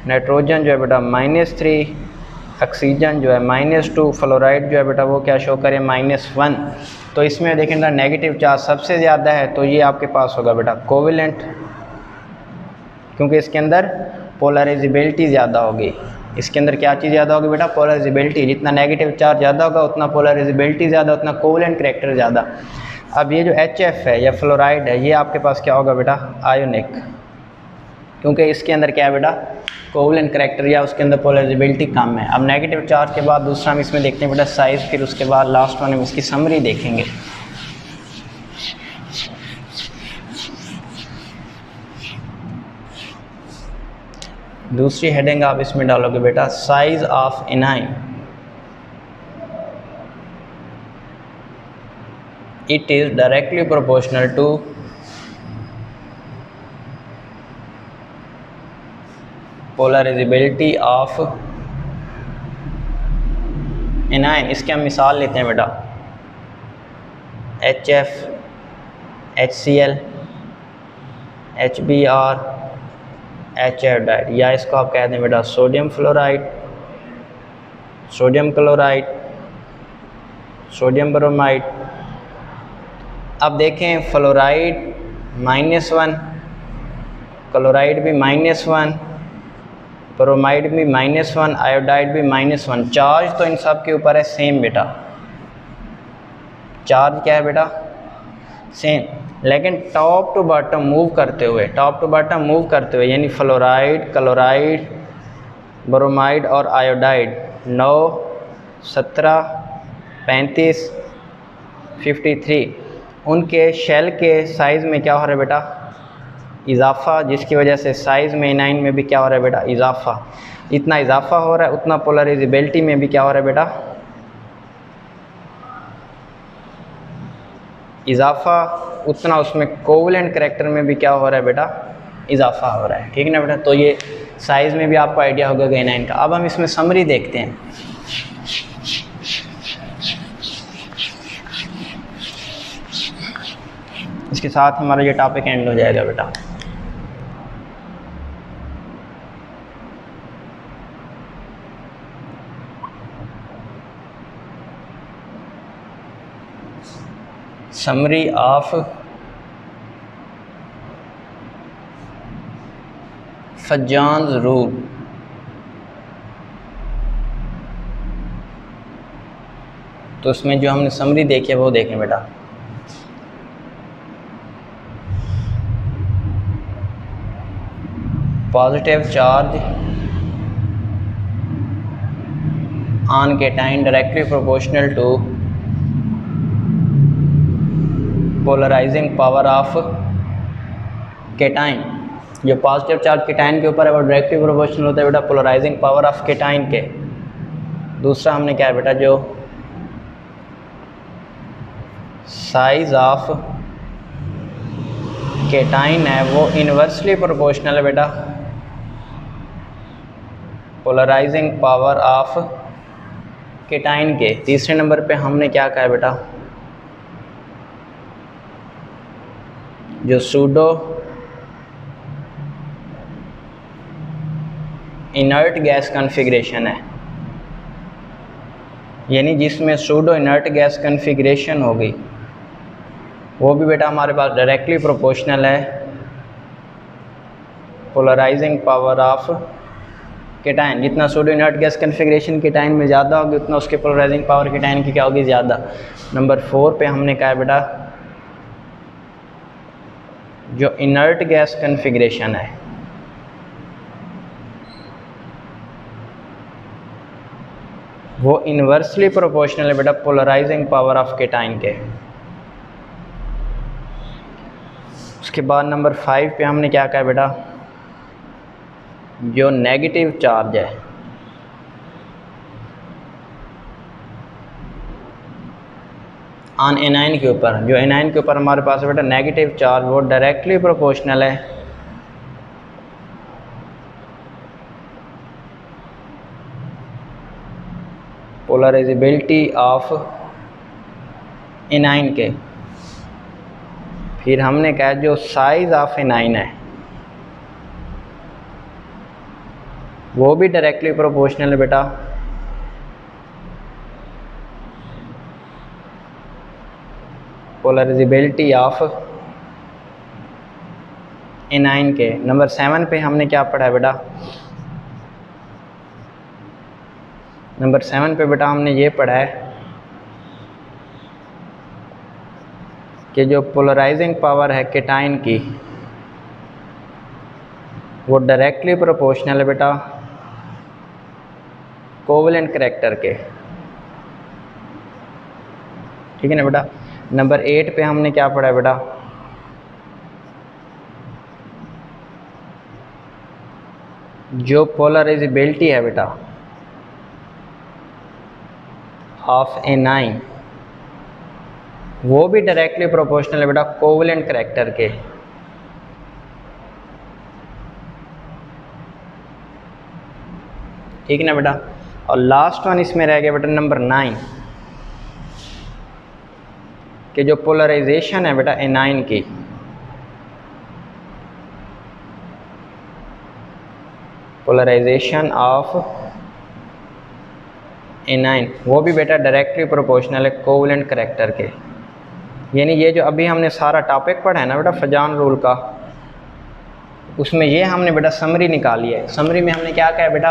नाइट्रोजन जो है बेटा -3, ऑक्सीजन जो है -2, फ्लोराइड जो है बेटा वो क्या शो करे -1। तो इसमें देखें ना नेगेटिव चार्ज सबसे ज़्यादा है तो ये आपके पास होगा बेटा कोवेलेंट, क्योंकि इसके अंदर पोलराइजेबिलिटी ज़्यादा होगी। इसके अंदर क्या चीज़ ज़्यादा होगी बेटा पोलराइजेबिलिटी, जितना नेगेटिव चार्ज ज़्यादा होगा उतना पोलराइजेबिलिटी ज़्यादा, उतना कोवेलेंट करैक्टर ज़्यादा। अब ये जो HF है या फ्लोराइड है ये आपके पास क्या होगा बेटा आयोनिक, क्योंकि इसके अंदर क्या है बेटा कोवेलेंट करैक्टर या उसके अंदर पोलराइजेबिलिटी कम है। अब नेगेटिव चार्ज के बाद दूसरा हम इसमें देखते हैं बेटा साइज, फिर उसके बाद लास्ट वन हम इसकी समरी देखेंगे। दूसरी हेडिंग आप इसमें डालोगे बेटा size of anion, it is directly proportional to polarisability of anion. इसके हम मिसाल लेते हैं बेटा HF, HCl, HBr, HF, या इसको आप कह दें बेटा sodium fluoride, sodium chloride, sodium bromide. अब देखें फ्लोराइड -1, क्लोराइड भी -1, ब्रोमाइड भी -1, आयोडाइड भी -1। चार्ज तो इन सब के ऊपर है सेम बेटा, चार्ज क्या है बेटा, सेम, लेकिन टॉप टू बॉटम मूव करते हुए यानी फ्लोराइड, क्लोराइड, ब्रोमाइड और आयोडाइड 9, 17, 35, 53 उनके शेल के साइज़ में क्या हो रहा है बेटा, इजाफा, जिसकी वजह से साइज़ में एनाइन में भी क्या हो रहा है बेटा, इजाफा। इतना इजाफा हो रहा है उतना पोलराइजेबिलिटी में भी क्या हो रहा है बेटा, इजाफा, उतना उसमें कोवलेंट करैक्टर में भी क्या हो रहा है बेटा, इजाफा हो रहा है। ठीक है ना बेटा। तो ये साइज़ में भी आपको आइडिया होगा एनाइन का। अब हम इसमें समरी देखते हैं। इसके साथ हमारा ये टॉपिक एंड हो जाएगा बेटा। Summary of Fajans rule. तो उसमें जो हमने समरी देखी है वो देखें बेटा। Positive charge on cation directly proportional to polarising power of cation. जो पॉजिटिव चार्ज केटाइन के ऊपर है वो डायरेक्टली प्रोपोर्शनल होता है बेटा पोलराइजिंग पावर ऑफ केटाइन के। दूसरा हमने क्या है बेटा, जो साइज ऑफ केटाइन है वो इन्वर्सली प्रोपोर्शनल है बेटा पोलराइजिंग पावर ऑफ केटाइन के। तीसरे नंबर पे हमने क्या कहा है बेटा, जो सूडो इनर्ट गैस कॉन्फ़िगरेशन है, यानी जिसमें सूडो इनर्ट गैस कॉन्फ़िगरेशन होगी वो भी बेटा हमारे पास डायरेक्टली प्रोपोर्शनल है पोलराइजिंग पावर ऑफ केटाइन। जितना pseudo inert gas configuration cation में ज़्यादा होगी उतना उसके पोलराइजिंग पावर केटाइन की क्या होगी, ज़्यादा। नंबर 4 पे हमने कहा है बेटा, जो इनर्ट गैस कॉन्फ़िगरेशन है वो इन्वर्सली प्रोपोर्शनल है बेटा पोलराइजिंग पावर ऑफ केटाइन के। उसके बाद नंबर 5 पे हमने क्या कहा बेटा, जो नेगेटिव चार्ज है ऑन एनाइन के ऊपर, जो एनाइन के ऊपर हमारे पास है बेटा नेगेटिव चार्ज वो डायरेक्टली प्रोपोर्शनल है पोलराइजेबिलिटी ऑफ एनाइन के। फिर हमने कहा जो साइज ऑफ एनाइन है वो भी डायरेक्टली प्रोपोर्शनल है बेटा पोलराइजेबिलिटी ऑफ एनाइन के। नंबर 7 पे हमने क्या पढ़ा है बेटा, नंबर 7 पे बेटा हमने ये पढ़ा है कि जो पोलराइजिंग पावर है केटाइन की वो डायरेक्टली प्रोपोर्शनल है बेटा कोवलेंट करैक्टर के। ठीक है ना बेटा। नंबर 8 पे हमने क्या पढ़ा है बेटा, जो पोलराइजेबिलिटी है बेटा ऑफ एनाइन वो भी डायरेक्टली प्रोपोर्शनल है बेटा कोवलेंट करैक्टर के। ठीक है ना बेटा। और लास्ट वन इसमें रह गया बेटा नंबर 9 कि जो पोलराइजेशन है बेटा एनाइन की पोलराइजेशन ऑफ एनाइन वो भी बेटा डायरेक्टली प्रोपोर्शनल है कोवलेंट करैक्टर के। यानी ये जो अभी हमने सारा टॉपिक पढ़ा है ना बेटा फजान रूल का, उसमें ये हमने बेटा समरी निकाली है। समरी में हमने क्या कहा है बेटा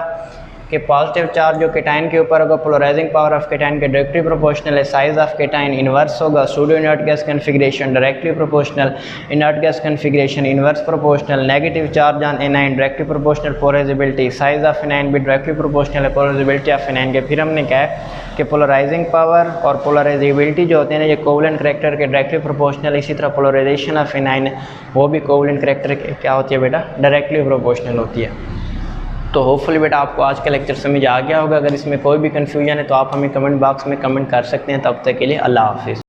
कि पॉजिटिव चार्ज जो केटाइन के ऊपर होगा, पोलराइजिंग पावर ऑफ केटाइन के डायरेक्टली प्रोपोर्शनल है, साइज ऑफ केटाइन इन्वर्स होगा, pseudo inert gas configuration directly proportional, inert gas configuration inverse proportional, negative charge on A9 directly proportional polarisability, size of A9 भी directly proportional है polarisability of anion के। फिर हमने कहा है कि पोलराइजिंग पावर और पोलराइजेबिलिटी जो होते हैं ना ये कोवलेंट करैक्टर के डायरेक्टली प्रोपोर्शनल, इसी तरह पोलराइजेशन ऑफ एनाइन वो भी कोवलेंट करैक्टर के क्या होती है बेटा, डायरेक्टली प्रोपोर्शनल होती है। तो होपफुली बेटा आपको आज का लेक्चर समझ आ गया होगा। अगर इसमें कोई भी कन्फ्यूजन है तो आप हमें कमेंट बॉक्स में कमेंट कर सकते हैं। तब तक के लिए अल्लाह हाफिज़।